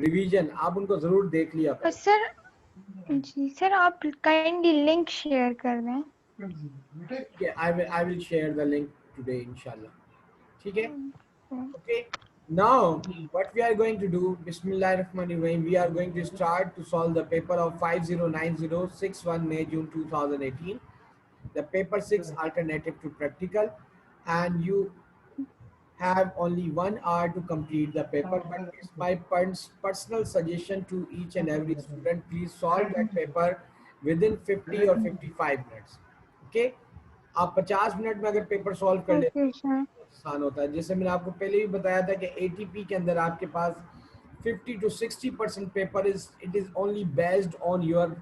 Revision, आप उनको जरूर देख लिया करें। सर जी सर, आप काइंडली लिंक शेयर कर दें। I will share the link today इंशाल्लाह, ठीक है। Okay. Okay, now what we are going to do, Bismillahirrahmanirrahim, we are going to start to solve the paper of 509061 May June 2018, the paper 6 alternative to practical, and you have only 1 hour to complete the paper, but it's my personal suggestion to each and every student, please solve that paper within 50 or 55 minutes. Okay, आप 50 minute में अगर paper solve कर लेते Okay, हैं sir. आसान होता है। जैसे मैंने आपको पहले भी बताया था कि एटीपी के अंदर आपके पास 50 to 60% paper is only based on your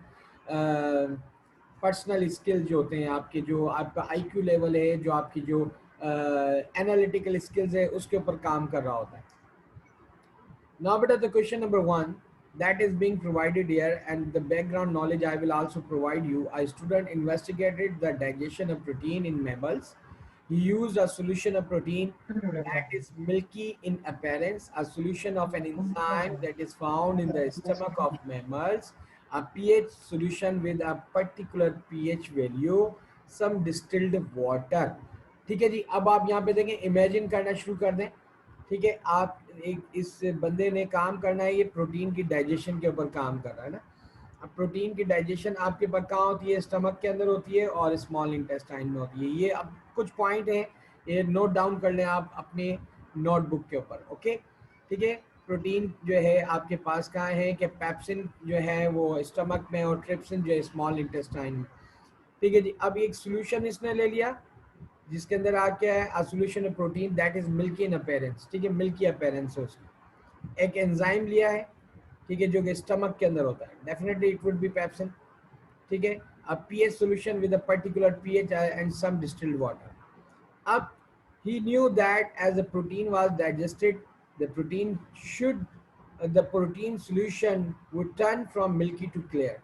personal skill जो होते हैं आपके, जो आपका आईक्यू लेवल है, जो आपकी जो एनालिटिकल स्किल्स है, उसके ऊपर काम कर रहा होता है। Now, beta, the question number 1 that is being provided here, and the background knowledge I will also provide you. A student investigated the digestion of protein in mammals. He used a solution of protein that is milky in appearance, a solution of an enzyme that is found in the stomach of mammals, a pH solution with a particular pH value, some distilled water. ठीक है जी, अब आप यहाँ पे देखें, imagine करना शुरू कर दें। ठीक है, आप एक इस बंदे ने काम करना है, ये प्रोटीन की डाइजेशन के ऊपर काम कर रहा है ना। अब प्रोटीन की डाइजेशन आपके पास कहाँ होती है? स्टमक के अंदर होती है और स्मॉल इंटेस्टाइन में होती है। ये अब कुछ पॉइंट हैं, ये नोट डाउन कर लें आप अपने नोटबुक के ऊपर। ओके, ठीक है। प्रोटीन जो है आपके पास कहाँ है कि पेप्सिन जो है वो स्टमक में और ट्रिप्सिन जो है स्मॉल इंटेस्टाइन में। ठीक है जी, अब एक सोल्यूशन इसने ले लिया जिसके अंदर आ क्या है, a solution of protein that is milky in appearance. ठीक है, मिल्की अपीयरेंस है उसकी। एक एंजाइम लिया है, ठीक है, जो कि स्टमक के अंदर होता है, definitely it would be pepsin. ठीक है, a pH solution with a particular pH and some distilled water. अब he knew that as the protein was digested, the protein should the protein solution would turn from milky to clear।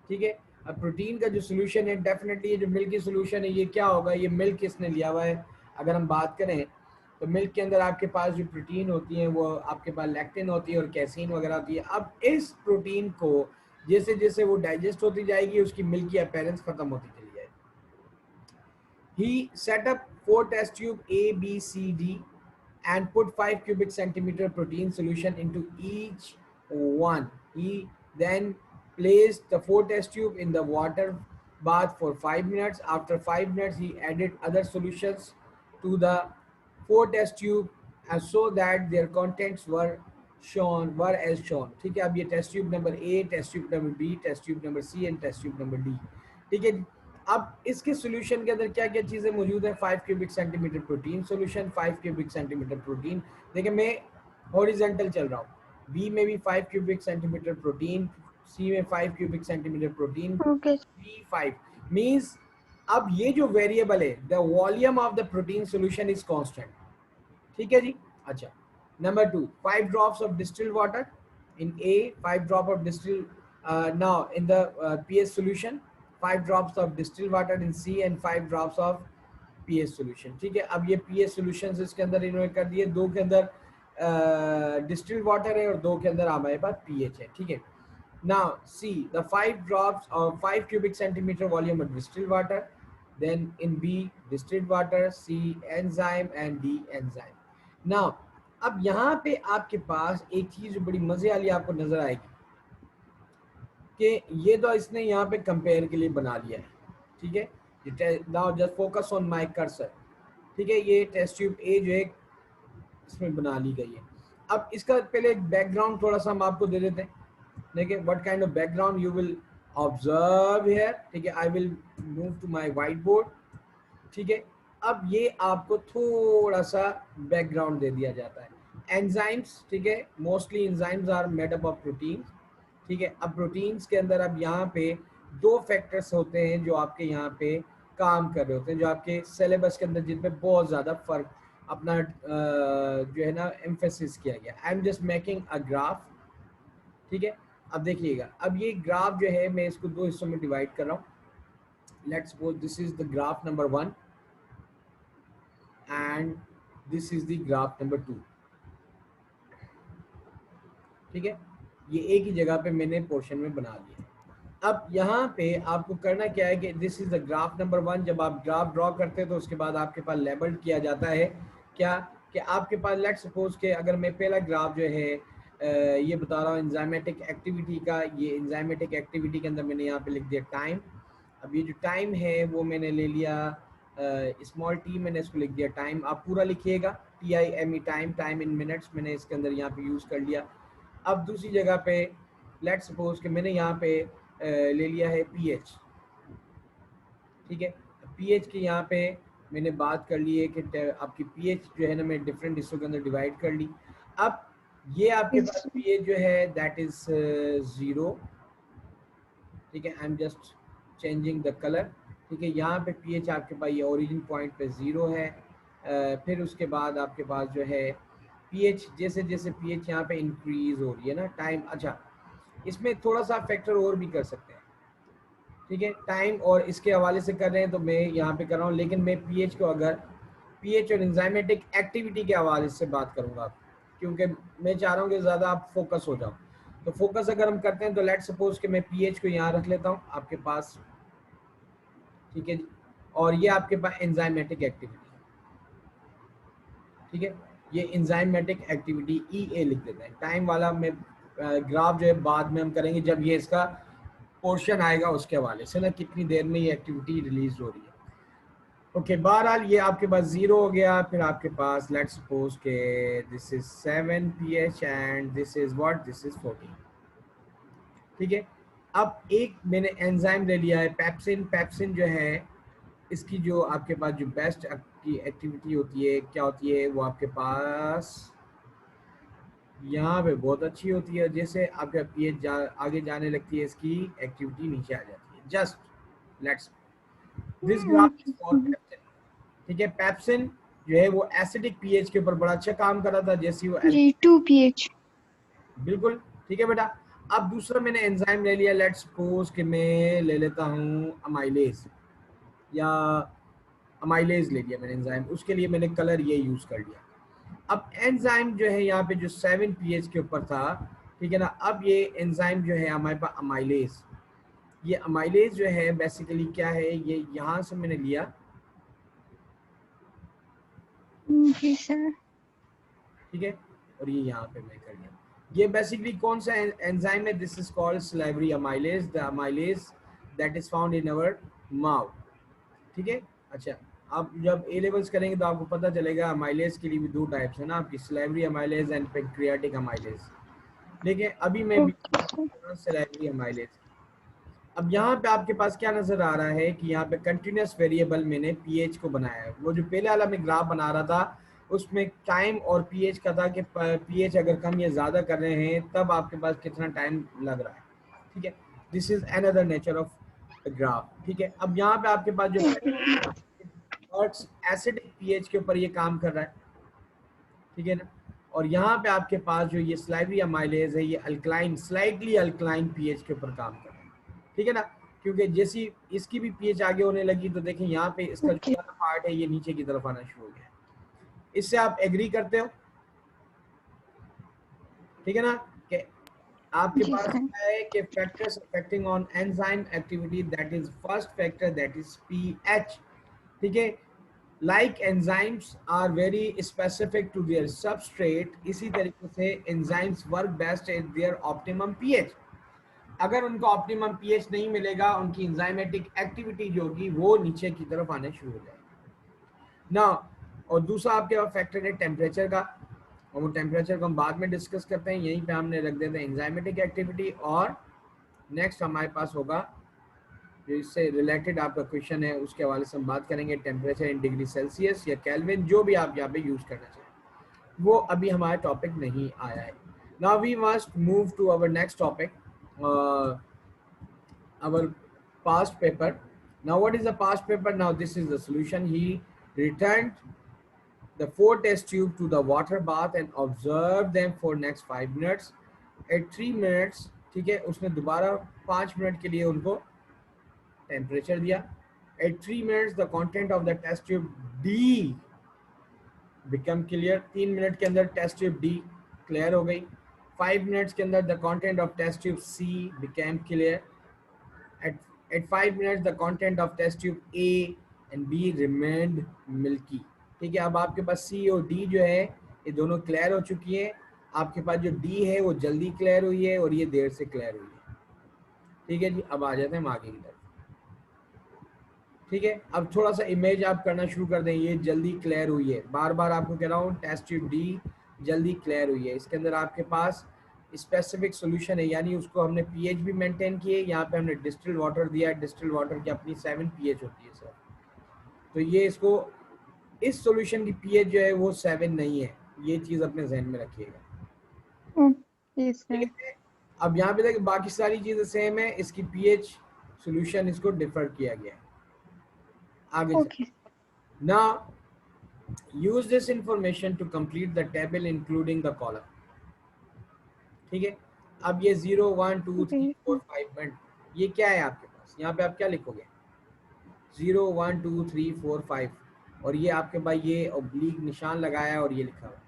ठीक है, अब protein का जो solution है, definitely ये जो milk की सोल्यूशन है, ये क्या होगा? ये मिल्क इसने लिया हुआ है। अगर हम बात करें तो मिल्क के अंदर आपके पास जो प्रोटीन होती है वो आपके पास लैक्टिन होती है और कैसीन वगैरह होती है। अब इस प्रोटीन को जैसे जैसे वो डाइजेस्ट होती जाएगी, उसकी मिल्क की अपीयरेंस खत्म होती चली जाएगी। He set up 4 test tube A, B, C, D and put 5 cubic centimeter protein solution into each one. He then placed the 4 test tube in the water bath for 5 minutes. After 5 minutes, he added other solutions to the 4 test tube and so that their contents were as shown। ठीक है, अब ये test tube number A, test tube number B, test tube number C and test tube number D. ठीक है, अब इसके solution के अंदर क्या क्या चीजें मौजूद है? 5 cubic centimetre protein solution, 5 cubic centimetre protein. देखिए मैं हॉरिजेंटल चल रहा हूँ, बी में भी 5 क्यूबिक सेंटीमीटर प्रोटीन, सी में 5 cubic centimetre protein, Okay. D 5 means अब ये जो वेरिएबल है, the volume of the protein solution is constant. ठीक है जी। अच्छा, number 2, 5 drops of distilled water in A, 5 drop of distilled now in the pH solution, 5 drops of distilled water in C and 5 drops of pH solution। ठीक है, अब ये pH solutions इसके अंदर इन्होंने कर दिए, 2 के अंदर डिस्टिल्ड वाटर है और 2 के अंदर हमारे पास pH है। ठीक है, now C, the 5 drops of 5 cubic centimeter volume of distilled water, then in B distilled water, C enzyme and D enzyme। now अब यहाँ पे आपके पास एक चीज बड़ी मजे वाली आपको नजर आएगी कि ये तो इसने यहाँ पे कंपेयर के लिए बना लिया है। ठीक है, now just focus on my cursor. ठीक है, ये टेस्ट ट्यूब ए जो है इसमें बना ली गई है। अब इसका पहले एक बैकग्राउंड थोड़ा सा हम आपको दे देते हैं। देखिए what kind of background you will observe here. ठीक है, I will move to my white board. ठीक है, अब ये आपको थोड़ा सा बैकग्राउंड दे दिया जाता है। एंजाइम्स, ठीक है, mostly enzymes are made up of protein. ठीक है, अब प्रोटीन्स के अंदर अब यहाँ पे 2 फैक्टर्स होते हैं जो आपके यहाँ पे काम कर रहे होते हैं, जो आपके सिलेबस के अंदर जिन पे बहुत ज़्यादा फर्क अपना जो है ना एम्फेसिस किया गया। आई am just making a graph. ठीक है, अब देखिएगा, अब ये ग्राफ जो है मैं इसको 2 हिस्सों में डिवाइड कर रहा हूँ। Let's suppose this is the graph number 1 and this is the graph number 2। ठीक है, ये एक ही जगह पे मैंने पोर्शन में बना दिया। अब यहाँ पे आपको करना क्या है कि this is the graph number 1। जब आप ग्राफ ड्रॉ करते हैं तो उसके बाद आपके पास लेबल किया जाता है क्या, कि आपके पास लेट सपोज के अगर मैं पहला ग्राफ जो है ये बता रहा हूँ एंजाइमेटिक एक्टिविटी का, ये एंजाइमेटिक एक्टिविटी के अंदर मैंने यहाँ पे लिख दिया टाइम। अब ये जो टाइम है वो मैंने ले लिया स्मॉल टी, मैंने इसको लिख दिया टाइम। आप पूरा लिखिएगा TIME time, time in minutes मैंने इसके अंदर यहाँ पे यूज़ कर लिया। अब दूसरी जगह पे लेट सपोज कि मैंने यहाँ पे ले लिया है pH, ठीक है। pH के यहाँ पे मैंने बात कर ली है कि आपकी pH जो है ना मैं डिफरेंट हिस्सों के अंदर डिवाइड कर ली। अब ये आपके पास pH जो है दैट इज 0, ठीक है। I am just changing the colour, ठीक है। यहाँ पे pH आपके पास ये ओरिजिन पॉइंट पे 0 है। फिर उसके बाद आपके पास जो है pH, जैसे जैसे pH यहाँ पे इंक्रीज हो रही है ना टाइम, अच्छा इसमें थोड़ा सा फैक्टर और भी कर सकते हैं, ठीक है। टाइम और इसके हवाले से कर रहे हैं तो मैं यहाँ पे कर रहा हूँ, लेकिन मैं pH को अगर pH और एंजाइमेटिक एक्टिविटी के हवाले से बात करूँगा, क्योंकि मैं चाह रहा हूँ कि ज़्यादा आप फोकस हो जाओ। तो फोकस अगर हम करते हैं तो लेट सपोज कि मैं pH को यहाँ रख लेता हूँ आपके पास, ठीक है जी। और ये आपके पास एंजाइमेटिक एक्टिविटी, ठीक है। ये एंजाइमेटिक एक्टिविटी EA लिख देते हैं। टाइम वाला में ग्राफ जो है बाद में हम करेंगे जब ये इसका पोर्शन आएगा उसके हवाले से ना, कितनी देर में ये एक्टिविटी रिलीज हो रही है। ओके, बहरहाल ये आपके पास 0 हो गया। फिर आपके पास लेट्स सपोज के this is 7 pH and this is what, this is 14, ठीक है। अब एक मैंने एंजाइम ले लिया है पेप्सिन। पेप्सिन जो है इसकी जो आपके पास जो बेस्ट की एक्टिविटी होती है क्या होती है, वो आपके पास यहाँ पे बहुत अच्छी होती है। जैसे आपका pH आगे जाने लगती है इसकी एक्टिविटी नीचे आ जाती है। Just let's this graph is for pepsin, ठीक है। पेप्सिन जो है वो एसिडिक pH के ऊपर बड़ा अच्छा काम कर रहा था, जैसे वो जी 2 pH। बिल्कुल ठीक है बेटा। अब दूसरा मैंने एंजाइम ले लिया, लेट्स सपोज कि मैं ले लेता हूँ अमाइलेज, या अमाइलेज ले लिया मैंने एंजाइम, उसके लिए मैंने कलर ये यूज कर लिया। अब एंजाइम जो है यहाँ पे जो 7 pH के ऊपर था, ठीक है ना। अब ये एंजाइम जो है हमारे पास अमाइलेज, ये अमाइलेज जो है बेसिकली क्या है, ये यहाँ से मैंने लिया, जी सर। ठीक है। और ये यहाँ पे मैं कर लिया। ये बेसिकली कौन सा एंजाइम है, this is called salivary amylase, the amylase that is found in our mouth, ठीक है। अच्छा, आप जब ए लेवल्स करेंगे तो आपको पता चलेगा अमाइलेज के लिए भी 2 टाइप्स है ना, आपकी salivary amylase and pancreatic amylase. लेकिन अभी मैं भी सिलेवरी अमाइलेज। अब यहाँ पे आपके पास क्या नजर आ रहा है कि यहाँ पे कंटिन्यूस वेरिएबल मैंने pH को बनाया है। वो जो पहले वाला मैं ग्राफ बना रहा था उसमें टाइम और pH का था कि pH अगर कम या ज्यादा कर रहे हैं तब आपके पास कितना टाइम लग रहा है, ठीक है। This is another nature of graph, ठीक है। अब यहाँ पे आपके पास जो एसिडिक pH के ऊपर ये काम कर रहा है, ठीक है ना। और यहाँ पे आपके पास जो ये स्लाइवरी अमाइलेज है ये अल्कलाइन, स्लाइटली अल्कलाइन pH के ऊपर काम कर रहा है, ठीक है ना। क्योंकि जैसी इसकी भी pH आगे होने लगी तो देखें यहाँ पे इसका जो पार्ट है ये नीचे की तरफ आना शुरू हो गया। इससे आप एग्री करते हो, ठीक है ना, कि आपके जी पास सर। क्या है कि factors affecting on enzyme activity, that is first factor that is pH, ठीक है। Like enzymes are very specific to their substrate, इसी तरीके से enzymes work best at their optimum pH। अगर उनको ऑप्टिमम pH नहीं मिलेगा उनकी enzymatic एक्टिविटी जो होगी वो नीचे की तरफ आने शुरू हो जाएगी ना। और दूसरा आपके पास फैक्टर है टेम्परेचर का, और वो टेम्परेचर को हम बाद में डिस्कस करते हैं। यहीं पे हमने रख देते हैं एंजाइमेटिक एक्टिविटी। और नेक्स्ट हमारे पास होगा जो इससे रिलेटेड आपका क्वेश्चन है उसके हवाले से हम बात करेंगे, टेम्परेचर इन डिग्री सेल्सियस या केल्विन, जो भी आप यहाँ पे यूज करना चाहिए, वो अभी हमारा टॉपिक नहीं आया है। Now we must move to our next topic, our past paper. Now what is the past paper? Now this is the solution. He returned the 4 test tube to the water bath and observed them for next 5 minutes. At 3 minutes, ठीक है, उसने दोबारा 5 minute के लिए उनको temperature दिया। At 3 minutes the content of the test tube D become clear, 3 minute के अंदर टेस्ट ट्यूब D क्लियर हो गई। 5 minutes के अंदर the content of test tube C became clear. At 5 minutes the content of test tube A and B remained milky. ठीक है, अब आपके पास C और D जो है ये दोनों क्लियर हो चुकी है. आपके पास जो D है वो जल्दी क्लियर हुई है और ये देर से क्लियर हुई है. ठीक है जी, अब आ जाते हैं हम आगे की तरफ. ठीक है, अब थोड़ा सा इमेज आप करना शुरू कर दें. ये जल्दी क्लियर हुई है, बार बार आपको कह रहा हूँ टेस्ट ट्यूब डी जल्दी क्लियर हुई है. इसके अंदर आपके पास स्पेसिफिक सॉल्यूशन है, यानी उसको हमने पीएच भी मेंटेन किए. यहाँ पे हमने डिस्टिल्ड वाटर दिया. डिस्टिल्ड वाटर की अपनी 7 पीएच होती है सर. तो ये इसको इस सॉल्यूशन की पीएच जो है वो 7 नहीं है. ये चीज़ अपने जहन में रखिएगा. ठीक है, अब यहाँ पे देखिए बाकी सारी चीज़ें सेम है. इसकी पीएच सॉल्यूशन इसको डिफर किया गया है. आगे Okay. Now use this information to complete the table including the column. ठीक है, अब ये 0 1 2 3 4 5 मिनट ये क्या है आपके पास. यहाँ पे आप क्या लिखोगे 0 1 2 3 4 5 और ये आपके पास ये ऑब्लिक निशान लगाया है और ये लिखा हुआ है.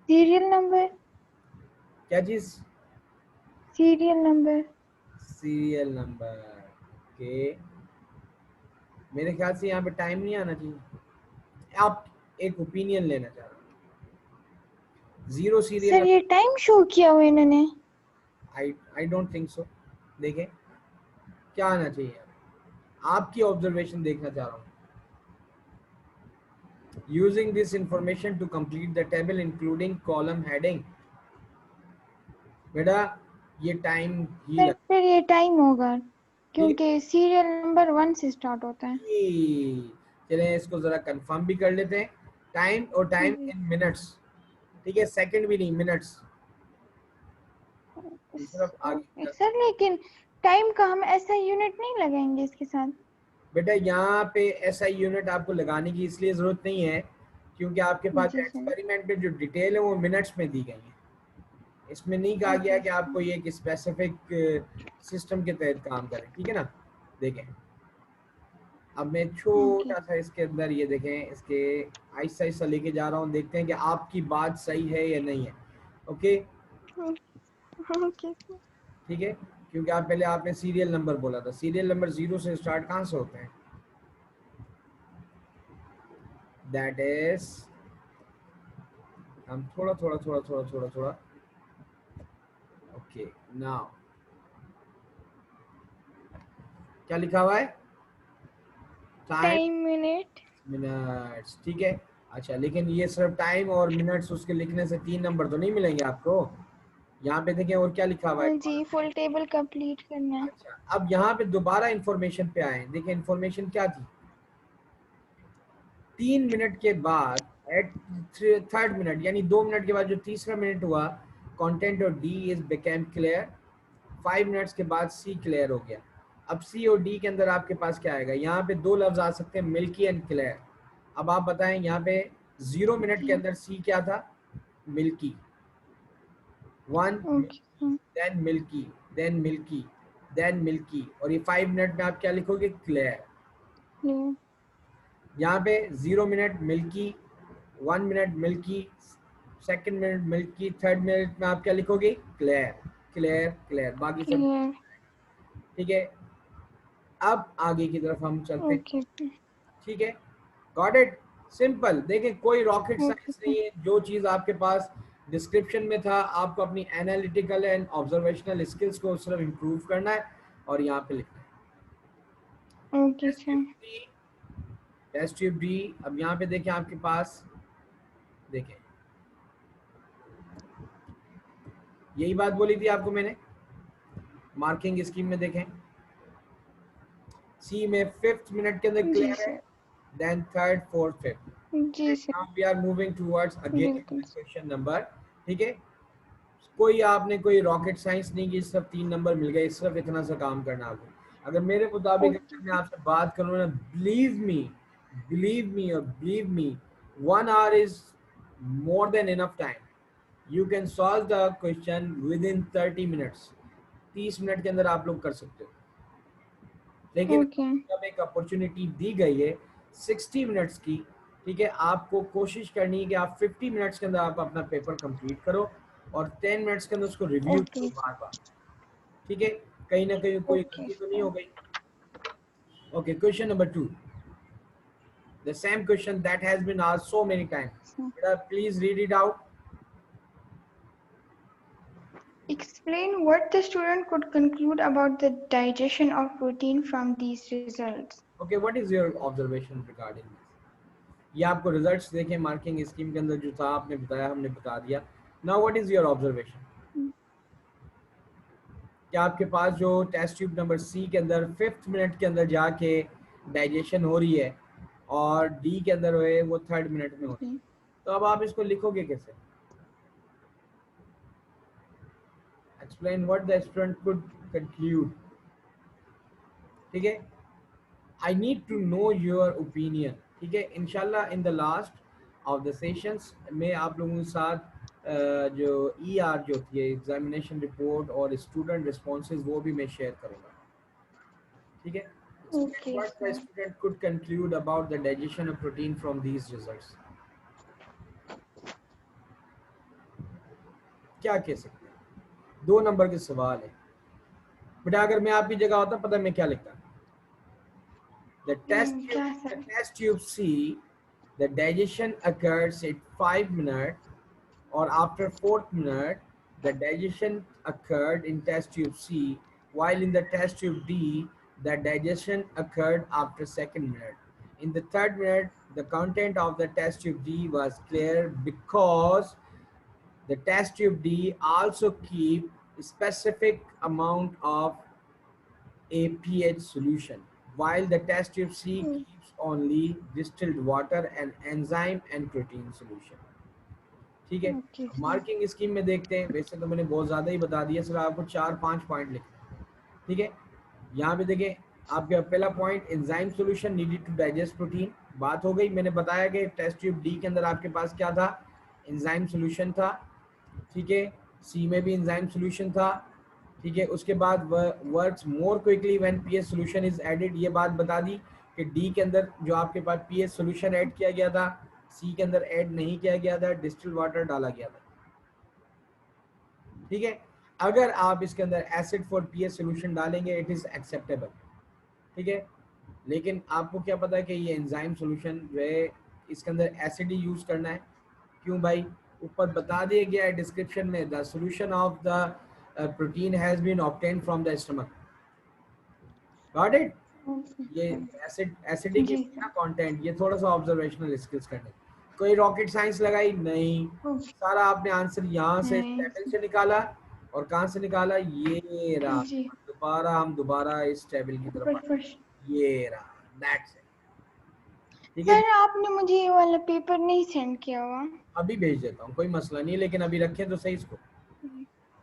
Serial number. क्या चीज Serial number. सीरियल नंबर के. मेरे ख्याल से यहाँ पे टाइम नहीं आना चाहिए. आप एक ओपिनियन लेना चाह रहे हो. 0 सीरियल सर ये टाइम शो किया हुआ इन्होंने. I don't think so. देखें क्या आना चाहिए. आपकी ऑब्जर्वेशन देखना चाह रहा हूँ. Using this information to complete the table including column heading. बेटा ये टाइम ही सर फिर ये टाइम होगा क्योंकि सीरियल नंबर 1 से स्टार्ट होता है. चलें इसको जरा कंफर्म भी कर लेते हैं. टाइम और टाइम इन मिनट्स. ठीक है, सेकंड भी नहीं, मिनट्स. सर लेकिन टाइम का हम ऐसा यूनिट नहीं लगाएंगे इसके साथ. बेटा यहाँ पे ऐसा यूनिट आपको लगाने की इसलिए जरूरत नहीं है क्योंकि आपके पास एक्सपेरिमेंट में जो डिटेल है वो मिनट्स में दी गई है. इसमें नहीं कहा गया कि आपको ये एक स्पेसिफिक सिस्टम के तहत काम करें. ठीक है ना. देखें अब मैं छोटा सा इसके अंदर ये देखें इसके आहिस्ता आहिस्ता लेके जा रहा हूँ. देखते हैं कि आपकी बात सही है या नहीं है. ओके ठीक है, क्योंकि आप पहले आपने सीरियल नंबर बोला था. सीरियल नंबर 0 से स्टार्ट कहाँ से होते हैं. दैट इज हम थोड़ा ओके. नाउ क्या लिखा हुआ है टाइम मिनट्स. ठीक है, अच्छा लेकिन ये सिर्फ टाइम और मिनट्स उसके लिखने से 3 नंबर तो नहीं मिलेंगे आपको. यहाँ पे देखें और क्या लिखा हुआ है जी फुल टेबल कंप्लीट करना है. अच्छा, अब यहाँ पे दोबारा इंफॉर्मेशन पे आए. देखिए इंफॉर्मेशन क्या थी. 3 मिनट के बाद एट 3rd मिनट यानी 2 मिनट के बाद जो तीसरा मिनट हुआ कंटेंट और D is became clear. 5 minutes के बाद सी क्लियर हो गया. अब सी और डी के अंदर आपके पास क्या आएगा. यहाँ पे 2 लफ्ज आ सकते हैं मिल्की एंड क्लियर. अब आप बताएं यहाँ पे 0 मिनट के अंदर सी क्या था milky. 1 then milky then milky then milky और ये 5 मिनट में आप क्या लिखोगे क्लियर. यहाँ पे 0 minute milky 1 minute milky 2nd minute milky 3rd minute में आप क्या लिखोगे क्लियर क्लियर क्लियर. बाकी सब ठीक है. अब आगे की तरफ हम चलते हैं. ठीक है, गॉट इट. सिंपल. देखें कोई रॉकेट साइंस नहीं है. जो चीज आपके पास डिस्क्रिप्शन में था आपको अपनी एनालिटिकल एंड ऑब्जर्वेशनल स्किल्स को सिर्फ इम्प्रूव करना है और यहाँ पे लिखना है. Test tube D. अब यहाँ पे देखें आपके पास देखें यही बात बोली थी आपको मैंने. मार्किंग स्कीम में देखें सी में 5th मिनट के अंदर क्लियर है. Then 3rd 4th 5th. जी sir. Now we are moving towards again question number. ठीक है, कोई आपने कोई रॉकेट साइंस नहीं की. सिर्फ 3 नंबर मिल गए. सिर्फ इतना सा काम करना आपको. अगर मेरे मुताबिक मैं आपसे बात करूँ ना बिलीव मी और believe me 1 hour is more than enough time. You can solve the question within 30 minutes. 30 minute के अंदर आप लोग कर सकते हो. लेकिन जब एक अपॉर्चुनिटी दी गई है 60 मिनट्स की. ठीक है, आपको कोशिश करनी है कि आप 50 मिनट्स के अंदर आप अपना पेपर कंप्लीट करो और 10 मिनट्स के अंदर उसको रिव्यू करो Okay. बार बार, ठीक है, कहीं ना कहीं कोई Okay, गलती तो नहीं sir. हो गई। Okay, question number 2, the same question that has been asked so many times. So, Please read it out. explain what the student could conclude about the digestion of protein from these results. Okay, what is your observation regarding this? ये आपको results देखें marking scheme के अंदर जो था आपने बताया, हमने बता दिया। Now what is your observation? क्या आपके पास जो टेस्ट ट्यूब नंबर सी के अंदर 5th मिनट के अंदर जाके डाइजेशन हो रही है और डी के अंदर है वो 3rd मिनट में हो रही है, Okay. तो अब आप इसको लिखोगे कैसे? Explain what the student could conclude, ठीक है। I need to know your opinion, ठीक है। इंशाल्लाह in the last of the sessions में आप लोगों के साथ जो ER जो होती है एग्जामिनेशन रिपोर्ट और स्टूडेंट रिस्पॉन्सेज वो भी मैं शेयर करूँगा, ठीक है। Okay, What the sir. student could conclude about the digestion of protein from these results? क्या कह सकते हैं? 2 नंबर के सवाल है बेटा, अगर मैं आपकी जगह होता पता मैं क्या लिखता? The क्या sir? test tube C, the digestion occurs at 5 minutes or after 4th minute, the digestion occurred in test tube C, while in the test tube D, the digestion occurred after 2nd minute. In the 3rd minute, the content of the test tube D was clear because the test tube D also keep specific amount of a pH solution, while the test tube C keeps only distilled water and enzyme and protein solution, ठीक है। Okay, अब sir. Marking scheme में देखते हैं, वैसे तो मैंने बहुत ज़्यादा ही बता दिया, सिर्फ आपको 4-5 पॉइंट लिखना है, ठीक है। यहाँ पे देखें, आपका पहला point enzyme solution needed to digest protein, बात हो गई। मैंने बताया कि टेस्ट ट्यूब डी के अंदर आपके पास क्या था, एंजाइम सॉल्यूशन था, ठीक है। सी में भी एंजाइम सॉल्यूशन था, ठीक है। उसके बाद works more quickly when pH solution is added, ये बात बता दी कि डी के अंदर जो आपके पास पीएच सॉल्यूशन ऐड किया गया था, सी के अंदर ऐड नहीं किया गया था, डिस्टिल्ड वाटर डाला गया था, ठीक है। अगर आप इसके अंदर एसिड फॉर पीएच सॉल्यूशन डालेंगे इट इज एक्सेप्टेबल, ठीक है। लेकिन आपको क्या पता है कि ये एंजाइम सॉल्यूशन जो है इसके अंदर एसिड ही यूज करना है, क्यों भाई? ऊपर बता दिया गया है डिस्क्रिप्शन में, the solution of the protein has been obtained from the stomach, got it. Okay, ये sir. एसिडिक जी ना sir. कंटेंट, ये थोड़ा सा ऑब्जर्वेशनल स्किल्स करने। कोई रॉकेट साइंस लगाई नहीं, Okay. सारा आपने आंसर यहाँ से नहीं टेबल से निकाला, और कहाँ से निकाला? ये रहा। जी हम दोबारा इस टेबल की तरफ ऊपर आए, फर्स्ट। ये रहा, दैट्स इट, ठीक है। सर आपने मुझे ये वाला पेपर नहीं सेंड किया हुआ। अभी भेज देता हूँ, कोई मसला नहीं, लेकिन अभी रखें तो सही इसको,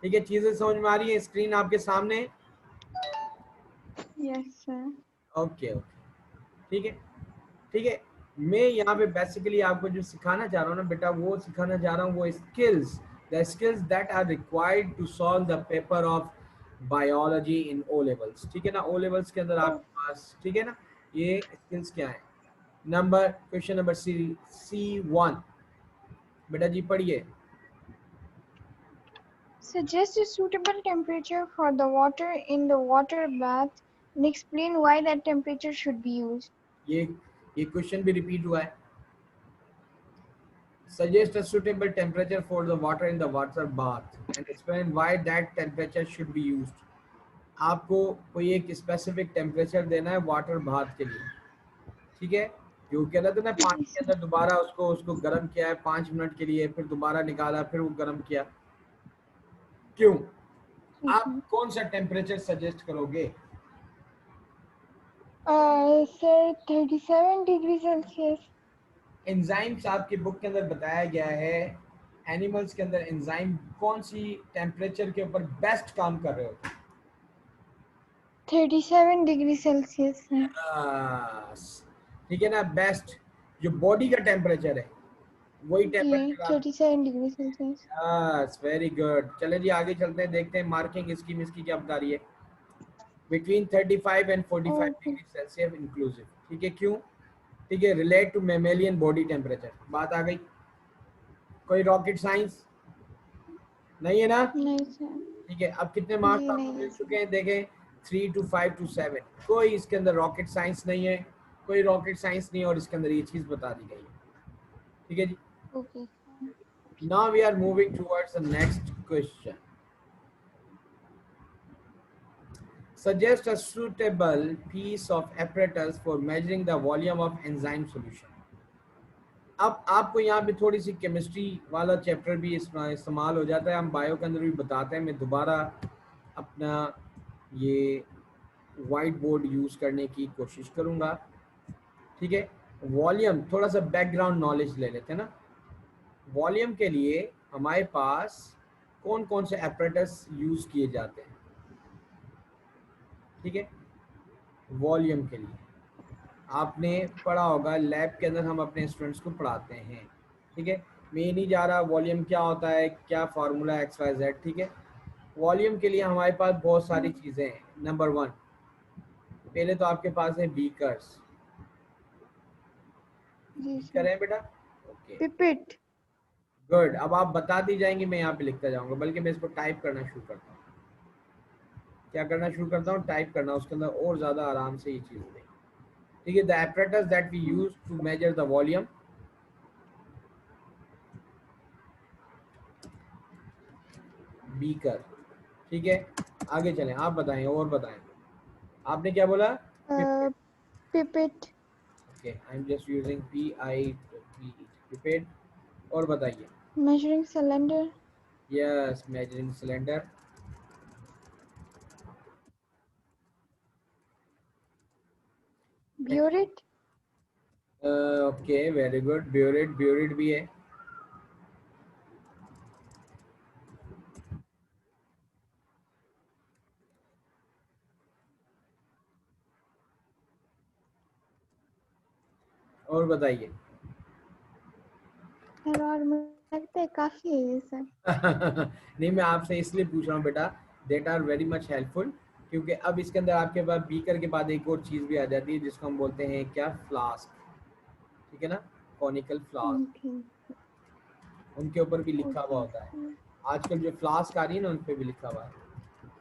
ठीक है। चीजें समझ में आ रही है? स्क्रीन आपके सामने, यस सर। ओके ओके, ठीक है ठीक है। मैं यहाँ पे बेसिकली आपको जो सिखाना चाह रहा हूँ ना बेटा, वो सिखाना चाह रहा हूँ वो skills, the skills that are required to solve the paper of biology in O levels, ठीक है ना। ओ लेवल्स के अंदर आपके पास, ठीक है ना, ये स्किल्स क्या है। नंबर क्वेश्चन नंबर C1 बेटा जी पढ़िए। Suggest a suitable temperature for the water in the water bath and explain why that temperature should be used. ये क्वेश्चन भी रिपीट हुआ है। Suggest a suitable temperature for the water in the water bath and explain why that temperature should be used. आपको कोई एक specific temperature देना है water bath के लिए, ठीक है। जो कह रहे थे ना, पानी के अंदर दोबारा उसको गर्म किया है 5 मिनट के लिए, फिर दोबारा निकाला, फिर वो गर्म किया, क्यों? आप कौन सा टेम्परेचर सजेस्ट करोगे? Sir, 37 degree Celsius. एंजाइम्स आपकी बुक के अंदर बताया गया है, एनिमल्स के अंदर एंजाइम कौन सी टेम्परेचर के ऊपर बेस्ट काम कर रहे होते हैं? 37 degree Celsius. ठीक है ना, बेस्ट जो बॉडी का टेम्परेचर है वही जी टेम्परेचर आप, 37 degree Celsius. Very good. चले जी आगे चलते हैं, देखते हैं मार्किंग स्कीम इसकी क्या बता रही है। Between 35 and 45 Okay. Degree Celsius inclusive, ठीक है। क्यों? ठीक है, relate to mammalian body temperature, बात आ गई। कोई रॉकेट साइंस? नहीं है ना? नहीं सर। ठीक है, अब कितने मार्क्स जी आपको नहीं मिल है चुके सर। हैं देखें, 3 to 5 to 7। कोई इसके अंदर रॉकेट साइंस नहीं है, कोई रॉकेट साइंस नहीं है, और इसके अंदर ये चीज बता दी गई है। ठीक है जी। Okay sir. Now we are moving towards the next question. Suggest a suitable piece of apparatus for measuring the volume of enzyme solution। अब आपको यहाँ पे थोड़ी सी केमिस्ट्री वाला चैप्टर भी इस्तेमाल हो जाता है, हम बायो के अंदर भी बताते हैं। मैं दोबारा अपना ये वाइट बोर्ड यूज करने की कोशिश करूंगा। ठीक है, वॉल्यूम, थोड़ा सा बैकग्राउंड नॉलेज ले लेते हैं ना। वॉल्यूम के लिए हमारे पास कौन कौन से apparatus यूज किए जाते हैं? ठीक है, वॉल्यूम के लिए आपने पढ़ा होगा, लैब के अंदर हम अपने स्टूडेंट्स को पढ़ाते हैं। ठीक है, मैं ये नहीं जा रहा वॉल्यूम क्या होता है, क्या फार्मूला XYZ। ठीक है, वॉल्यूम के लिए हमारे पास बहुत सारी चीज़ें हैं। नंबर 1, पहले तो आपके पास है बीकर्स। जी बीकर सर। है बेटा? Okay, pipette. गुड। अब आप बताती जाएंगे, मैं यहाँ पे लिखता जाऊंगा, बल्कि मैं इसको टाइप करना शुरू करता हूँ। क्या करना शुरू करता हूँ? टाइप करना, उसके अंदर और ज़्यादा आराम से ये चीज़ हो जाएगी। ठीक है, the apparatus that we use to measure the volume, beaker. ठीक है, आगे चलें, आप बताएं और बताएं। आपने क्या बोला? Pipette. Pipette. Okay, I am just using PI pipette. और बताइए। Measuring cylinder. Yes, measuring cylinder. Burette. Okay, very good. Burette, burette भी है। और बताइए। सर और मुझे लगता है काफी है ये सर। नहीं, मैं आपसे इसलिए पूछ रहा हूँ बेटा, that are very much helpful, क्योंकि अब इसके अंदर आपके पास बीकर के बाद एक और चीज़ भी आ जाती है, जिसको हम बोलते हैं क्या? फ्लास्क। ठीक है ना, कॉनिकल फ्लास्क। ओके। उनके ऊपर भी लिखा हुआ ओके होता है। सर। आजकल जो फ्लास्क आ रही है ना, उन पे भी लिखा हुआ है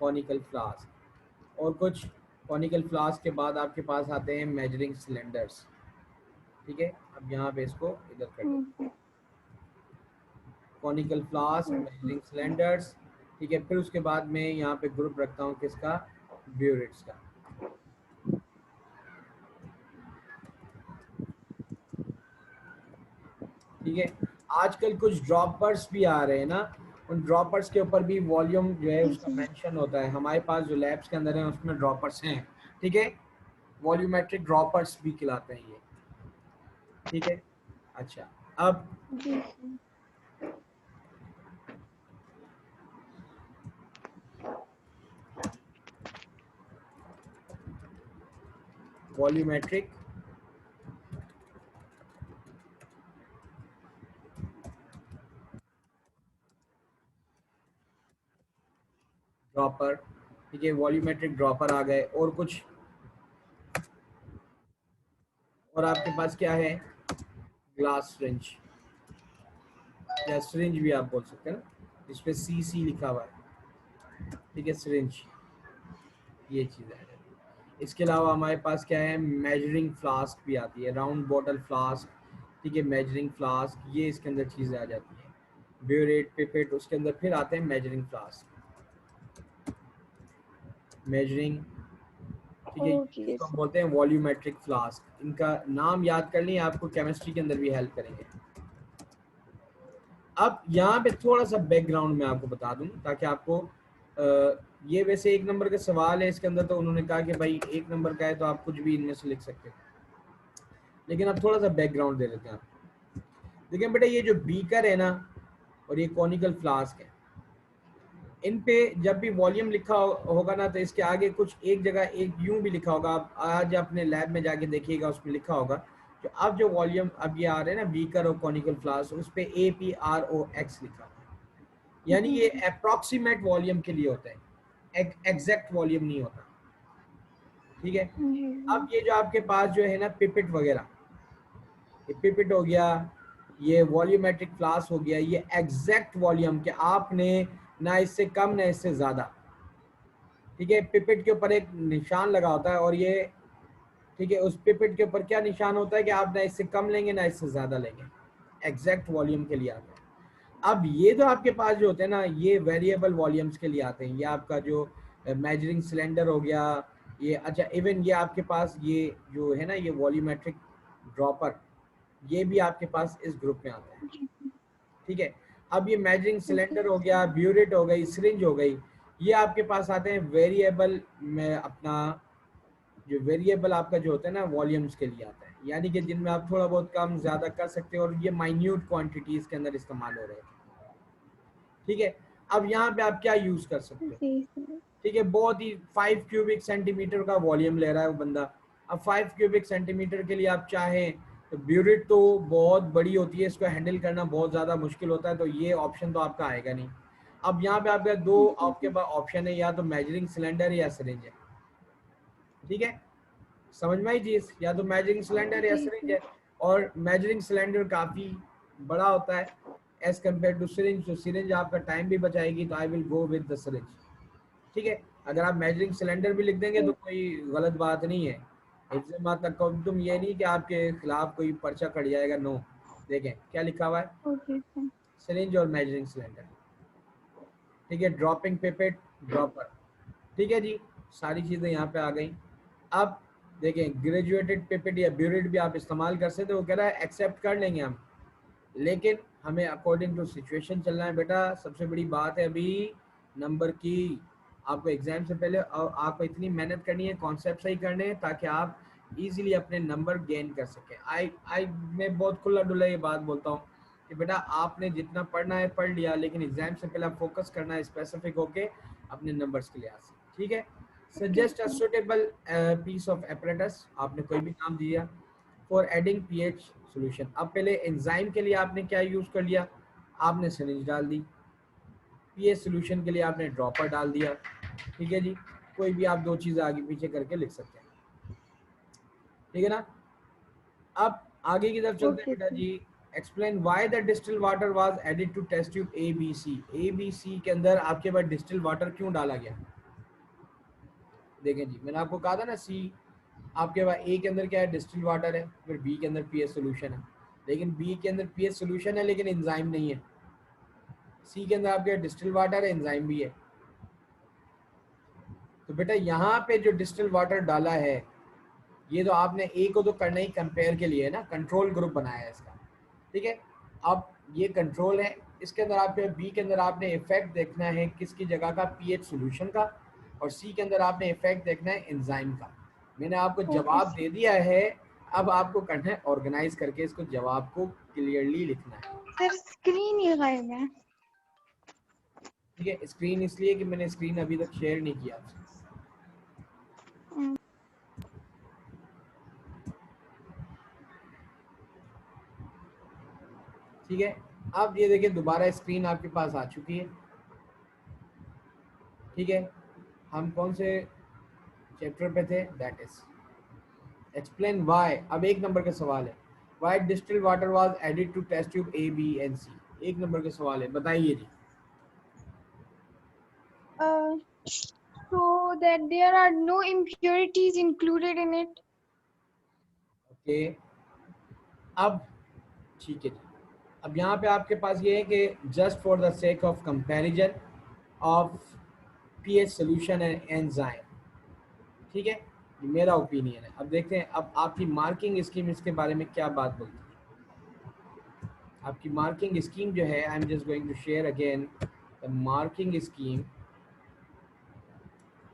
कॉनिकल फ्लास्क। और कुछ कॉनिकल फ्लास्क के बाद आपके पास आते हैं मेजरिंग सिलेंडर्स। ठीक है, अब यहाँ पे इसको इधर कर देते हैं, okay. Conical flask, okay measuring sir. Cylinders. ठीक है, फिर उसके बाद मैं यहाँ पे ग्रुप रखता हूँ किसका? ब्यूरेट्स का। ठीक है, आजकल कुछ ड्रॉपर्स भी आ रहे हैं ना, उन ड्रॉपर्स के ऊपर भी वॉल्यूम जो है उसका जी। मेंशन होता है। हमारे पास जो लैब्स के अंदर है उसमें ड्रॉपर्स हैं। ठीक है, वॉल्यूमेट्रिक ड्रॉपर्स भी खिलाते हैं ये। ठीक है, अच्छा, अब जी सर। Volumetric dropper. ठीक है, वॉल्यूमेट्रिक ड्रॉपर आ गए, और कुछ, और आपके पास क्या है? ग्लास सिरिंज, या सिरिंज भी आप बोल सकते हैं ना, इस पे CC लिखा हुआ है। ठीक है, सिरिंज, ये चीज़ है। इसके अलावा हमारे पास क्या है? मेजरिंग फ्लास्क भी आती है, राउंड बॉटल फ्लास्क। ठीक है, मेजरिंग फ्लास्क, ये इसके अंदर चीज़ें आ जाती हैं। ब्यूरेट, पिपेट, उसके अंदर फिर आते हैं मेजरिंग फ्लास्क, मेजरिंग। ठीक है, ओके इसको हम सर। बोलते हैं वॉल्यूमेट्रिक फ्लास्क। इनका नाम याद कर लें, आपको केमिस्ट्री के अंदर भी हेल्प करेंगे। अब यहाँ पे थोड़ा सा बैकग्राउंड मैं आपको बता दूं, ताकि आपको ये वैसे 1 नंबर का सवाल है, इसके अंदर तो उन्होंने कहा कि भाई 1 नंबर का है तो आप कुछ भी इनमें से लिख सकते हैं, लेकिन अब थोड़ा सा बैकग्राउंड दे देते हैं आपको। देखिए बेटा, ये जो बीकर है ना, और ये कॉनिकल फ्लास्क है, इन पे जब भी वॉल्यूम लिखा होगा ना, तो इसके आगे कुछ एक जगह एक यूं भी लिखा होगा। आप आज अपने लैब में जाके देखिएगा, उसमें लिखा होगा कि अब जो वॉल्यूम अब ये आ रहे हैं ना, बीकर और कॉनिकल फ्लास्क, उस पे APROX लिखा हुआ है। यानी जी ये सर। अप्रोक्सीमेट वॉल्यूम के लिए होता है, एग्जैक्ट वॉल्यूम नहीं होता। ठीक है, जी अब सर। ये जो आपके पास जो है ना पिपेट वगैरह, ये पिपेट हो गया, ये वॉल्यूमेट्रिक फ्लास्क हो गया, ये एग्जैक्ट वॉल्यूम के आपने ना इससे कम ना इससे ज़्यादा। ठीक है, पिपेट के ऊपर एक निशान लगा होता है और ये, ठीक है, उस पिपेट के ऊपर क्या निशान होता है कि आप ना इससे कम लेंगे ना इससे ज़्यादा लेंगे, एग्जैक्ट वॉल्यूम के लिए आता है। अब ये जो आपके पास जो होते हैं ना, ये वेरिएबल वॉल्यूम्स के लिए आते हैं। ये आपका जो मेजरिंग सिलेंडर हो गया, ये अच्छा इवन ये आपके पास ये जो है ना ये वॉल्यूमेट्रिक ड्रॉपर, ये भी आपके पास इस ग्रुप में आता है। ठीक है, अब ये मेजरिंग सिलेंडर हो गया, ब्यूरेट हो गई, सिरिंज हो गई, ये आपके पास आते हैं वेरिएबल में, अपना जो वेरिएबल आपका जो होता है ना वॉल्यूम्स के लिए आता है, यानी कि जिनमें आप थोड़ा बहुत कम ज़्यादा कर सकते हो और ये माइन्यूट क्वांटिटीज़ के अंदर इस्तेमाल हो रहे हैं। ठीक है, अब यहाँ पे आप क्या यूज़ कर सकते हो। जी सर। ठीक है, बहुत ही 5 क्यूबिक सेंटीमीटर का वॉल्यूम ले रहा है वो बंदा। अब 5 क्यूबिक सेंटीमीटर के लिए आप चाहें तो ब्यूरिट तो बहुत बड़ी होती है, इसको हैंडल करना बहुत ज़्यादा मुश्किल होता है, तो ये ऑप्शन तो आपका आएगा नहीं। अब यहाँ पे आपके दो जी आपके पास ऑप्शन है, या तो मेजरिंग सिलेंडर या सिरिंज है। ठीक है, समझ में आई चीज़, या तो मेजरिंग सिलेंडर या जी सिरिंज सर। है। और मेजरिंग सिलेंडर काफ़ी बड़ा होता है एज कम्पेयर टू सिरिंज, तो सिरिंज आपका टाइम भी बचाएगी, तो I will go with the syringe. ठीक है, अगर आप मेजरिंग सिलेंडर भी लिख देंगे तो कोई गलत बात नहीं है, इससे मतलब तुम ये नहीं कि आपके खिलाफ कोई पर्चा कट जाएगा, नो। देखें क्या लिखा हुआ है, ओके सर। सिरिंज और मेजरिंग सिलेंडर। ठीक है, ड्रॉपिंग पिपेट, ड्रॉपर। ठीक है जी, सारी चीज़ें यहाँ पे आ गई। अब देखें, ग्रेजुएटेड पिपेट या ब्यूरेट भी आप इस्तेमाल कर सकते हो, वो कह रहा है एक्सेप्ट कर लेंगे हम, लेकिन हमें अकॉर्डिंग टू सिचुएशन चलना है बेटा। सबसे बड़ी बात है अभी नंबर की, आपको एग्जाम से पहले और आपको इतनी मेहनत करनी है, कॉन्सेप्ट सही करने हैं ताकि आप इजीली अपने नंबर गेन कर सकें। आई मैं बहुत खुला डुला ये बात बोलता हूँ कि बेटा आपने जितना पढ़ना है पढ़ लिया, लेकिन एग्जाम से पहले फोकस करना है स्पेसिफिक होके अपने नंबर्स के लिहाज से। ठीक है, okay suggest a sir. Suitable piece of apparatus, आपने कोई भी नाम दिया फॉर एडिंग पीएच सॉल्यूशन। अब पहले एंजाइम के लिए आपने क्या यूज कर लिया, आपने सिरिंज डाल दी, पीएच सॉल्यूशन के लिए आपने ड्रॉपर डाल दिया। ठीक है जी, कोई भी आप दो चीजें आगे पीछे करके लिख सकते हैं। ठीक है ना, अब आगे की तरफ चलते हैं ओके बेटा सर। जी। Explain why the distil water was added to test tube ABC के अंदर आपके पास डिस्टिल वाटर क्यों डाला गया। देखें जी, मैंने आपको कहा था ना, सी आपके पास ए के अंदर क्या है, डिस्टिल वाटर है, फिर बी के अंदर पीएच सॉल्यूशन है, लेकिन बी के अंदर पीएच सॉल्यूशन है लेकिन एंजाइम नहीं है। सी के अंदर आपके डिस्टिल वाटर है, एंजाइम भी है। तो बेटा यहाँ पे जो डिस्टिल वाटर डाला है, ये तो आपने ए को तो करना ही कंपेयर के लिए है ना, कंट्रोल ग्रुप बनाया है इसका। ठीक है, अब ये कंट्रोल है, इसके अंदर आपके बी के अंदर आपने इफेक्ट देखना है किसकी जगह का, पीएच सॉल्यूशन का, और सी के अंदर आपने इफेक्ट देखना है एंजाइम का। मैंने आपको ओके जवाब सर। दे दिया है, अब आपको करना है ऑर्गेनाइज करके इसको जवाब को क्लियरली लिखना है। सर स्क्रीन ही गायब है। ठीक है, स्क्रीन इसलिए कि मैंने स्क्रीन अभी तक शेयर नहीं किया आपसे। ठीक है, अब ये देखिए दोबारा स्क्रीन आपके पास आ चुकी है। ठीक है, हम कौन से चैप्टर पे थे, दैट इज एक्सप्लेन व्हाई। अब एक नंबर का सवाल है, why distilled water was added to test tube A B and C. एक नंबर का सवाल है, बताइए जी। So that there are no impurities included in it. Okay, अब ठीक है जी, अब यहाँ पे आपके पास ये है कि just for the sake of comparison of pH solution and enzyme. ठीक है, ये मेरा ओपिनियन है। अब देखते हैं अब आपकी मार्किंग स्कीम इसके बारे में क्या बात बोलती है। आपकी मार्किंग स्कीम जो है, I am just going to share again the marking scheme.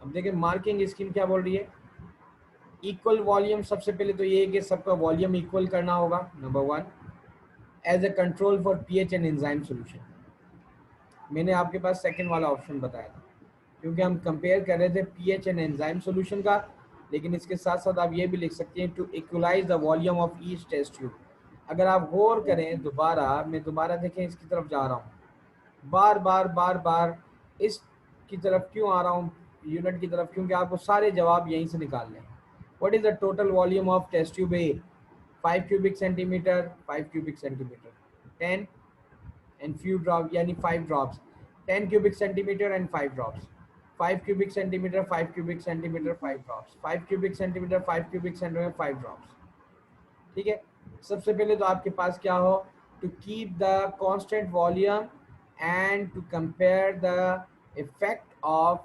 अब देखिए मार्किंग स्कीम क्या बोल रही है, इक्वल वॉल्यूम। सबसे पहले तो ये है कि सबका वॉल्यूम इक्वल करना होगा, number one, as a control for pH and enzyme solution. मैंने आपके पास सेकंड वाला ऑप्शन बताया था, क्योंकि हम कंपेयर कर रहे थे पीएच एंड एंजाइम सॉल्यूशन का, लेकिन इसके साथ साथ आप ये भी लिख सकते हैं to equalise the volume of each test tube. अगर आप गौर करें दोबारा, मैं दोबारा देखें इसकी तरफ जा रहा हूँ, बार बार बार बार इस की तरफ क्यों आ रहा हूँ, यूनिट की तरफ, क्योंकि आपको सारे जवाब यहीं से निकालने हैं। What is the total volume of test tube A, 5 cubic centimetre, 5 cubic centimetre, 10 and few drop यानी 5 drops. 10 cubic centimeter and 5 drops, 5 cubic centimeter, 5 cubic centimeter, 5 drops, 5 cubic centimeter, 5 cubic centimeter, 5 drops. ठीक है, सबसे पहले तो आपके पास क्या हो, to keep the constant volume and to compare the effect of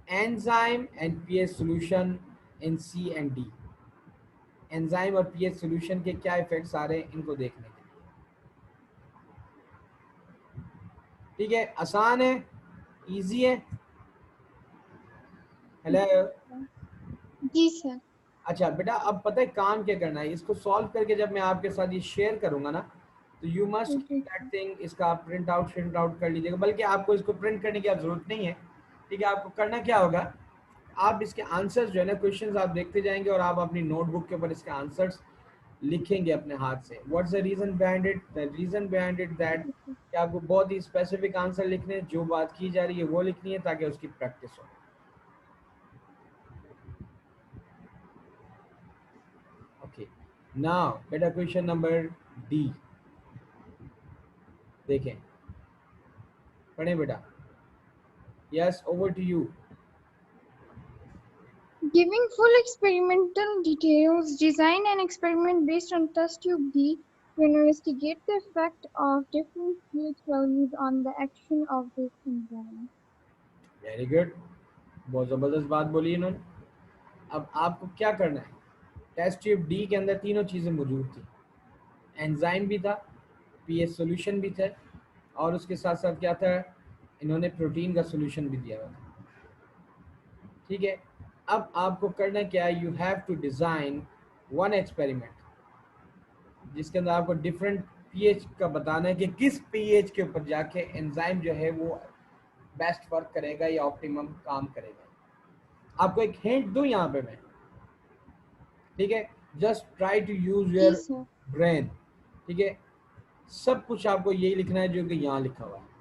enzyme and pH solution in C and D. Enzyme और पीएच सॉल्यूशन के क्या इफेक्ट्स आ रहे हैं इनको देखने के लिए. ठीक है, आसान है, इजी है. हेलो. जी सर. अच्छा बेटा, अब पता है काम क्या करना है, इसको सॉल्व करके जब मैं आपके साथ ये शेयर करूंगा ना, तो you must keep that thing. इसका आप प्रिंट आउट कर लीजिएगा, बल्कि आपको इसको प्रिंट करने की जरूरत नहीं है. ठीक है, आपको करना क्या होगा, आप इसके आंसर्स जो है ना, क्वेश्चंस आप देखते जाएंगे और आप अपनी नोटबुक के ऊपर इसके आंसर्स लिखेंगे अपने हाथ से. What's the reason behind it? The reason behind it that कि आपको बहुत ही स्पेसिफिक आंसर लिखने हैं, जो बात की जा रही है वो लिखनी है, ताकि उसकी प्रैक्टिस हो. ओके, नाउ बेटा क्वेश्चन नंबर डी देखें, पढ़ें बेटा. Yes, over to you. Giving full experimental details, design an experiment based on test tube D to investigate the effect of different pH values on the action of this enzyme. Very good, बहुत जबरदस्त बात बोली इन्होंने. अब आपको क्या करना है, टेस्ट ट्यूब डी के अंदर तीनों चीजें मौजूद थी. एंजाइम भी था, पीएच सॉल्यूशन भी था, और उसके साथ साथ क्या था, इन्होंने प्रोटीन का सॉल्यूशन भी दिया हुआ था. ठीक है, अब आपको करना क्या है, you have to design one experiment जिसके अंदर आपको डिफरेंट पीएच का बताना है कि किस पीएच के ऊपर जाके एंजाइम जो है वो बेस्ट वर्क करेगा या ऑप्टिमम काम करेगा. आपको एक हिंट दूं यहाँ पे मैं. ठीक है, just try to use your Yes, sir. Brain. ठीक है, सब कुछ आपको यही लिखना है जो कि यहाँ लिखा हुआ है.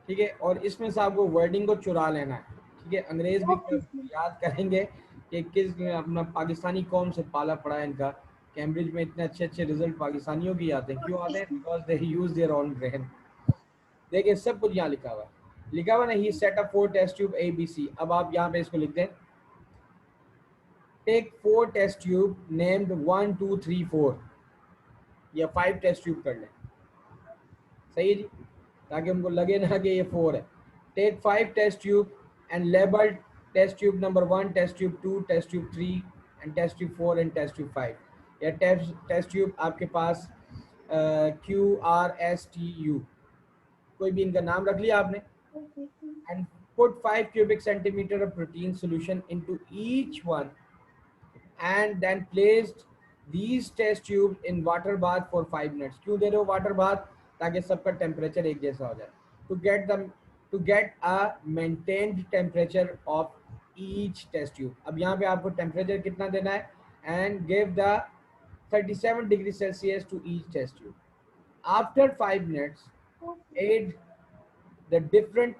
ठीक है, और इसमें से आपको वर्डिंग को चुरा लेना है. ठीक है, अंग्रेज भी Okay, sir. याद करेंगे कि किस अपना पाकिस्तानी कौम से पाला पड़ा है इनका. कैम्ब्रिज में इतने अच्छे अच्छे रिजल्ट पाकिस्तानियों की आते हैं. क्यों आते हैं? Because they use their own brain. देखिए, सब कुछ यहाँ लिखा हुआ है. लिखा हुआ नहीं, set up 4 test tube A B C. अब आप यहाँ पे इसको लिख दें, टेक 4 टेस्ट ट्यूब नेम्ड 1 2 3 4 या 5 टेस्ट ट्यूब कर लें. सही है जी, ताकि उनको लगे ना कि ये 4 है. Take 5 test tube and labelled test tube number 1, test tube 2, test tube 3 and test tube 4 and test tube 5. या टेस्ट ट्यूब आपके पास QRSTU, कोई भी इनका नाम रख लिया आपने. Okay, sir. And put 5 cubic centimeter of protein solution into each one, and then placed these test tubes in water bath for 5 minutes. क्यों दे रहे हो वाटर बाथ? ताकि सबका टेम्परेचर एक जैसा हो जाए. To get a maintained temperature of each test tube. अब यहाँ पे आपको टेम्परेचर कितना देना है, and give the 37 degrees Celsius to each test tube. After 5 minutes, add the different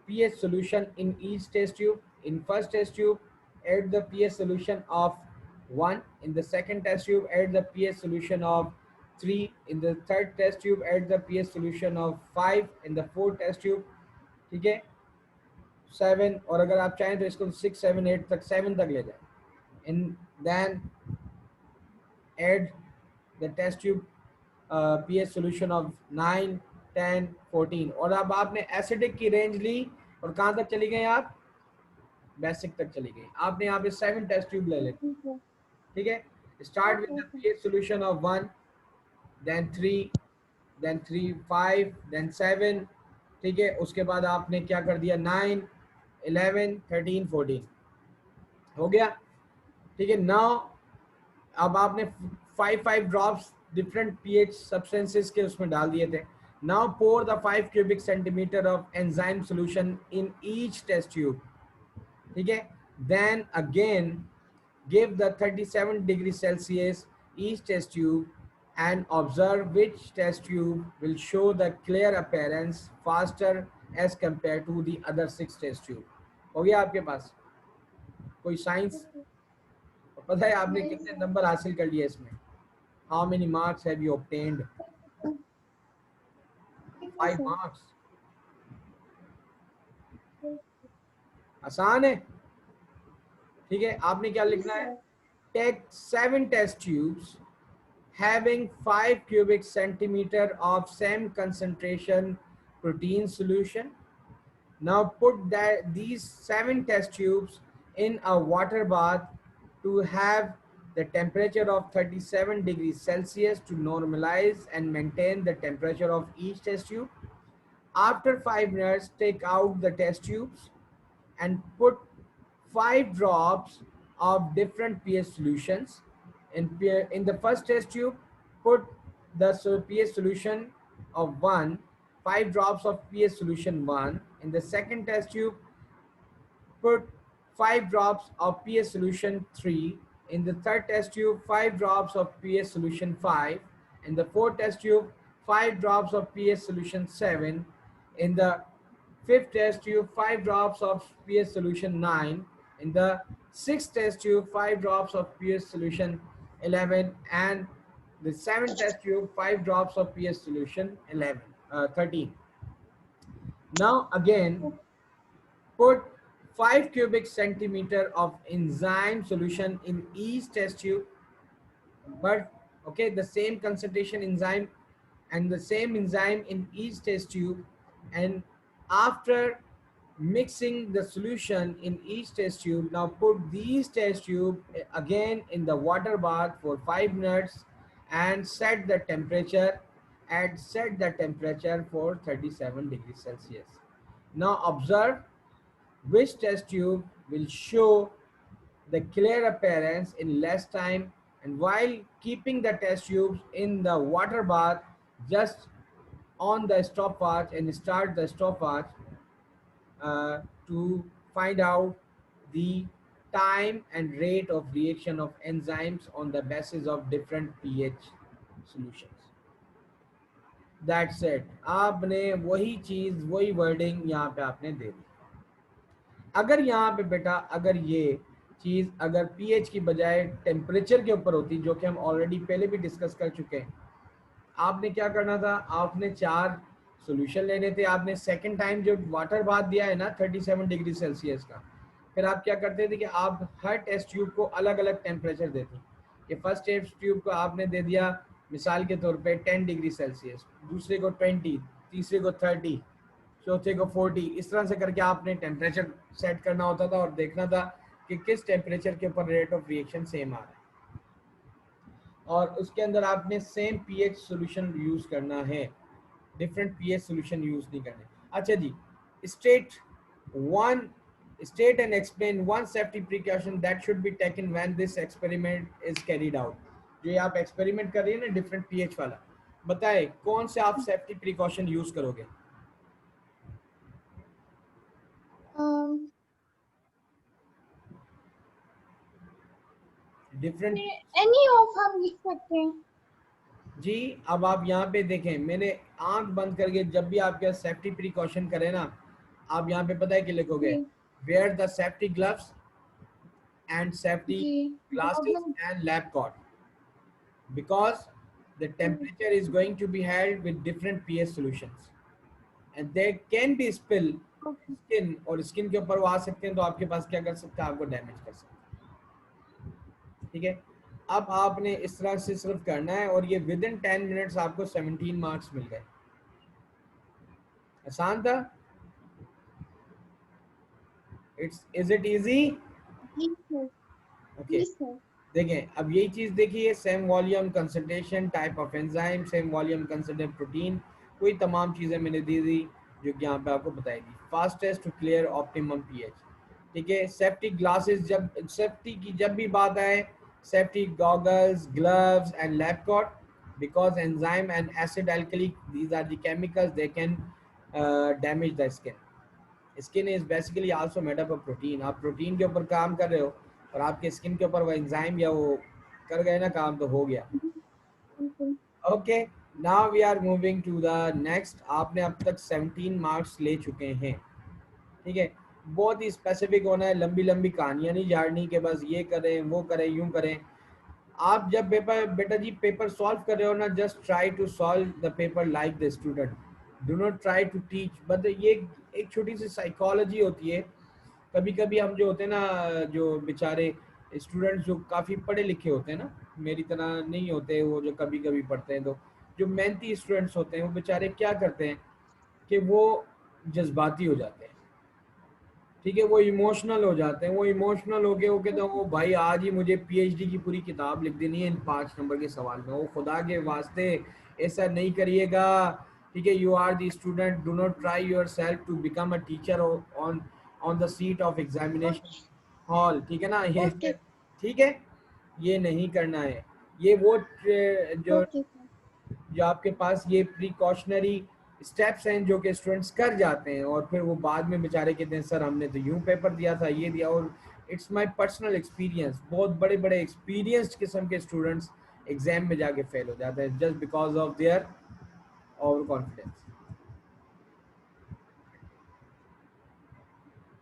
pH solution in each test tube. In first test tube, add the pH solution of 1. In the second test tube, add the pH solution of 3. In the third test tube, add the pH solution of 5. In the fourth test tube, ठीक है, 7. और अगर आप चाहें तो इसको 6 7 8 तक 7 तक ले जाए. And then add the test tube pH solution of 9 10 14. और अब आपने एसिडिक की रेंज ली और कहाँ तक चली गई आप? बेसिक तक चली गई. आपने यहाँ पे 7 टेस्ट ट्यूब ले लेते. Okay, sir. ठीक है, start with the Okay, pH solution of 1, then 3, then 3 5, then 7. ठीक है, उसके बाद आपने क्या कर दिया, 9 11 13 14 हो गया. ठीक है, नाउ अब आपने 5 ड्रॉप्स डिफरेंट पीएच सब्सटेंसेस के उसमें डाल दिए थे. Now pour the 5 cubic centimeter of enzyme solution in each test tube. ठीक है, then again give the 37 degrees Celsius each test tube and observe which test tube will show the clear appearance faster as compared to the other 6 test tube. हो गया आपके पास? कोई science? पता है आपने कितने नंबर हासिल कर लिए इसमें? How many marks have you obtained? 5 sir. marks. आसान है, ठीक है। आपने क्या Yes, लिखना है? sir. Take 7 test tubes having 5 cubic centimeter of same concentration protein solution. Now put these 7 test tubes in a water bath to have the temperature of 37 degrees Celsius to normalize and maintain the temperature of each test tube. After 5 minutes, take out the test tubes and put 5 drops of different pH solutions. In the first test tube, put the pH solution of 1, 5 drops of pH solution 1. In the second test tube, put 5 drops of pH solution 3. In the third test tube, 5 drops of pH solution 5. In the fourth test tube, 5 drops of pH solution 7. In the fifth test tube, 5 drops of pH solution 9. In the sixth test tube, 5 drops of pH solution 11. And the seventh test tube, 5 drops of pH solution 13. Now again, put 5 cubic centimeter of enzyme solution in each test tube, but okay, the same concentration enzyme and the same enzyme in each test tube. And after mixing the solution in each test tube, now put these test tube again in the water bath for 5 minutes and set the temperature for 37 degrees Celsius. Now observe which test tube will show the clear appearance in less time, and while keeping the test tubes in the water bath, just on the stopwatch and start the stopwatch to find out the time and rate of reaction of enzymes on the basis of different pH solutions. That's it. आपने वही चीज वही wording यहाँ पे आपने दे दी। अगर यहाँ पे बेटा अगर ये चीज अगर पीएच की बजाय टेम्परेचर के ऊपर होती, जो कि हम ऑलरेडी पहले भी डिस्कस कर चुके हैं, आपने क्या करना था? आपने 4 सॉल्यूशन लेने थे। आपने सेकंड टाइम जो वाटर बाथ दिया है ना 37 डिग्री सेल्सियस का, फिर आप क्या करते थे कि आप हर टेस्ट ट्यूब को अलग अलग टेम्परेचर देते। ये फर्स्ट टेस्ट ट्यूब को आपने दे दिया मिसाल के तौर पे 10 डिग्री सेल्सियस, दूसरे को 20, तीसरे को 30, चौथे को 40, इस तरह से करके आपने टेम्परेचर सेट करना होता था और देखना था कि किस टेम्परेचर के ऊपर रेट ऑफ रिएक्शन सेम आ रहा है, और उसके अंदर आपने सेम पीएच सॉल्यूशन यूज करना है, डिफरेंट पीएच सॉल्यूशन यूज नहीं करने। अच्छा जी, state and explain one safety precaution that should be taken when this experiment is carried out। जो ये आप एक्सपेरिमेंट कर रही है ना डिफरेंट पीएच वाला, बताए कौन से आप सेफ्टी प्रिकॉशन यूज करोगे? डिफरेंट Any of हम लिख सकते हैं। जी। अब आप यहाँ पे देखें, मैंने आंख बंद करके जब भी आपके सेफ्टी प्रिकॉशन करें ना, आप यहाँ पे पता है कि लिखोगे जी wear the safety gloves and safety जी glasses goggle and lab coat, because the temperature is going to be held with different pH solutions and there can be spill skin, और स्किन के ऊपर वो आ सकते हैं, तो आपके पास क्या कर सकता है? आपको डैमेज कर सकता है। ठीक है, अब आपने इस तरह से सिर्फ करना है और ये विद इन 10 मिनट्स आपको 17 मार्क्स मिल गए। आसान था? Is it easy? ओके, देखें अब यही चीज देखिए, same volume concentration, type of enzyme, same volume concentrate protein, कोई तमाम चीजें मैंने दी थी जो कि यहाँ पे आपको बताई दी। Fastest to clear optimum pH. ठीक है, सेफ्टी ग्लासेस, जब सेफ्टी की जब भी बात आए, safety goggles, gloves and lab coat, because enzyme and acid alkali, these are the chemicals, they can damage the skin is basically also made up of protein। आप protein के ऊपर काम कर रहे हो और आपके स्किन के ऊपर वो एंजाइम या वो कर गए ना काम, तो हो गया। Okay, now we are moving to the next. आपने अब तक 17 मार्क्स ले चुके हैं। ठीक है, बहुत ही स्पेसिफिक होना है, लंबी लंबी कहानियां नहीं झाड़नी कि बस ये करें वो करें यूं करें। आप जब पेपर बेटा जी पेपर सॉल्व कर रहे हो ना, just try to solve the paper like the student. Do not try to teach, but ये एक छोटी सी साइकोलॉजी होती है। कभी कभी हम जो होते हैं ना, जो बेचारे स्टूडेंट्स जो काफ़ी पढ़े लिखे होते हैं ना, मेरी तरह नहीं होते वो, जो कभी कभी पढ़ते हैं, तो जो मेहनती स्टूडेंट्स होते हैं वो बेचारे क्या करते हैं कि वो जज्बाती हो जाते हैं। ठीक है, वो इमोशनल हो जाते हैं, वो इमोशनल होके वो कहते हैं वो भाई आज ही मुझे पीएचडी की पूरी किताब लिख देनी है इन 5 नंबर के सवाल में, वो खुदा के वास्ते ऐसा नहीं करिएगा। ठीक है, you are the student, do not try yourself to become a teacher on on the seat of examination hall. ठीक है ना, ये Okay. ठीक है, ये नहीं करना है। ये वो जो Okay, sir. जो आपके पास ये प्रिकॉशनरी स्टेप्स हैं जो कि स्टूडेंट्स कर जाते हैं, और फिर वो बाद में बेचारे कहते हैं सर हमने तो यूं पेपर दिया था, ये दिया। और इट्स माय पर्सनल एक्सपीरियंस, बहुत बड़े बड़े एक्सपीरियंस्ड किस्म के स्टूडेंट्स एग्जाम में जाके फेल हो जाते हैं just because of their over confidence.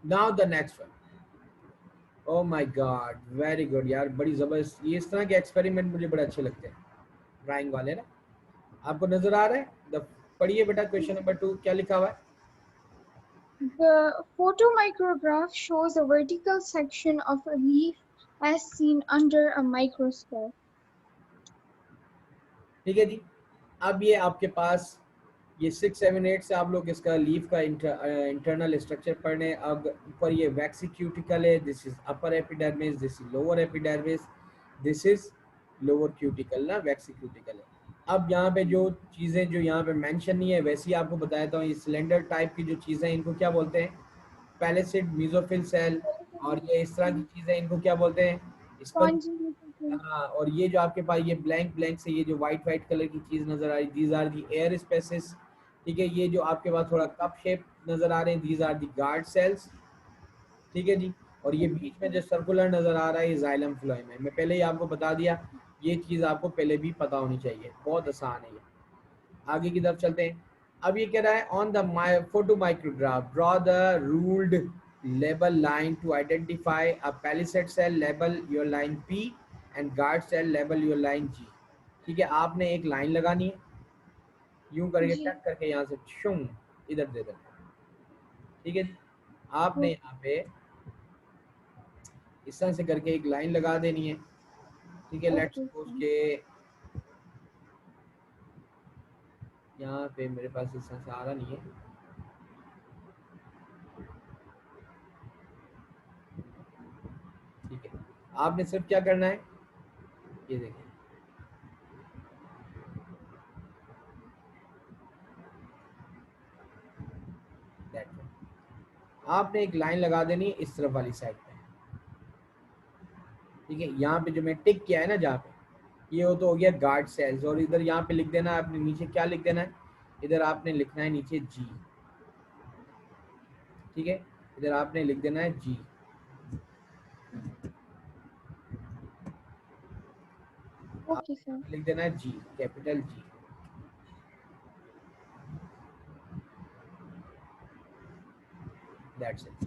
Now the next one, oh my God, very good यार, बड़ी जबरदस्त। ये इस तरह के एक्सपेरिमेंट मुझे बड़े अच्छे लगते हैं, ड्राइंग वाले ना। आपको नजर आ रहा है? द पढ़िए बेटा, क्वेश्चन नंबर 2 क्या लिखा हुआ है? The photomicrograph shows a vertical section of a leaf as seen under a microscope. ठीक है जी, अब ये आपके पास ये 6 7 8 से आप लोग इसका लीफ का इंटरनल स्ट्रक्चर पढ़ रहे हैं। अब ऊपर ये वैक्सी क्यूटिकल है, this is upper epidermis, this is lower epidermis, this is lower cuticle ना, वैक्सी क्यूटिकल है। अब यहाँ पे जो चीज़ें जो यहाँ पे मेंशन नहीं है वैसे ही आपको बताया था, ये सिलेंडर टाइप की जो चीज़ें हैं इनको क्या बोलते हैं? पैलिसिड मीजोफिल सेल। और ये इस तरह की चीज़ें इनको क्या बोलते हैं? स्पंज। Spongy. हाँ, और ये जो आपके पास ये ब्लैंक ब्लैंक से ये जो वाइट वाइट कलर की चीज नजर आ रही, these are the air spaces. ठीक है, ये जो आपके पास थोड़ा कप शेप नजर आ रहे हैं, these are the guard cells. ठीक है जी, और ये बीच में जो सर्कुलर नजर आ रहा है ये जाइलम फ्लोएम है। मैं पहले ही आपको बता दिया, ये चीज आपको पहले भी पता होनी चाहिए, बहुत आसान है ये। आगे की तरफ चलते हैं। अब ये कह रहा है on the photo micrograph draw the ruled label line to identify a palisade cell, label your line P and guard cell, label your line G. ठीक है, आपने एक लाइन लगानी है, यूं करके G. टक करके यहाँ से शुंग इधर दे देना। ठीक है जी, आपने यहाँ पे इस तरह से करके एक लाइन लगा देनी है। ठीक है, लेट्स Okay, सपोज sir. के यहाँ पे मेरे पास इस तरह से आ रहा नहीं है। ठीक है, आपने सिर्फ क्या करना है, ये देखिए, दैट्स इट। आपने एक लाइन लगा देनी है इस तरफ वाली साइड पे। ठीक है, यहाँ पे जो मैं टिक किया है ना जहाँ पे, ये तो हो गया गार्ड सेल्स। और इधर यहाँ पे लिख देना है आपने, नीचे क्या लिख देना है, इधर आपने लिखना है नीचे जी। ठीक है, इधर आपने लिख देना है जी। Okay, आपने यहाँ sir. पे लिख देना है जी, कैपिटल जी। That's it.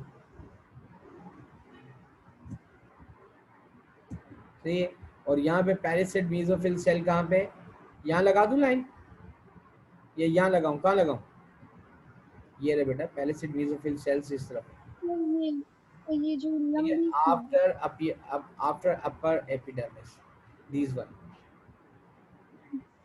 सही है, और यहाँ पे पैरासाइट मेसोफिल सेल कहाँ पे है? यहाँ लगा दूं लाइन, ये यहाँ लगाऊं, कहाँ लगाऊं? ये रहे बेटा, पैरासाइट मेसोफिल सेल्स इस तरफ है। ये जो ठीक है, लंबी सी after upper epidermis, these one.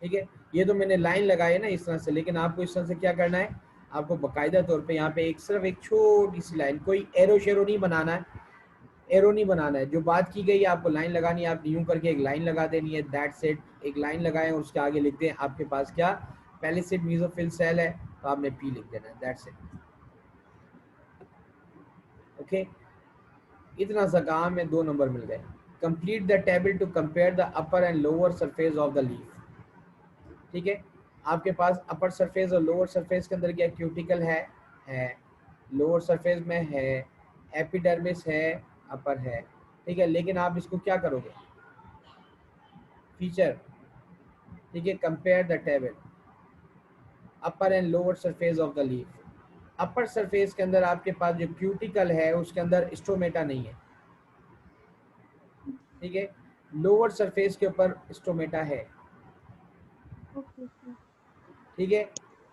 ठीक है, ये तो मैंने लाइन लगाई है ना इस तरह से, लेकिन आपको इस तरह से क्या करना है, आपको बकायदा तौर पे यहाँ पे एक सिर्फ एक छोटी सी लाइन, कोई एरो शेरो नहीं बनाना है, एरो नहीं बनाना है, जो बात की गई है आपको लाइन लगानी है, आप यूं करके एक लाइन लगा देनी है, दैट्स इट। एक लाइन लगाएं और उसके आगे लिख दें आपके पास क्या, पैलिसिड मेसोफिल सेल है, तो आपने पी लिख देना है, दैट्स इट। ओके, इतना सा काम में 2 नंबर मिल गए। Complete the table to compare the upper and lower surface of the leaf. ठीक है, आपके पास अपर सरफेस और लोअर सरफेस के अंदर क्या क्यूटिकल है, लोअर सरफेस में है, एपिडर्मिस है, अपर है। ठीक है, लेकिन आप इसको क्या करोगे, फीचर। ठीक है, compare the table upper and lower surface of the leaf. Upper surface के अंदर आपके पास जो क्यूटिकल है उसके अंदर स्टोमेटा नहीं है। ठीक है, लोअर सरफेस के ऊपर स्टोमेटा है। Okay, sir. ठीक है,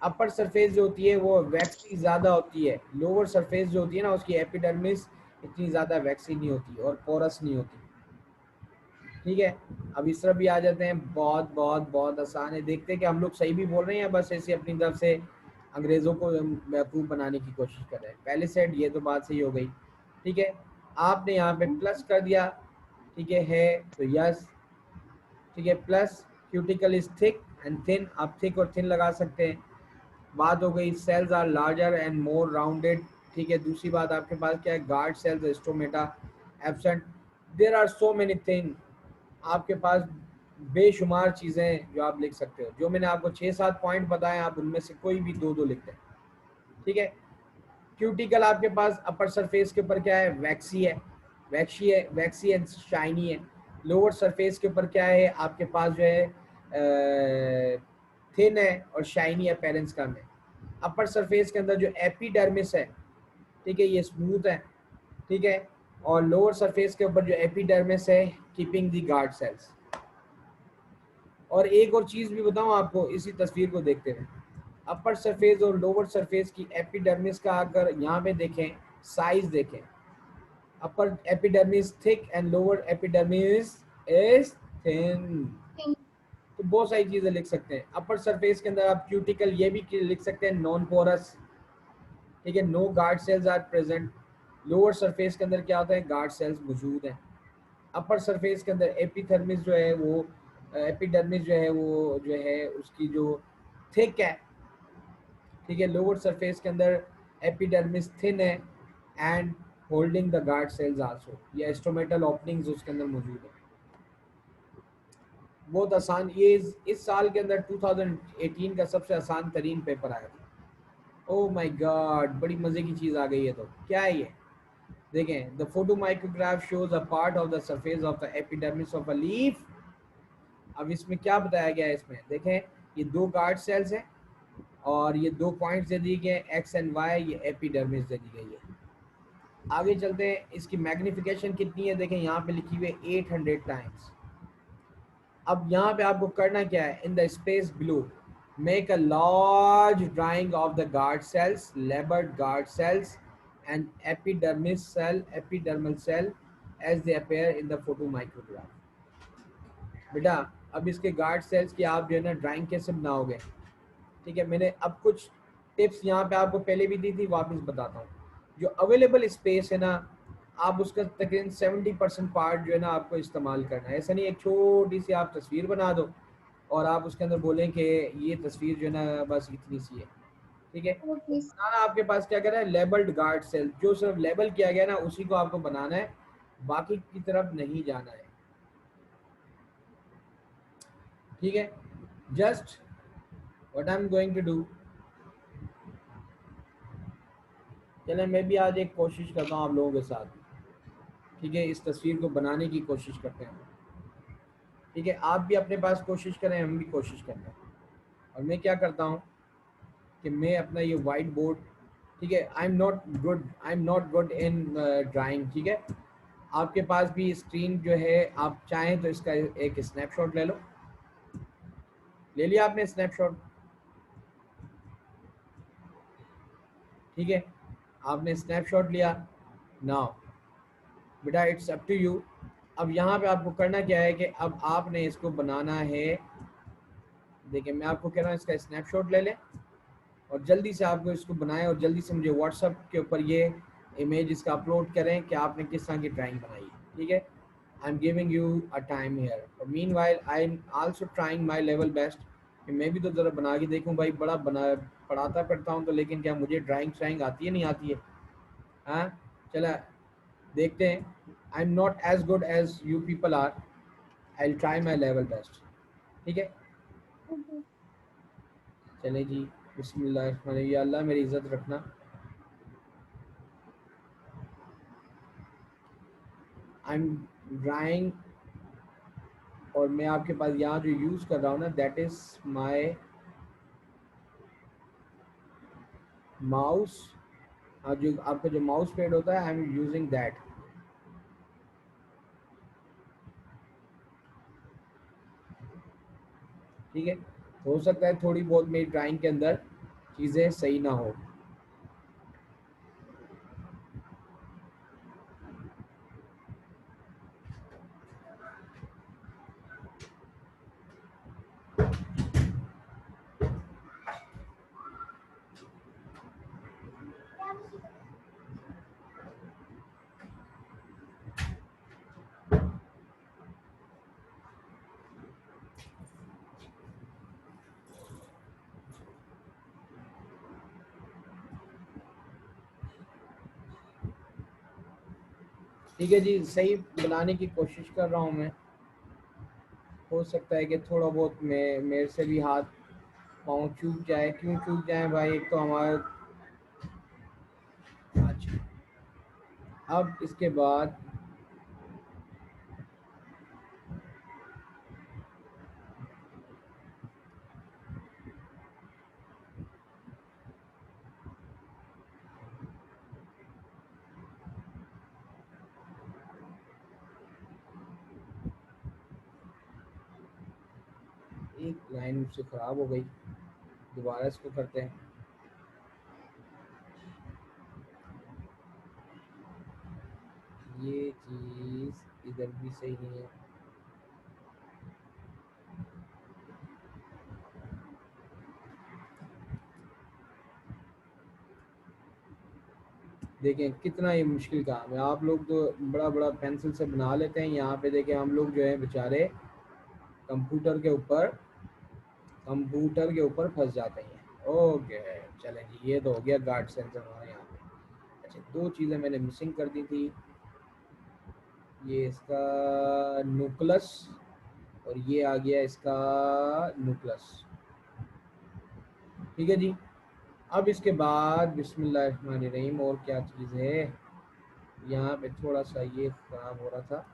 अपर सरफेस जो होती है वो वैक्सी ज़्यादा होती है, लोअर सरफेस जो होती है ना उसकी एपिडर्मिस इतनी ज़्यादा वैक्सी नहीं होती और पोरस नहीं होती। ठीक है, अब इस तरफ भी आ जाते हैं। बहुत बहुत बहुत आसान है। देखते हैं कि हम लोग सही भी बोल रहे हैं या बस ऐसे अपनी तरफ से अंग्रेज़ों को बेवकूफ़ बनाने की कोशिश कर रहे हैं। पहले सेट ये तो बात सही हो गई। ठीक है, आपने यहाँ पे प्लस कर दिया। ठीक है तो यस। ठीक है, plus cuticle is thick and thin, आप थिक और थिन लगा सकते हैं। बात हो गई cells are larger and more rounded. ठीक है, दूसरी बात आपके पास क्या है, guard cells stomata absent. There are so many thing, आपके पास बेशुमार चीज़ें हैं जो आप लिख सकते हो। जो मैंने आपको 6-7 पॉइंट बताए आप उनमें से कोई भी दो दो लिखते हैं। ठीक है, क्यूटिकल आपके पास अपर सरफेस के ऊपर क्या है, वैक्सी है, वैक्सी एंड शाइनी है। लोअर सरफेस के ऊपर क्या है आपके पास जो है थिन है और शाइनी अपेरेंस कम है। अपर सरफेस के अंदर जो एपिडर्मिस है, ठीक है, ये स्मूथ है। ठीक है, और लोअर सरफेस के ऊपर जो एपिडर्मिस है कीपिंग दी गार्ड सेल्स। और एक और चीज़ भी बताऊं आपको इसी तस्वीर को देखते हुए, अपर सरफेस और लोअर सरफेस की एपिडर्मिस का अगर यहाँ पे देखें, साइज देखें, upper epidermis thick and lower epidermis is thin. तो बहुत सारी चीज़ें लिख सकते हैं। अपर सरफेस के अंदर आप क्यूटिकल ये भी लिख सकते हैं नॉन पोरस। ठीक है, no guard cells are present. Lower surface के अंदर क्या होता है, गार्ड सेल्स मौजूद हैं। अपर सरफेस के अंदर एपिथर्मिस जो है वो एपिडर्मिस जो है वो जो है उसकी जो थिक है। ठीक है, लोअर सरफेस के अंदर एपिडर्मिस थिन है and holding the guard sales also. ये एस्ट्रोमेटल ओपनिंग्स उसके अंदर मौजूद है। बहुत आसान, ये इस साल के अंदर 2018 का सबसे आसान तरीन पेपर आया था। ओह माय गॉड, बड़ी मजे की चीज आ गई है। तो क्या है ये, देखें, the photo micrograph shows a part of the surface of the epidermis of a leaf. अब इसमें क्या बताया गया है, इसमें देखें, ये दो गार्ड सेल्स हैं और ये दो पॉइंट्स दे दिए गए एक्स एंड वाई, ये एपिडर्मिस दे दी गई है। आगे चलते हैं, इसकी मैग्निफिकेशन कितनी है, देखें यहाँ पे लिखी हुई है 800 टाइम्स। अब यहाँ पे आपको करना क्या है, in the space below make a large drawing of the guard cells, labelled guard cells and epidermal cell as they appear in the photo micrograph. बेटा, अब इसके गार्ड सेल्स की आप जो है ना ड्राइंग कैसे बनाओगे। ठीक है, मैंने अब कुछ टिप्स यहाँ पे आपको पहले भी दी थी, वापस बताता हूँ। जो अवेलेबल स्पेस है ना, आप उसका तकरीबन 70% पार्ट जो है ना आपको इस्तेमाल करना है। ऐसा नहीं एक छोटी सी आप तस्वीर बना दो और आप उसके अंदर बोलें कि ये तस्वीर जो है ना बस इतनी सी है। ठीक है, तो Okay. बनाना आपके पास क्या करना है, लेबल्ड गार्ड सेल, जो सिर्फ लेबल किया गया ना उसी को आपको बनाना है, बाकी की तरफ नहीं जाना है। ठीक है, just what I am going to do, चले मैं भी आज एक कोशिश करता हूँ आप लोगों के साथ। ठीक है, इस तस्वीर को बनाने की कोशिश करते हैं। ठीक है, आप भी अपने पास कोशिश करें, हम भी कोशिश करते हैं। और मैं क्या करता हूँ कि मैं अपना ये वाइट बोर्ड, ठीक है, I am not good in drawing. ठीक है, आपके पास भी स्क्रीन जो है, आप चाहें तो इसका एक स्नैपशॉट ले लो। ले लिया आपने स्नैपशॉट। ठीक है, आपने स्नैपशॉट लिया। नाउ बेटा इट्स अप टू यू। अब यहाँ पे आपको करना क्या है कि अब आपने इसको बनाना है। देखिए, मैं आपको कह रहा हूँ इसका स्नैपशॉट ले लें और जल्दी से आपको इसको बनाएं और जल्दी से मुझे व्हाट्सएप के ऊपर ये इमेज इसका अपलोड करें कि आपने किस तरह की ड्राइंग बनाई है। ठीक है, I am giving you a time here और meanwhile I am also trying my level best कि मैं भी तो ज़रा बना के देखूँ। भाई बड़ा बना पढ़ाता पढ़ता हूँ तो, लेकिन क्या मुझे ड्राइंग श्राइंग आती है नहीं आती है। हाँ, चला देखते हैं। I am not as good as you people are, I will try my level best. ठीक है, Okay. चले जी, बिस्मिल्लाह, या अल्लाह मेरी इज़्ज़त रखना। आई एम ड्राइंग और मैं आपके पास यहाँ जो यूज़ कर रहा हूँ ना, दैट इज़ माई माउस। जो आपका जो माउस पैड होता है, आई एम यूजिंग दैट। ठीक है, हो सकता है थोड़ी बहुत मेरी ड्राइंग के अंदर चीज़ें सही ना हो। ठीक है जी, सही बनाने की कोशिश कर रहा हूँ मैं। हो सकता है कि थोड़ा बहुत मेरे से भी हाथ पाँव चूक जाए। क्यों चूक जाए भाई? एक तो हमारा, अच्छा, अब इसके बाद एक लाइन मुझसे ख़राब हो गई, दोबारा इसको करते हैं। ये चीज़ इधर भी सही नहीं है। देखें कितना ये मुश्किल काम है। आप लोग तो बड़ा बड़ा पेंसिल से बना लेते हैं, यहाँ पे देखें हम लोग जो है बेचारे कंप्यूटर के ऊपर फंस जाते हैं। ओके, चलें जी, ये तो हो गया गार्ड सेंसर हमारे यहाँ पे। अच्छा, दो चीज़ें मैंने मिसिंग कर दी थी, ये इसका न्यूक्लियस और ये आ गया इसका न्यूक्लियस। ठीक है जी, अब इसके बाद बिस्मिल्लाहिर्रहमानिर्रहीम, और क्या चीज़ है यहाँ पे, थोड़ा सा ये खराब हो रहा था।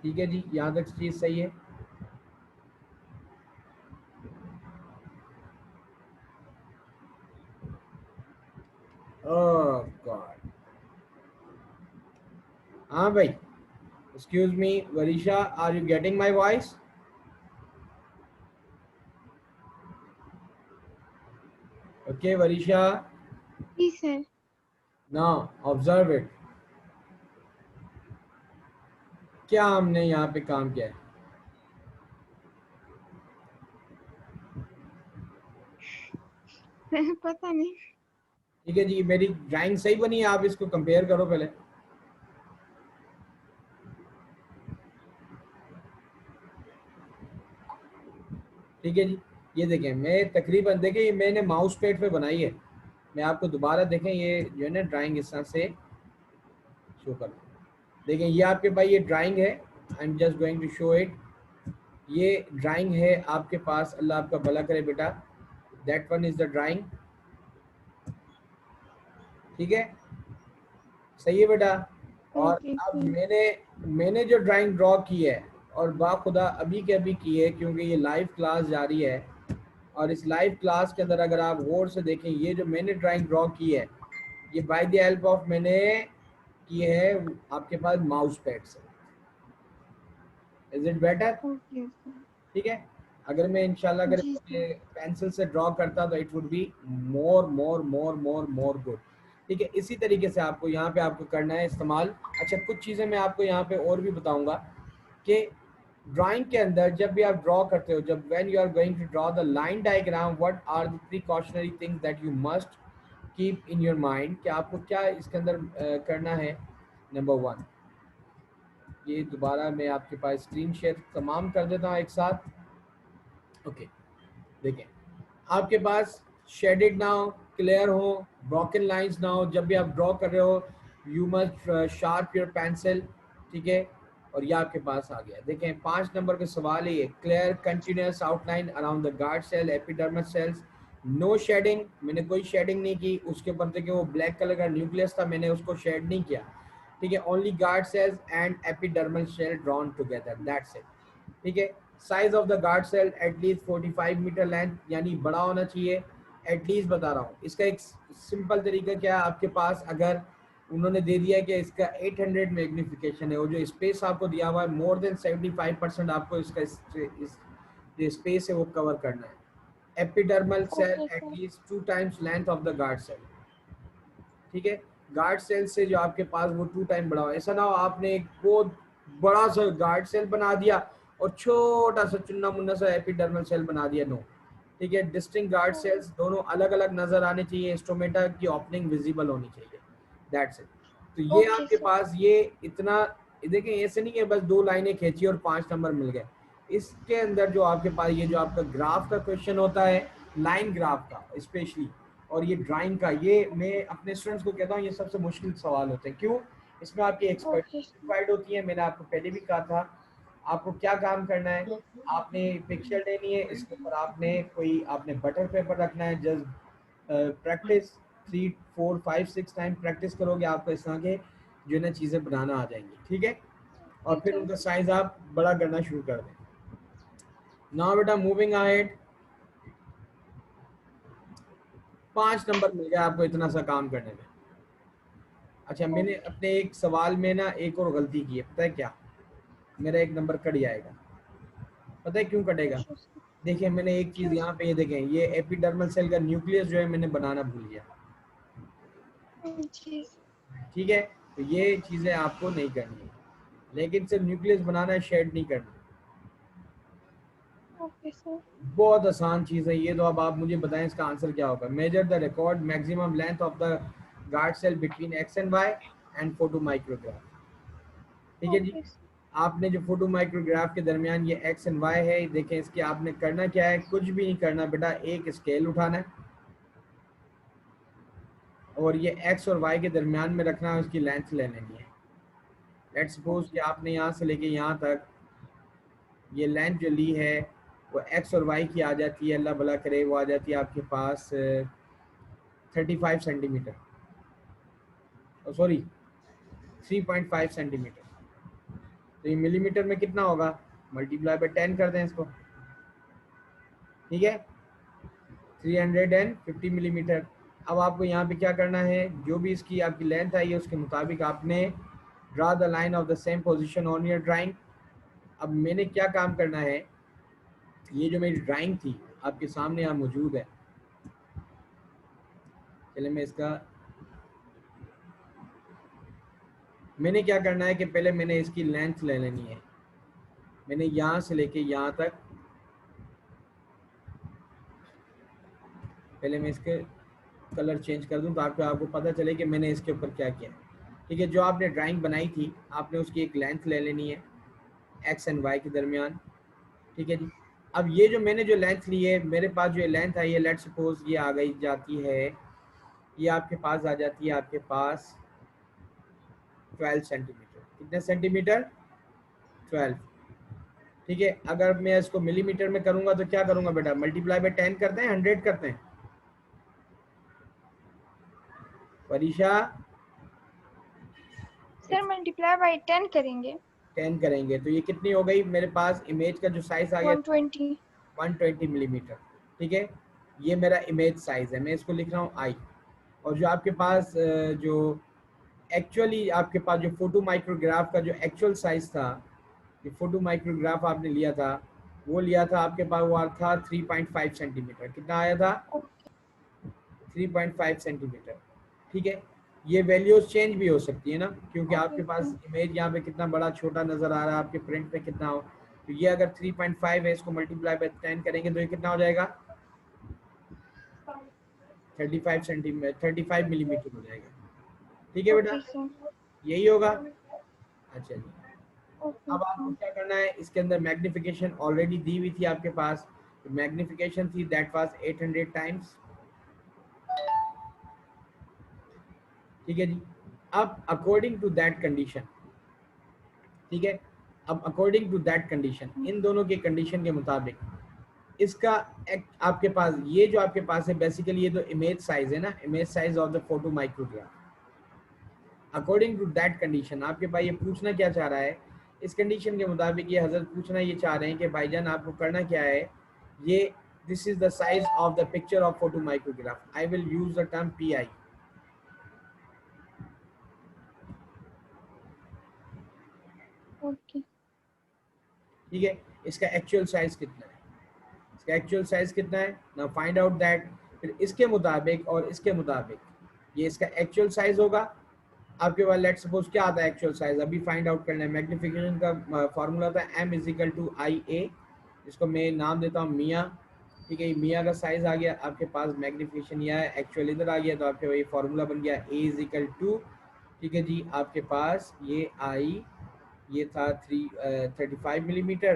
ठीक है जी, यहाँ तक चीज़ सही है। ओह गॉड, हाँ भाई, excuse me Varisha, are you getting my voice? Okay Varisha, जी सर। Now observe it. क्या हमने यहाँ पे काम किया है? पता नहीं। ठीक है जी, मेरी ड्राइंग सही बनी है, आप इसको कंपेयर करो पहले। ठीक है जी, ये देखें, मैं तकरीबन देखें ये मैंने माउस पैड पे बनाई है। मैं आपको दोबारा देखें, ये जो है ना ड्राइंग इस तरह से शो कर, देखें ये आपके पास ये ड्राइंग है। I am just going to show it. ये ड्राइंग है आपके पास, अल्लाह आपका भला करे बेटा। That one is the drawing. ठीक है, सही है बेटा। और ओके अब सर। मैंने जो ड्राइंग ड्रॉ की है, और बाखुदा अभी के अभी की है, क्योंकि ये लाइव क्लास जारी है। और इस लाइव क्लास के अंदर अगर आप गौर से देखें, ये जो मैंने ड्राइंग ड्रॉ की है, ये बाय द हेल्प ऑफ मैंने की है आपके पास माउस पैड से। Is it better? Okay sir. ठीक है, अगर मैं इंशाल्लाह अगर जी सर। पेंसिल से ड्रॉ करता तो it would be more more more more more good. ठीक है, इसी तरीके से आपको यहाँ पे आपको करना है इस्तेमाल। अच्छा, कुछ चीज़ें मैं आपको यहाँ पे और भी बताऊंगा कि ड्राइंग के अंदर जब भी आप ड्रॉ करते हो, जब when you are going to draw the line diagram, what are the precautionary things that you must keep in your mind, कि आपको क्या इसके अंदर करना है। नंबर वन, ये दोबारा मैं आपके पास स्क्रीन शेयर तमाम कर देता हूँ एक साथ। ओके, देखें, आपके पास शेडेड ना हो, क्लियर हो, ब्रोकन लाइंस ना हो जब भी आप ड्रॉ कर रहे हो। You must sharp your pencil, ठीक है। और ये आपके पास आ गया। देखें 5 नंबर का सवाल है ये, clear continuous outline around the guard cell epidermis cells, no shading, मैंने कोई शेडिंग नहीं की। उसके ऊपर देखिए वो ब्लैक कलर का न्यूक्लियस था, मैंने उसको शेड नहीं किया, ठीक है। Only guard cells and epidermal cell drawn together, that's it, ठीक है। Size of the guard cell at least 45 metre length, यानी बड़ा होना चाहिए एटलीस्ट, बता रहा हूँ। इसका एक सिंपल तरीका क्या है आपके पास, अगर उन्होंने दे दिया कि इसका 800 मैग्निफिकेशन है, वो जो स्पेस आपको दिया हुआ है मोर देन 75% आपको इसका इस जो स्पेस है वो कवर करना है। Epidermal cell Okay, sir. At least 2 times length of the guard cell, ठीक है। गार्ड सेल से जो आपके पास वो 2 टाइम बड़ा हो, ऐसा ना हो आपने एक बहुत बड़ा सा गार्ड सेल बना दिया और छोटा सा चुन्ना मुन्ना सा एपिडर्मल सेल बना दिया, नो, ठीक है। डिस्टिंक्ट गार्ड सेल्स दोनों अलग अलग नजर आने चाहिए, इंस्ट्रोमेटा की ओपनिंग विजिबल होनी चाहिए, दैट्स इट। तो ये Okay, आपके sir. पास ये इतना, देखें ऐसे नहीं है बस 2 लाइनें खींची और 5 नंबर मिल गए। इसके अंदर जो आपके पास ये जो आपका ग्राफ का क्वेश्चन होता है, लाइन ग्राफ का स्पेशली, और ये ड्राइंग का, ये मैं अपने स्टूडेंट्स को कहता हूँ ये सबसे मुश्किल सवाल होते हैं। क्यों? इसमें आपकी Okay, sir. एक्सपर्ट होती है। मैंने आपको पहले भी कहा था, आपको क्या काम करना है, आपने पिक्चर लेनी है, इसके ऊपर आपने बटर पेपर रखना है, जस्ट प्रैक्टिस 3 4 5 6 टाइम प्रैक्टिस करोगे, आपको इस तरह के जो है ना चीज़ें बनाना आ जाएंगी, ठीक है। और फिर Okay, उनका साइज आप बड़ा करना शुरू कर दें। नाउ बेटा मूविंग अहेड, 5 नंबर मिल गया आपको इतना सा काम करने में। अच्छा, मैंने okay. अपने एक सवाल में ना एक और गलती की है, पता है क्या? मेरा 1 नंबर कट जाएगा। पता है क्यों कटेगा? Sure, sir. देखिए मैंने एक चीज Sure, यहाँ पे, ये देखें, ये एपिडर्मल सेल का न्यूक्लियस जो है मैंने बनाना भूल गया, sir. Yes. ठीक है। तो ये चीजें आपको नहीं करनी है, लेकिन सिर्फ न्यूक्लियस बनाना है, शेड नहीं करना। Okay, sir. बहुत आसान चीज है ये, तो अब आप मुझे बताएं इसका आंसर क्या होगा। Measure the record maximum length of the guard cell between X and Y and photo micrograph, ठीक है जी। Okay, sir. आपने जो फोटो माइक्रोग्राफ के दरमियान ये एक्स एंड वाई है, देखें इसकी आपने करना क्या है, कुछ भी नहीं करना बेटा, एक स्केल उठाना है और ये एक्स और वाई के दरमियान में रखना है, उसकी लेंथ ले लेनी है। लेट्स सपोज कि Okay. आपने यहाँ से लेके यहाँ तक ये लेंथ जो ली है वो एक्स और वाई की आ जाती है, अल्लाह भला करे, वो आ जाती है आपके पास 35 सेंटीमीटर, सॉरी 3.5 सेंटीमीटर। तो ये मिलीमीटर में कितना होगा, मल्टीप्लाई बाय 10 कर दें इसको, ठीक है, 350 मिलीमीटर। अब आपको यहाँ पे क्या करना है, जो भी इसकी आपकी लेंथ आई है उसके मुताबिक आपने draw the line of the same position on your drawing. अब मैंने क्या काम करना है, ये जो मेरी ड्राइंग थी आपके सामने यहाँ मौजूद है, चले मैं इसका, मैंने क्या करना है कि पहले मैंने इसकी लेंथ ले लेनी है। मैंने यहाँ से लेके यहाँ तक, पहले मैं इसके कलर चेंज कर दूं ताकि आपको पता चले कि मैंने इसके ऊपर क्या किया, ठीक है। जो आपने ड्राइंग बनाई थी आपने उसकी एक लेंथ ले लेनी है एक्स एंड वाई के दरमियान, ठीक है जी। अब ये जो मैंने जो लेंथ ली है, मेरे पास जो लेंथ आई है, लेट्स सपोज ये आ गई जाती है, ये आपके पास आ जाती है आपके पास 12 सेंटीमीटर। कितने सेंटीमीटर? 12, ठीक है। अगर मैं इसको मिलीमीटर में करूंगा तो क्या करूंगा बेटा, मल्टीप्लाई बाय 10 करते हैं, 100 करते हैं, परीक्षा Sir, multiply by 10 करेंगे. 10 करेंगे तो ये कितनी हो गई, मेरे पास इमेज का जो साइज आ गया 120. 120 मिलीमीटर, ठीक है। ये मेरा इमेज साइज है, मैं इसको लिख रहा हूँ आई। और जो आपके पास जो एक्चुअली आपके पास जो फोटो माइक्रोग्राफ का जो एक्चुअल साइज था, ये फोटो माइक्रोग्राफ आपने लिया था, वो लिया था आपके पास, वो था 3.5 सेंटीमीटर। कितना आया था? 3.5 सेंटीमीटर, ठीक है। ये वैल्यूज चेंज भी हो सकती है ना, क्योंकि Okay, आपके पास sir. इमेज यहाँ पे कितना बड़ा छोटा नजर आ रहा है, आपके प्रिंट पे कितना हो। तो ये अगर 3.5 है, इसको मल्टीप्लाई बाय 10 करेंगे तो ये कितना हो जाएगा, 35 सेंटीमीटर, 35 मिलीमीटर हो जाएगा, ठीक है बेटा, Okay, sir. यही होगा। अच्छा जी, Okay, अब आपको sir. क्या करना है, इसके अंदर मैग्निफिकेशन ऑलरेडी दी हुई थी आपके पास, तो मैग्निफिकेशन थी दैट वाज 800 टाइम्स, ठीक है जी। अब अकॉर्डिंग टू दैट कंडीशन, ठीक है, अब अकॉर्डिंग टू दैट कंडीशन, इन दोनों के कंडीशन के मुताबिक इसका आपके पास ये जो आपके पास है बेसिकली ये तो इमेज साइज है ना, image size of the photo micrograph. According to that condition आपके पास ये पूछना क्या चाह रहा है, इस कंडीशन के मुताबिक ये हजरत पूछना ये चाह रहे हैं कि भाईजान आपको करना क्या है, ये this is the size of the picture of photo micrograph. I will use the term PI। Okay. ठीक है, इसका एक्चुअल साइज कितना है, इसका एक्चुअल साइज कितना है, नाउ फाइंड आउट दैट। फिर इसके मुताबिक और इसके मुताबिक ये इसका एक्चुअल साइज होगा आपके पास। लेट्स सपोज क्या आता है एक्चुअल साइज, अभी फाइंड आउट करना है। मैग्निफिकेशन का फॉर्मूला होता है M=IA, इसको मैं नाम देता हूँ मियाँ। ठीक है, मियाँ का साइज आ गया आपके पास, मैग्निफिकेशन यह है, एक्चुअल इधर आ गया, तो आपके ये फॉर्मूला बन गया A=, ठीक है जी, आपके पास ये आई, ये था 35 मिलीमीटर,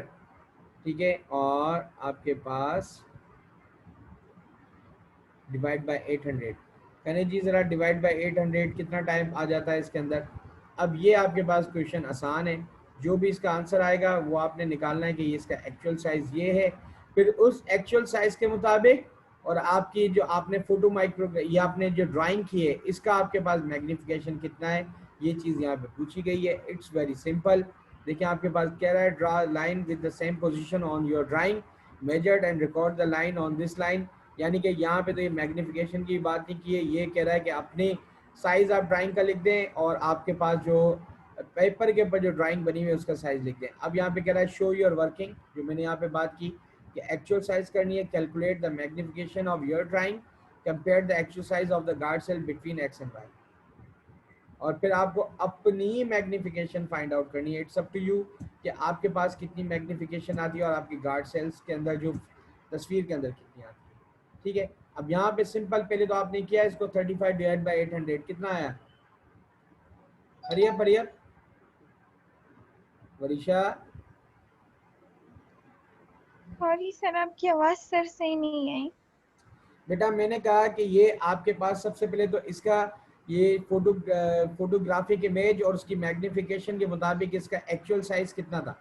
ठीक है, और आपके पास डिवाइड बाय 800। कहने जी ज़रा डिवाइड बाय 800 कितना टाइम आ जाता है इसके अंदर। अब ये आपके पास क्वेश्चन आसान है, जो भी इसका आंसर आएगा वो आपने निकालना है कि ये इसका एक्चुअल साइज़ ये है। फिर उस एक्चुअल साइज़ के मुताबिक और आपकी जो आपने फोटो माइक्रो ये आपने जो ड्राइंग की है इसका आपके पास मैग्नीफिकेशन कितना है, ये चीज़ यहाँ पे पूछी गई है। It's very simple. देखिए आपके पास कह रहा है draw line with the same position on your drawing, measured and record the line on this line. यानी कि यहाँ पे तो ये मैग्नीफिकेशन की बात नहीं की है, ये कह रहा है कि अपने साइज आप ड्राइंग का लिख दें और आपके पास जो पेपर के ऊपर जो ड्राइंग बनी हुई है उसका साइज लिख दें। अब यहाँ पे कह रहा है शो योर वर्किंग, जो मैंने यहाँ पे बात की कि एक्चुअल साइज करनी है। Calculate the magnification of your drawing, compare the actual size of the guard cell between X and Y. और फिर आपको अपनी मैग्नीफिकेशन फाइंड आउट करनी है। इट्स अप टू यू कि आपके पास कितनी मैग्नीफिकेशन आती है और आपकी गार्ड सेल्स के अंदर जो तस्वीर के अंदर कितनी आती है। ठीक है, अब यहाँ पे सिंपल पहले तो आपने किया इसको 35 डिवाइड बाई 800 कितना आया, हरिया वरीशा। सॉरी सर, आपकी आवाज सर सही नहीं आई। बेटा मैंने कहा कि ये आपके पास सबसे पहले तो इसका ये फोटोग्राफिक इमेज और उसकी मैग्नीफिकेशन के मुताबिक इसका एक्चुअल साइज कितना था।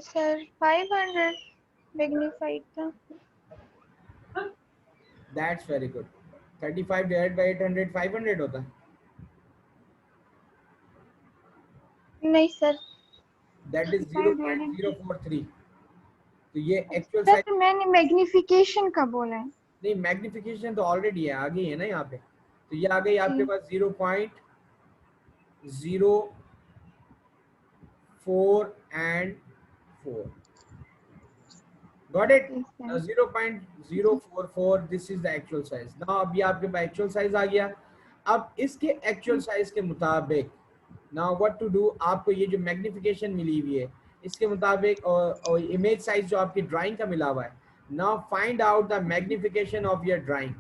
सर 500 मैग्नीफाइड था। That's very good. 35 divide by 800 500 होता है। नहीं सर, दैट इज 0.043। तो ये एक्चुअल साइज, सर मैंने मैग्नीफिकेशन का बोला है। नहीं मैग्नीफिकेशन तो ऑलरेडी है, आ गई है ना यहाँ पे, तो ये आ गई आपके पास 0.04 and 4। Got it? Yes, Now sir. 0.044 this is the actual size. Now अब ये आपके पास एक्चुअल साइज आ गया। अब इसके एक्चुअल साइज के मुताबिक now what to do, आपको ये जो मैग्निफिकेशन मिली हुई है इसके मुताबिक और इमेज साइज जो आपकी ड्राइंग का मिला हुआ है, now find out the magnification of your drawing,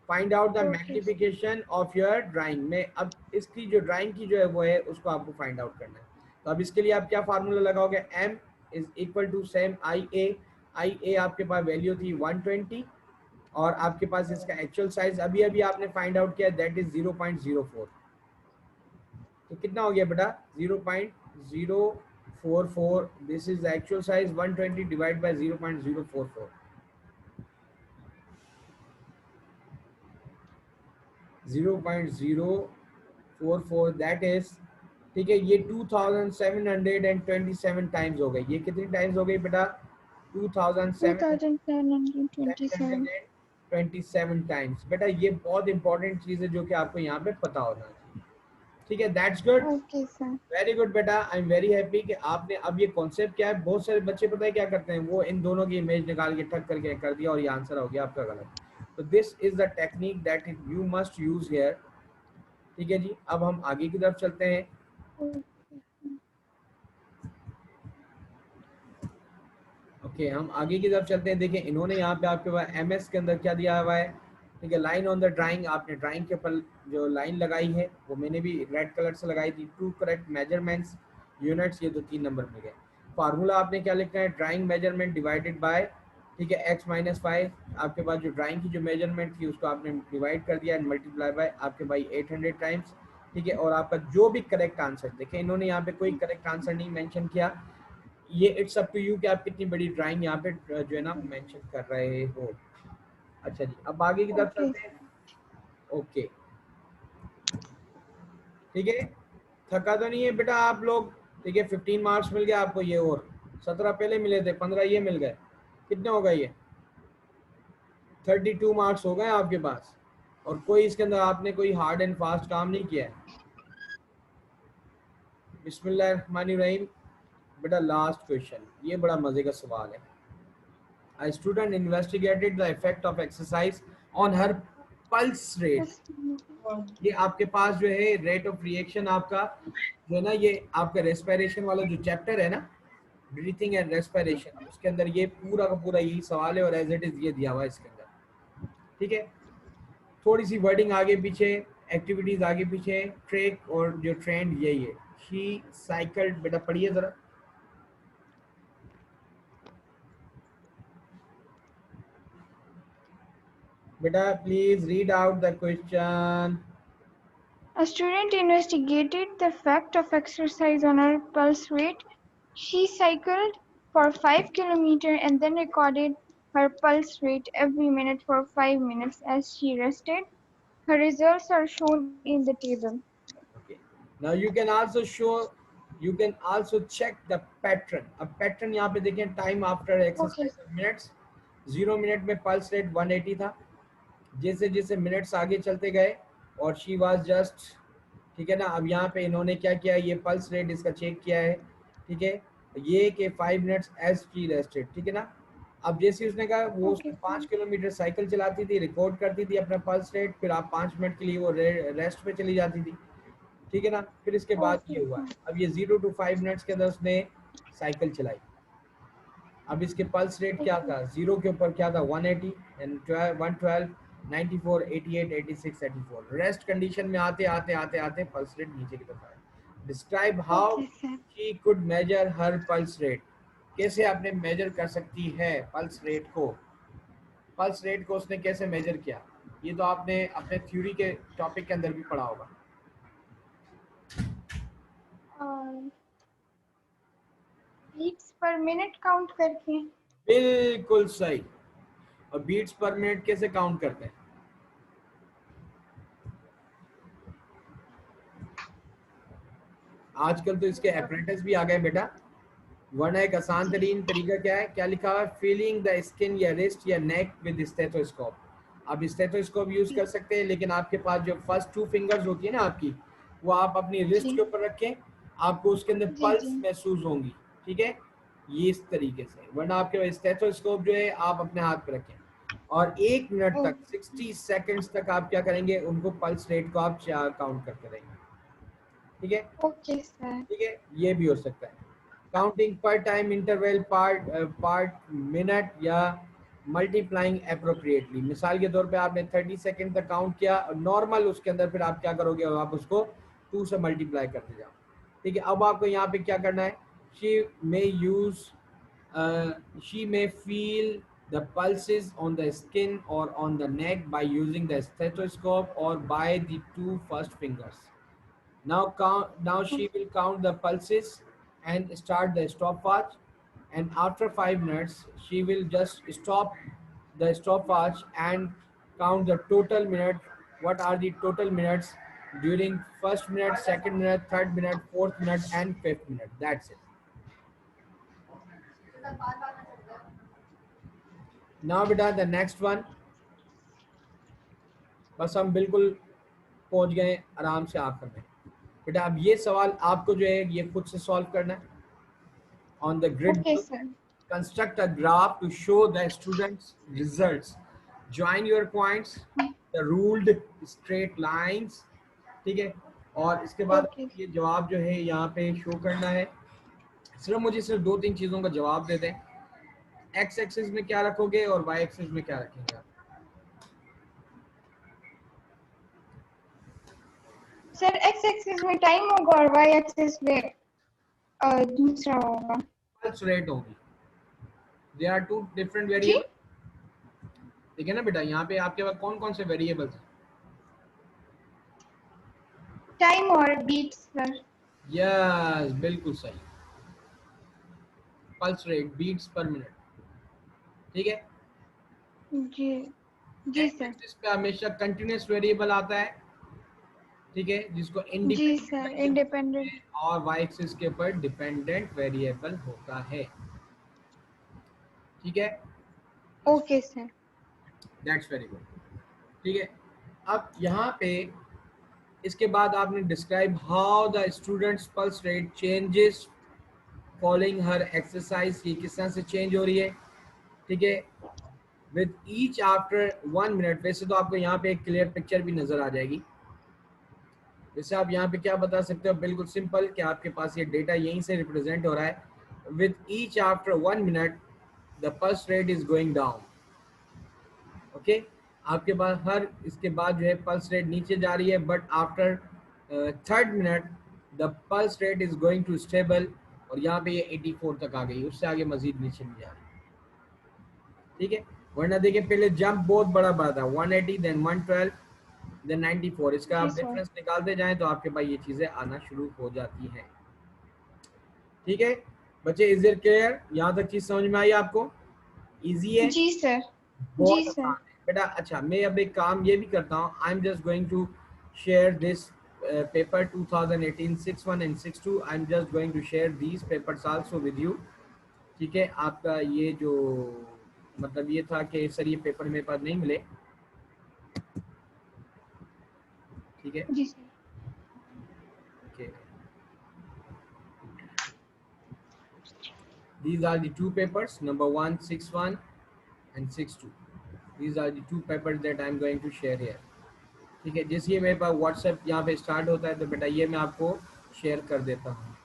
find out the Okay. Magnification of your drawing में। अब इसकी जो ड्राइंग की जो है वो है उसको आपको फाइंड आउट करना है। तो अब इसके लिए आप क्या फार्मूला लगाओगे, M is equal to same IA आपके पास वैल्यू थी 120 और आपके पास इसका एक्चुअल साइज अभी अभी आपने फाइंड आउट किया दैट इज 0.04। तो कितना हो गया बेटा 0.044, this is the actual size 120 divide by 0.044, 0.044 that is, ठीक है, ये 2727 टाइम्स हो गई। ये कितनी टाइम्स हो गई बेटा 2727. 2727 टाइम्स। बेटा ये बहुत इंपॉर्टेंट चीज है जो कि आपको यहाँ पे पता होना चाहिए। ठीक है, that's good, Okay, sir. Very good बेटा। आई एम वेरी हैप्पी कि आपने अब ये कॉन्सेप्ट क्या है, बहुत सारे बच्चे पता है क्या करते हैं, वो इन दोनों की इमेज निकाल के ठक करके कर दिया और ये आंसर हो गया आपका गलत। तो this is the technique that you must use here. ठीक है जी, अब हम आगे की तरफ चलते हैं। ओके हम आगे की तरफ चलते हैं। देखिए इन्होंने यहाँ पे आपके पास MS के अंदर क्या दिया हुआ है, ठीक है, लाइन ऑन द ड्राइंग, आपने ड्राइंग के ऊपर जो लाइन लगाई है वो मैंने भी रेड कलर से लगाई थी। टू करेक्ट मेजरमेंट्स यूनिट्स, ये तो 3 नंबर में गए। फार्मूला आपने क्या लिखना है, ड्राइंग मेजरमेंट डिवाइडेड बाय ठीक है, x माइनस 5 आपके पास जो ड्राइंग की जो मेजरमेंट थी उसको आपने डिवाइड कर दिया एंड मल्टीप्लाई बाय आपके भाई 800 टाइम्स। ठीक है, और आपका जो भी करेक्ट आंसर, देखें इन्होंने यहाँ पे कोई करेक्ट आंसर नहीं मेंशन किया, ये इट्स अप टू यू कि आप कितनी बड़ी ड्राइंग यहाँ पे जो है ना मेंशन कर रहे हो। अच्छा जी, अब आगे की तरफ Okay. चलते हैं। ओके, ठीक है, थका तो नहीं है बेटा आप लोग? ठीक है, 15 मार्क्स मिल गए आपको, ये और 17 पहले मिले थे, 15 ये मिल गए, कितने हो गए ये? 32 मार्क्स हो गए आपके पास, और कोई इसके अंदर आपने कोई हार्ड एंड फास्ट काम नहीं किया है। बिस्मिल्लाहिर्रहमानिर्रहीम। बेटा लास्ट क्वेश्चन, ये बड़ा मजे का सवाल है। A student investigated the effect of exercise on her pulse rate। ये आपके पास जो है रेट ऑफ रिएक्शन आपका जो है ना, ये आपका रेस्पिरेशन वाला जो चैप्टर है ना, ब्रीथिंग एंड रेस्पिरेशन, उसके अंदर ये पूरा का पूरा यही सवाल है और एज इट इज ये दिया हुआ है इसके अंदर। ठीक है, थोड़ी सी वर्डिंग आगे पीछे, एक्टिविटीज आगे पीछे, ट्रेक और जो ट्रेंड यही है। शी साइकिल्ड, बेटा पढ़िए जरा। बेटा please read out the question. A student investigated the effect of exercise on her pulse rate. She cycled for 5 kilometers and then recorded her pulse rate every minute for 5 minutes as she rested. Her results are shown in the table. Okay, now you can also show, you can also check the pattern। अब pattern यहाँ पे देखें, time after Okay. Exercise minutes, 0 minute में pulse rate 180 था, जैसे जैसे minutes आगे चलते गए और शी वाज जस्ट, ठीक है ना। अब यहाँ पे इन्होंने क्या किया, ये पल्स रेट इसका चेक किया है, ठीक है, ये कि 5 मिनट्स एज शी रेस्टेड, ठीक है ना। अब जैसे उसने कहा, वो Okay. उसने 5 किलोमीटर साइकिल चलाती थी, रिकॉर्ड करती थी अपना पल्स रेट, फिर आप 5 मिनट के लिए वो रेस्ट पे चली जाती थी, ठीक है ना। फिर इसके बाद Okay. ये हुआ है, अब ये 0 to 5 मिनट्स के अंदर उसने साइकिल चलाई। अब इसके पल्स रेट क्या Okay. था, जीरो के ऊपर क्या था 180 एंड 112 94 88 86 84। रेस्ट कंडीशन में आते आते आते आते पल्स रेट नीचे की तरफ आया। Describe how Okay, sir. She could measure her pulse rate, कैसे आपने मेजर कर सकती है पल्स रेट को, पल्स रेट को उसने कैसे मेजर किया, ये तो आपने अपने थ्योरी के टॉपिक के अंदर भी पढ़ा होगा। Beats per minute count करके. बिल्कुल सही। और बीट्स पर मिनट कैसे काउंट करते हैं? आजकल तो इसके एपरेटस भी आ गए बेटा, वरना एक आसान तरीन तरीका क्या है, क्या लिखा हुआ है, फीलिंग द स्किन या रिस्ट या नेक विद स्टेथोस्कोप। आप स्टेथोस्कोप यूज कर सकते हैं, लेकिन आपके पास जो फर्स्ट 2 फिंगर्स होती है ना आपकी, वो आप अपनी रिस्ट जी के ऊपर रखें, आपको उसके अंदर जी पल्स जी. महसूस होंगी, ठीक है, ये इस तरीके से। वरना आपके स्टेथोस्कोप जो है आप अपने हाथ पे रखें, और 1 मिनट Oh, तक 60 सेकेंड्स तक आप क्या करेंगे, उनको पल्स रेट को आप काउंट करते रहेंगे, ठीक है। okay, sir. ठीक है, ये भी हो सकता है। काउंटिंग पर टाइम इंटरवल, पार्ट मिनट, या मल्टीप्लाइंग अप्रोप्रिएटली। मिसाल के तौर पे आपने 30 सेकंड तक काउंट किया नॉर्मल, उसके अंदर फिर आप क्या करोगे, आप उसको 2 से मल्टीप्लाई करते जाओ, ठीक है। अब आपको यहाँ पे क्या करना है, she may use, she may feel the pulses on the skin or on the neck by using the stethoscope or by the 2 first fingers। Now count. Now she will count the pulses and start the stopwatch. And after 5 minutes, she will just stop the stopwatch and count the total minute. What are the total minutes during first minute, second minute, third minute, fourth minute, and fifth minute? That's it. Now, beta, the next one. बस हम बिल्कुल पहुंच गए आराम से आखिर में। बेटा अब ये सवाल आपको जो है ये खुद से सॉल्व करना है। On the grid Okay, book, sir. construct a graph to show the students' results. Join your points, the ruled straight lines, ठीक है। और इसके बाद Okay. ये जवाब जो है यहाँ पे शो करना है। सिर्फ मुझे सिर्फ 2-3 चीज़ों का जवाब दे दें। एक्स एक्सिस में क्या रखोगे और वाई एक्सिस में क्या रखेंगे आप? Sir, x-axis में time होगा और y-axis में दूसरा होगा. पल्स रेट होगी, देयर आर टू डिफरेंट जी, वेरिएबल। ठीक है ना बेटा, यहाँ पे आपके पास कौन कौन से वेरिएबल्स हैं? टाइम और बीट्स सर। यस, बिल्कुल सही, pulse rate, beats per minute. ठीक है, जी, जी एक्स सर। एक्सिस पे हमेशा कंटिन्यूस वेरिएबल आता है, ठीक है, जिसको जी इंडिपेंडेंट सर, वेरिएबल बोलते इंडिपेंडेंट। हैं, और वाई एक्सिस के ऊपर डिपेंडेंट वेरिएबल होता है। ठीक है, okay sir. That's very good. ठीक है, अब यहाँ पे इसके बाद आपने describe how the students pulse rate changes following her exercise, ये किस तरह से चेंज हो रही है। ठीक है, विद ईच आफ्टर 1 मिनट। वैसे तो आपको यहाँ पे एक क्लियर पिक्चर भी नजर आ जाएगी। वैसे आप यहाँ पे क्या बता सकते हो, बिल्कुल सिंपल, कि आपके पास ये डेटा यहीं से रिप्रेजेंट हो रहा है। With each after 1 minute the pulse rate is going down. Okay, आपके पास हर इसके बाद जो है पल्स रेट नीचे जा रही है, but after 3rd minute the pulse rate is going to stable, और यहाँ पे ये 84 तक आ गई, उससे आगे मजीद नीचे नहीं जा रही। ठीक है, वरना देखिए पहले जंप बहुत बड़ा बड़ा था, 180 देन 112 देन 94। इसका जी आप सर। डिफरेंस निकालते जाएं तो आपके पास ये चीजें आना शुरू हो जाती हैं। ठीक है बच्चे, इज इट क्लियर? यहाँ तक चीज समझ में आई आपको? इजी है, जी सर। जी बहुत सर। आसान है बेटा। अच्छा, मैं अब एक काम ये भी करता हूँ, I am just going to share this paper 2018 6-1 and 6-2। I am just going to share these papers also with you. ठीक है, आपका ये जो मतलब ये था कि सर ये पेपर मेरे पास नहीं मिले। ठीक है, जी sir. Okay, these are the two papers, number 1 6-1 and 6-2. These are the two papers that I am going to share here. ठीक है, जैसे ये मेरे पास व्हाट्सएप यहाँ पे स्टार्ट होता है तो बेटा ये मैं आपको शेयर कर देता हूँ।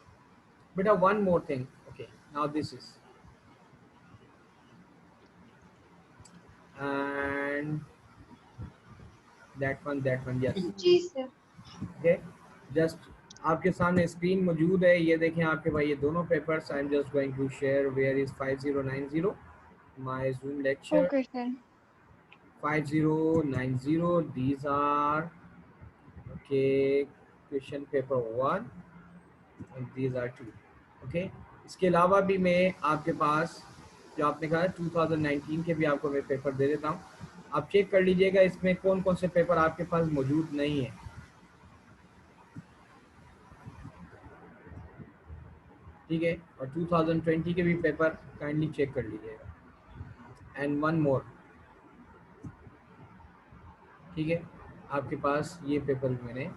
बेटा one more thing, okay, now this is and that one yes. जी सर। ओके, जस्ट आपके सामने स्क्रीन मौजूद है, ये देखें आपके भाई ये दोनों papers. I am just going to share where is 5090 my zoom lecture okay sir. 5090। these are okay, question paper 1 and these are 2। Okay, इसके अलावा भी मैं आपके पास जो आपने कहा 2019 के भी आपको मैं पेपर दे देता हूँ। आप चेक कर लीजिएगा इसमें कौन कौन से पेपर आपके पास मौजूद नहीं है। ठीक है, और 2020 के भी पेपर काइंडली चेक कर लीजिएगा। एंड वन मोर, ठीक है, आपके पास ये पेपर भी मैंने,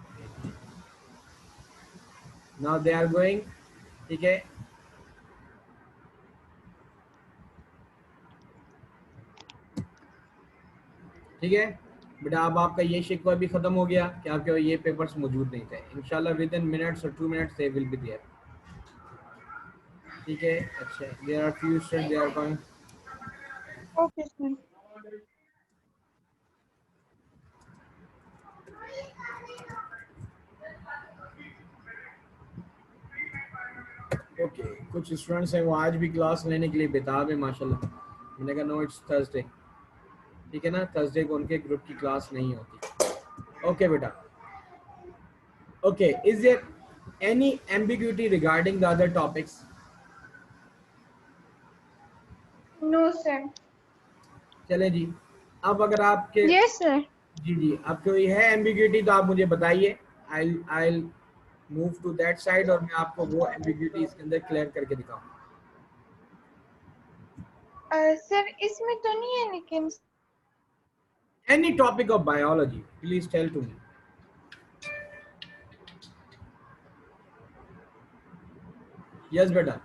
नाउ दे आर गोइंग। ठीक है, ठीक है बेटा, अब आपका ये शिकवा भी खत्म हो गया कि आपके ये पेपर्स मौजूद नहीं थे। इंशाल्लाह विद इन मिनट्स और 2 minutes they will be there. ठीक है, अच्छा, there are few students they are going. Okay sir. Okay, कुछ स्टूडेंट्स हैं वो आज भी क्लास लेने के लिए बेताब है माशाल्लाह। मैंने कहा नो इट्स थर्सडे। ठीक है ना, थर्सडे को उनके ग्रुप की क्लास नहीं होती। ओके बेटा, okay, is there any ambiguity regarding the other topics? No sir. चले जी, अब अगर आपके, यस सर। जी जी, अब कोई है एम्बिग्यूटी तो आप मुझे बताइए। I move to that side और मैं आपको वो एम्बिग्यूटी इसके अंदर क्लियर करके दिखाऊं। सर इसमें तो नहीं है लेकिन। Any topic of biology please tell to me. Yes बेटा,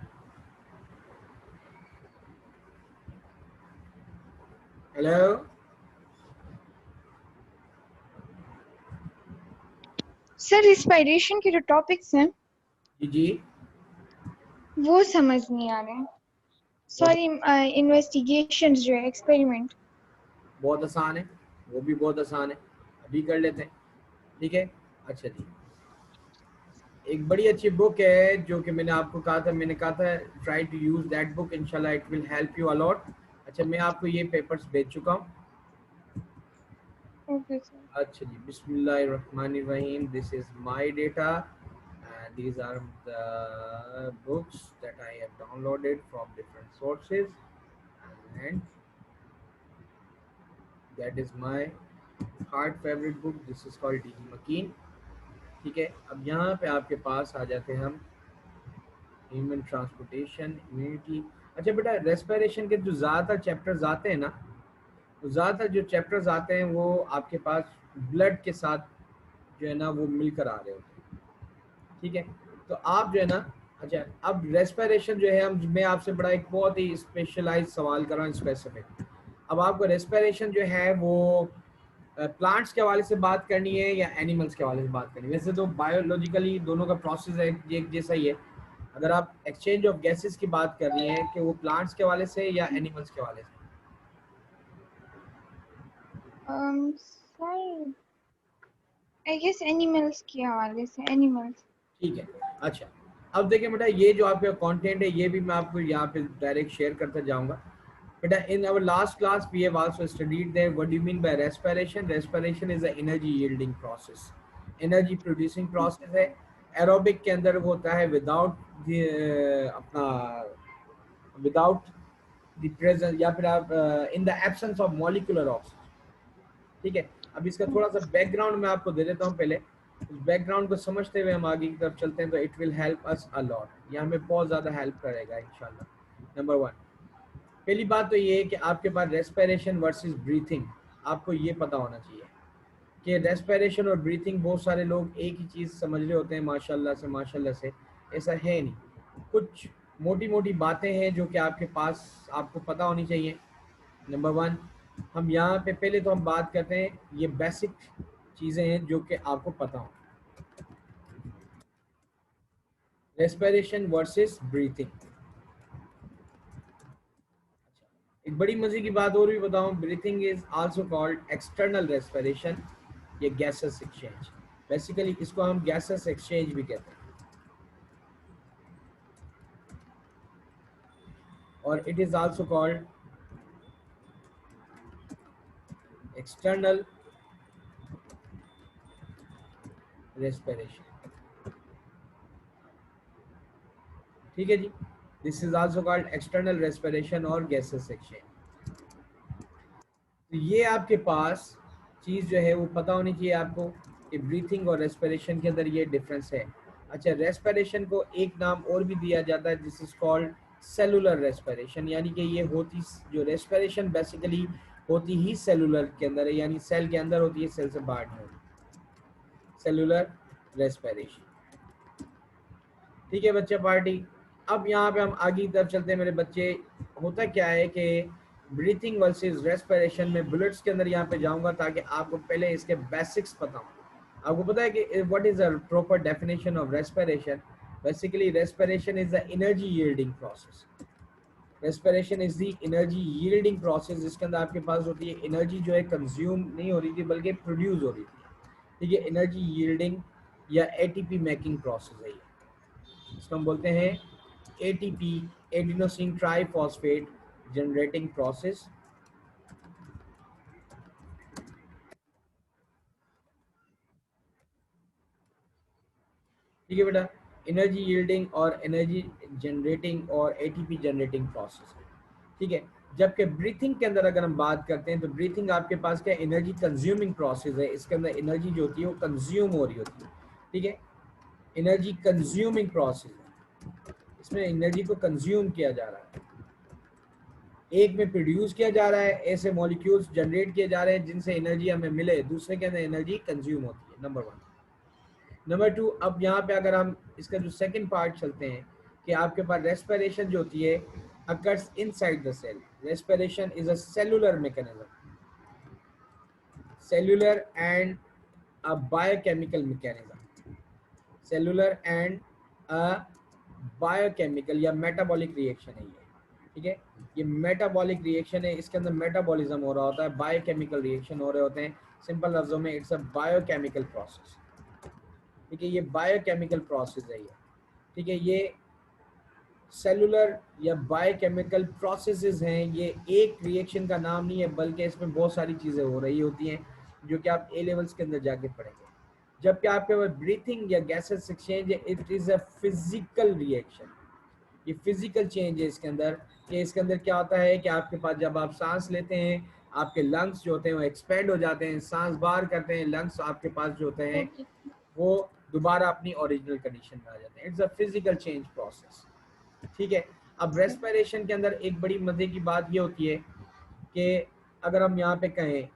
हेलो, सर रिस्पायरेशन के जो टॉपिक्स हैं जी जी, वो समझ नहीं आ रहे हैं। बहुत सॉरी, इन्वेस्टिगेशंस जो है, एक्सपेरिमेंट। बहुत आसान है, वो भी बहुत आसान है, अभी कर लेते हैं। ठीक है, अच्छा जी, एक बड़ी अच्छी बुक है जो कि मैंने आपको कहा था, मैंने कहा था try to use that book, इंशाल्लाह it will help you a lot. अच्छा, मैं आपको ये पेपर्स भेज चुका हूँ। Okay, sir. अच्छा जी, बिस्मिल्लाहिर्रहमानिर्रहीम, this is my data and these are the books that I have downloaded from different sources, and that is my heart favorite book. This is called D. McKean। ठीक है, अब यहाँ पे आपके पास आ जाते हैं हम, ह्यूमन ट्रांसपोर्टेशन, इम्यूनिटी। अच्छा बेटा, रेस्पिरेशन के जो ज़्यादातर चैप्टर्स आते हैं ना, ज़्यादातर जो चैप्टर्स आते हैं वो आपके पास ब्लड के साथ जो है ना वो मिलकर आ रहे होते हैं। ठीक है, तो आप जो है ना, अच्छा अब रेस्पिरेशन जो है, हम मैं आपसे बड़ा एक बहुत ही स्पेशलाइज सवाल कर रहा हूँ, स्पेसिफिक। अब आपको रेस्पिरेशन जो है वो प्लांट्स के हवाले से बात करनी है या एनिमल्स के हवाले से बात करनी है? वैसे तो बायोलॉजिकली दोनों का प्रोसेस है एक जैसा ही है। अगर आप एक्सचेंज ऑफ गैसेस की बात कर रही हैं कि वो प्लांट्स के हवाले से या एनिमल्स के हवाले से? Sir, I guess animals के हवाले से, animals. ठीक है, अच्छा अब देखिए बेटा, ये जो आपका कंटेंट है ये भी मैं आपको यहाँ पे डायरेक्ट शेयर करता जाऊंगा। बेटा, in our last class we have also studied that what do you mean by respiration? Respiration is a energy yielding process, energy producing process है। एरोबिक के अंदर वो होता है विदाउट अपना विदाउट द प्रेजेंस, या फिर आप इन the absence of molecular oxygen. ठीक है, अब इसका थोड़ा सा बैकग्राउंड मैं आपको दे देता हूँ पहले। उस बैकग्राउंड को समझते हुए हम आगे की तरफ चलते हैं, तो it will help us a lot, ये हमें बहुत ज़्यादा हेल्प करेगा इंशाल्लाह। नंबर वन, पहली बात तो ये है कि आपके पास रेस्पिरेशन वर्सेस ब्रीथिंग, आपको ये पता होना चाहिए कि रेस्पिरेशन और ब्रीथिंग, बहुत सारे लोग एक ही चीज़ समझ रहे होते हैं माशाल्लाह से ऐसा है नहीं। कुछ मोटी मोटी बातें हैं जो कि आपके पास आपको पता होनी चाहिए। नंबर वन, हम यहाँ पे पहले तो हम बात करते हैं, ये बेसिक चीज़ें हैं जो कि आपको पता हो। Respiration versus breathing. एक बड़ी मजे की बात और भी बताऊं, breathing is also called external respiration या गैसेस एक्सचेंज। बेसिकली इसको हम गैसेस एक्सचेंज भी कहते हैं, और it is also called external respiration. ठीक है जी, this is also called external respiration और गैसेस एक्सचेंज। तो ये आपके पास चीज़ जो है वो पता होनी चाहिए आपको कि ब्रीथिंग और रेस्पिरेशन के अंदर ये डिफरेंस है। अच्छा, रेस्पिरेशन को एक नाम और भी दिया जाता है, this is called cellular respiration, यानी कि ये होती जो रेस्पिरेशन बेसिकली होती ही सेलुलर के अंदर है, यानी सेल के अंदर होती है, सेल से बाहर नहीं होती, सेलुलर रेस्पिरेशन। ठीक है बच्चे पार्टी, अब यहाँ पे हम आगे की तरफ चलते हैं मेरे बच्चे। होता क्या है कि ब्रीथिंग वर्सेस रेस्पिरेशन में बुलेट्स के अंदर यहाँ पे जाऊंगा ताकि आपको पहले इसके बेसिक्स पता हो। आपको पता है कि what is the proper definition of respiration? Basically respiration is the energy yielding process. Respiration is the energy yielding process, जिसके अंदर आपके पास होती है एनर्जी जो है कंज्यूम नहीं हो रही थी बल्कि प्रोड्यूस हो रही थी। ठीक है, एनर्जी यील्डिंग या एटीपी मेकिंग प्रोसेस है ये। इसको हम बोलते हैं ATP, adenosine triphosphate generating process. ठीक है बेटा, एनर्जी यील्डिंग और एनर्जी जनरेटिंग और एटीपी जनरेटिंग प्रोसेस है। ठीक है, जबकि ब्रीथिंग के अंदर अगर हम बात करते हैं तो ब्रीथिंग आपके पास क्या एनर्जी कंज्यूमिंग प्रोसेस है, इसके अंदर एनर्जी जो होती है वो कंज्यूम हो रही होती है। ठीक है, एनर्जी कंज्यूमिंग प्रोसेस है, इसमें एनर्जी को कंज्यूम किया जा रहा है, एक में प्रोड्यूस किया जा रहा है, ऐसे मॉलिक्यूल्स जनरेट किए जा रहे हैं जिनसे एनर्जी हमें मिले, दूसरे के अंदर एनर्जी कंज्यूम होती है। Number one. नंबर टू, अब यहाँ पे अगर हम इसका जो सेकंड पार्ट चलते हैं कि आपके पास रेस्पिरेशन जो होती है occurs inside the cell. Respiration is a cellular mechanism, cellular and a biochemical mechanism, cellular and a biochemical या मेटाबॉलिक रिएक्शन है ये। ठीक है, ये मेटाबॉलिक रिएक्शन है, इसके अंदर मेटाबॉलिज्म हो रहा होता है, बायोकेमिकल रिएक्शन हो रहे होते हैं। सिंपल लफ्जों में इट्स अ बायोकेमिकल प्रोसेस। ठीक है, ये बायोकेमिकल प्रोसेस है ये, ठीक है, ये सेलुलर या बायोकेमिकल प्रोसेसेस हैं, ये एक रिएक्शन का नाम नहीं है बल्कि इसमें बहुत सारी चीज़ें हो रही होती हैं जो कि आप ए लेवल्स के अंदर जाके पढ़ेंगे। जबकि आपके पास ब्रीथिंग या गैसेस एक्सचेंज है, it is a physical reaction, ये फिजिकल चेंज है इसके अंदर। कि इसके अंदर क्या होता है कि आपके पास जब आप सांस लेते हैं, आपके लंग्स जो होते हैं वो एक्सपेंड हो जाते हैं, सांस बाहर करते हैं, लंग्स आपके पास जो होते हैं Okay. वो दोबारा अपनी ओरिजिनल कंडीशन में आ जाते हैं। It's a physical change process, ठीक है। अब रेस्पिरेशन के अंदर एक बड़ी मजे की बात ये होती है कि अगर हम यहाँ पे कहें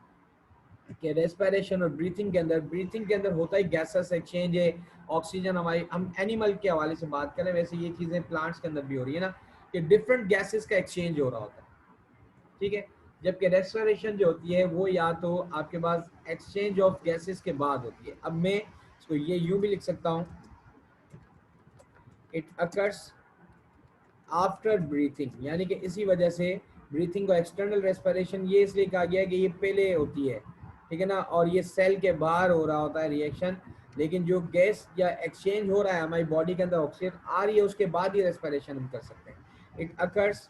कि रेस्पिरेशन और ब्रीथिंग के अंदर होता है गैसेस एक्सचेंज है, ऑक्सीजन हमारी, हम एनिमल के हवाले से बात करें, वैसे ये चीज़ें प्लांट्स के अंदर भी हो रही है ना, कि डिफरेंट गैसेस का एक्सचेंज हो रहा होता है, ठीक है। जबकि रेस्पिरेशन जो होती है वो या तो आपके पास एक्सचेंज ऑफ गैसेस के बाद होती है। अब मैं इसको ये यूं भी लिख सकता हूँ, इट अकर्स आफ्टर ब्रीथिंग, यानी कि इसी वजह से ब्रीथिंग को एक्सटर्नल रेस्पिरेशन ये इसलिए कहा गया है कि ये पहले होती है, ठीक है ना, और ये सेल के बाहर हो रहा होता है रिएक्शन, लेकिन जो गैस या एक्सचेंज हो रहा है हमारी बॉडी के अंदर, ऑक्सीजन आ रही है, उसके बाद ही रेस्पिरेशन हम कर सकते हैं। इट अकर्स,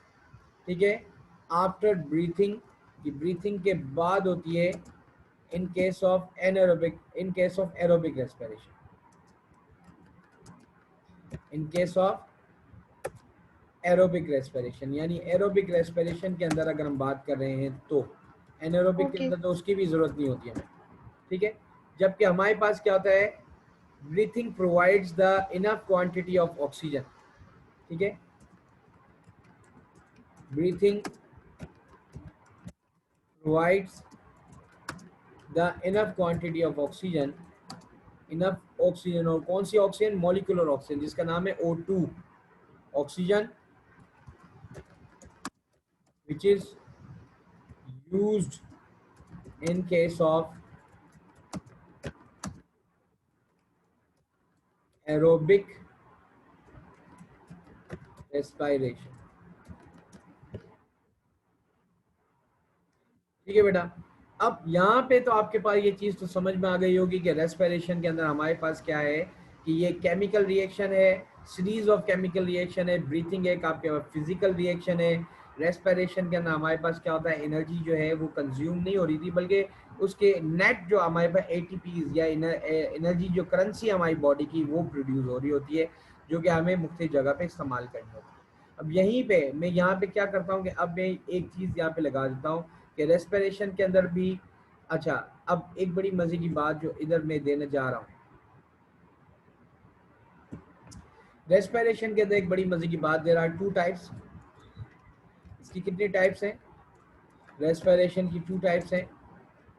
ठीक है, आफ्टर ब्रीथिंग, की ब्रीथिंग के बाद होती है, in case of anaerobic, in case of aerobic respiration, in case of aerobic respiration, यानी एरोबिक रेस्पिरेशन के अंदर अगर हम बात कर रहे हैं तो एनारोबिक के Okay. अंदर तो उसकी भी जरूरत नहीं होती हमें, ठीक है। जबकि हमारे पास क्या होता है, breathing provides the enough quantity of oxygen, ठीक है, breathing provides the enough quantity of oxygen, enough oxygen, और कौन सी ऑक्सीजन, मॉलिक्यूलर ऑक्सीजन जिसका नाम है O2 oxygen, which is used in case of aerobic respiration, ठीक है बेटा। अब यहाँ पे तो आपके पास ये चीज़ तो समझ में आ गई होगी कि रेस्पिरेशन के अंदर हमारे पास क्या है, कि ये केमिकल रिएक्शन है, सीरीज ऑफ केमिकल रिएक्शन है। ब्रीथिंग एक आपके पास फिजिकल रिएक्शन है। रेस्पिरेशन के अंदर हमारे पास क्या होता है, एनर्जी जो है वो कंज्यूम नहीं हो रही थी, बल्कि उसके नेट जो हमारे पास एटीपीज या एनर्जी जो करेंसी हमारी बॉडी की वो प्रोड्यूस हो रही होती है, जो कि हमें मुख्तलिफ जगह पे इस्तेमाल करनी होती है। अब यहीं पे मैं यहाँ पे क्या करता हूँ कि अब मैं एक चीज़ यहाँ पे लगा देता हूँ कि रेस्पिरेशन के अंदर भी, अच्छा, अब एक बड़ी मजे की बात जो इधर मैं देने जा रहा हूँ, रेस्पिरेशन के अंदर एक बड़ी मजे की बात दे रहा है, टू टाइप्स। इसकी कितनी टाइप्स हैं, रेस्पिरेशन की टू टाइप्स हैं,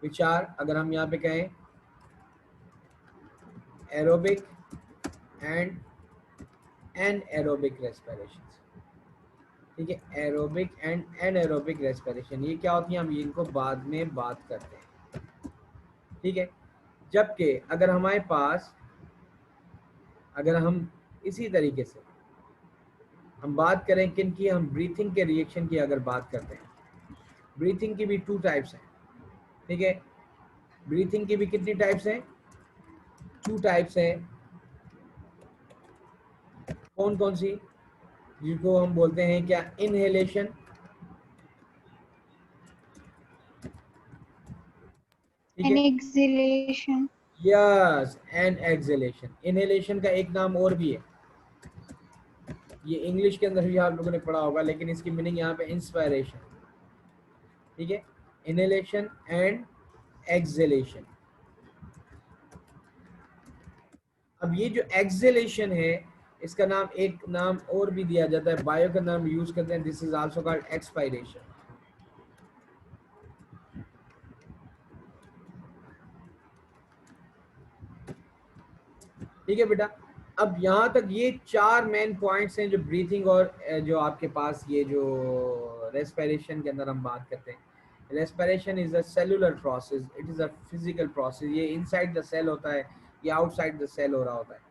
विचार अगर हम यहाँ पे कहें एरोबिक एंड एनएरोबिक रेस्पिरेशन, ठीक है, एरोबिक एंड एनएरोबिक रेस्पिरेशन, ये क्या होती है हम इनको बाद में बात करते हैं, ठीक है। जबकि अगर हमारे पास, अगर हम इसी तरीके से हम बात करें किन की, हम ब्रीथिंग के रिएक्शन की अगर बात करते हैं, ब्रीथिंग की भी टू टाइप्स हैं, ठीक है। ब्रीथिंग की भी कितनी टाइप्स हैं, टू टाइप्स हैं। कौन कौन सी, जिनको हम बोलते हैं क्या, इनहेलेशन, ठीक And है, exhalation. Yes, and exhalation. Inhalation का एक नाम और भी है, ये इंग्लिश के अंदर भी आप लोगों ने पढ़ा होगा, लेकिन इसकी मीनिंग यहाँ पे इंस्पायरेशन, ठीक है, इनहेलेशन एंड एक्सहेलेशन। अब ये जो एक्सहेलेशन है, इसका नाम, एक नाम और भी दिया जाता है, बायो का नाम यूज करते हैं, this is also called expiration, ठीक है बेटा। अब यहाँ तक ये चार मेन पॉइंट्स हैं जो ब्रीथिंग और जो आपके पास ये जो रेस्पिरेशन के अंदर हम बात करते हैं। Respiration is a cellular process, it is a physical process, ये इनसाइड द सेल होता है, ये आउटसाइड द सेल हो रहा होता है।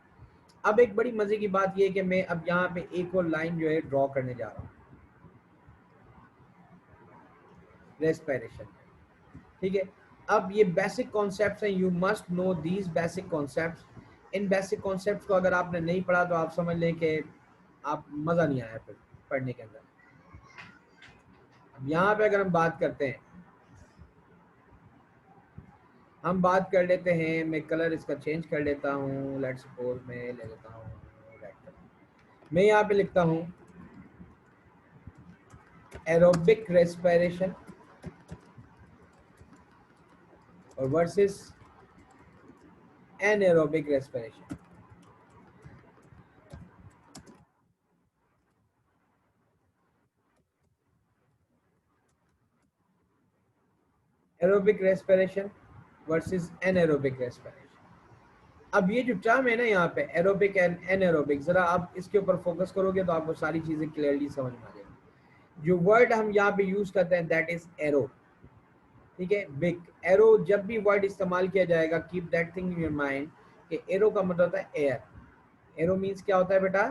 अब एक बड़ी मजे की बात ये है कि मैं अब यहाँ पे एक और लाइन जो है ड्रॉ करने जा रहा हूँ रेस्पिरेशन, ठीक है। अब ये बेसिक कॉन्सेप्ट्स हैं, you must know these basic concepts in basic concepts को अगर आपने नहीं पढ़ा तो आप समझ लें कि आप मज़ा नहीं आया फिर पढ़ने के अंदर। अब यहाँ पे अगर हम बात करते हैं, हम बात कर लेते हैं, मैं कलर इसका चेंज कर लेता हूँ, लेट्स सपोज मैं ले लेता हूँ रेड कलर। मैं यहाँ पे लिखता हूँ एरोबिक रेस्पिरेशन और versus anaerobic respiration. Aerobic respiration versus anaerobic respiration. अब ये जो टर्म है ना यहाँ पे एरोबिक एंड एनारोबिक, जरा आप इसके ऊपर फोकस करोगे तो आपको सारी चीजें क्लियरली समझ में आ जाएगी। जो वर्ड हम यहाँ पे यूज करते हैं दैट इज एरो, ठीक है। बिग एरो, जब भी वर्ड इस्तेमाल किया जाएगा keep that thing in your mind कि एरो का मतलब होता है एयर। एरो मीन्स क्या होता है बेटा?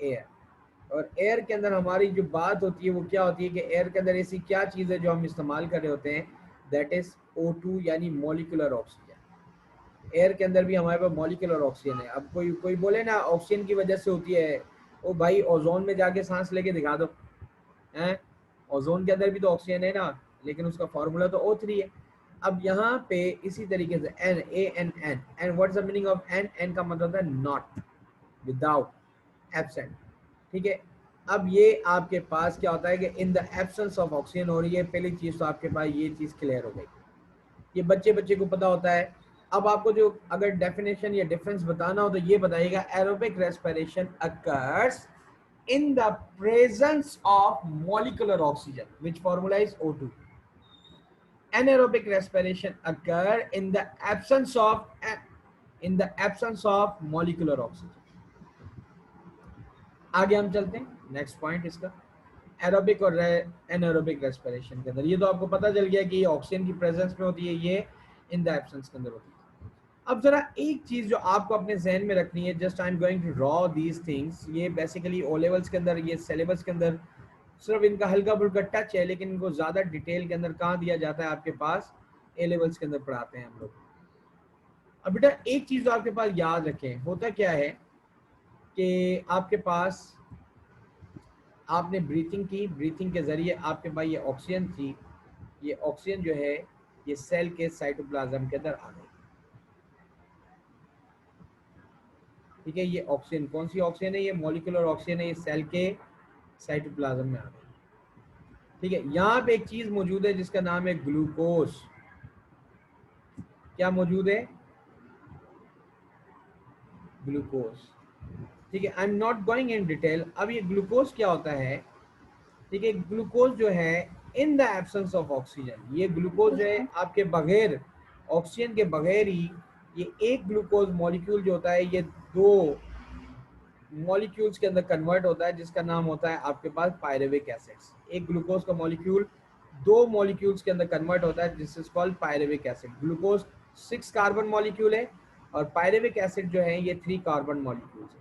एयर। और एयर के अंदर हमारी जो बात होती है वो क्या होती है कि एयर के अंदर ऐसी क्या चीज़ है जो हम इस्तेमाल कर रहे होते हैं, दैट इज O2 यानी मॉलिक्यूलर ऑक्सीजन। एयर के अंदर भी हमारे पास मॉलिक्यूलर ऑक्सीजन है। अब कोई कोई बोले ना ऑक्सीजन की वजह से होती है, ओ भाई ओजोन में जाके सांस लेके दिखा दो हैं, ओजोन के अंदर भी तो ऑक्सीजन है ना, लेकिन उसका फॉर्मूला तो O3 है। अब यहाँ पे इसी तरीके से N, A N N, and what's the meaning of N? N का मतलब होता है नॉट, विदाउट, एब्सेंट, ठीक है। अब ये आपके पास क्या होता है कि इन द एब्सेंस ऑफ ऑक्सीजन हो रही है। पहली चीज तो आपके पास ये चीज क्लियर हो गई, ये बच्चे बच्चे को पता होता है। अब आपको जो अगर डेफिनेशन या डिफरेंस बताना हो तो ये बताइएगा aerobic respiration occurs in the presence of molecular oxygen, which formula is O2. Anaerobic respiration occur in the absence of molecular oxygen. आगे हम चलते हैं नेक्स्ट पॉइंट इसका, एरोबिक और एनारोबिक रेस्पिरेशन के अंदर। ये तो आपको पता चल गया कि ये ऑक्सीजन की प्रेजेंस में होती है, ये इन द एब्सेंस के अंदर होती है। अब जरा एक चीज जो आपको अपने जहन में रखनी है, just I am going to draw these things, ये बेसिकली ओ लेवल्स के अंदर, ये सिलेबस के अंदर सिर्फ इनका हल्का फुल्का टच है, लेकिन इनको ज्यादा डिटेल के अंदर कहाँ दिया जाता है आपके पास, ए लेवल्स के अंदर पढ़ाते हैं हम लोग। अब बेटा एक चीज तो आपके पास याद रखें, होता क्या है कि आपके पास आपने ब्रीथिंग की, ब्रीथिंग के जरिए आपके पास ये ऑक्सीजन थी, ये ऑक्सीजन जो है ये सेल के साइटोप्लाज्म के अंदर आ गई, ठीक है। ये ऑक्सीजन कौन सी ऑक्सीजन है? ये मॉलिक्यूलर ऑक्सीजन है, ये सेल के साइटोप्लाज्म में आ गई, ठीक है। यहाँ पे एक चीज मौजूद है जिसका नाम है ग्लूकोज। क्या मौजूद है? ग्लूकोज, ठीक है। I am not going in detail. अब ये ग्लूकोज क्या होता है, ठीक है। ग्लूकोज जो है in the absence of oxygen, ये ग्लूकोज जो है आपके बगैर, ऑक्सीजन के बगैर ही, ये एक ग्लूकोज मॉलिक्यूल जो होता है ये दो मॉलिक्यूल्स के अंदर कन्वर्ट होता है, जिसका नाम होता है आपके पास पायरुविक एसिड्स। एक ग्लूकोज का मॉलिक्यूल दो मॉलिक्यूल्स के अंदर कन्वर्ट होता है, जिस is called pyruvic acid. Glucose 6 carbon molecule है और पायरुविक एसिड जो है ये 3 कार्बन मॉलिक्यूल्स है,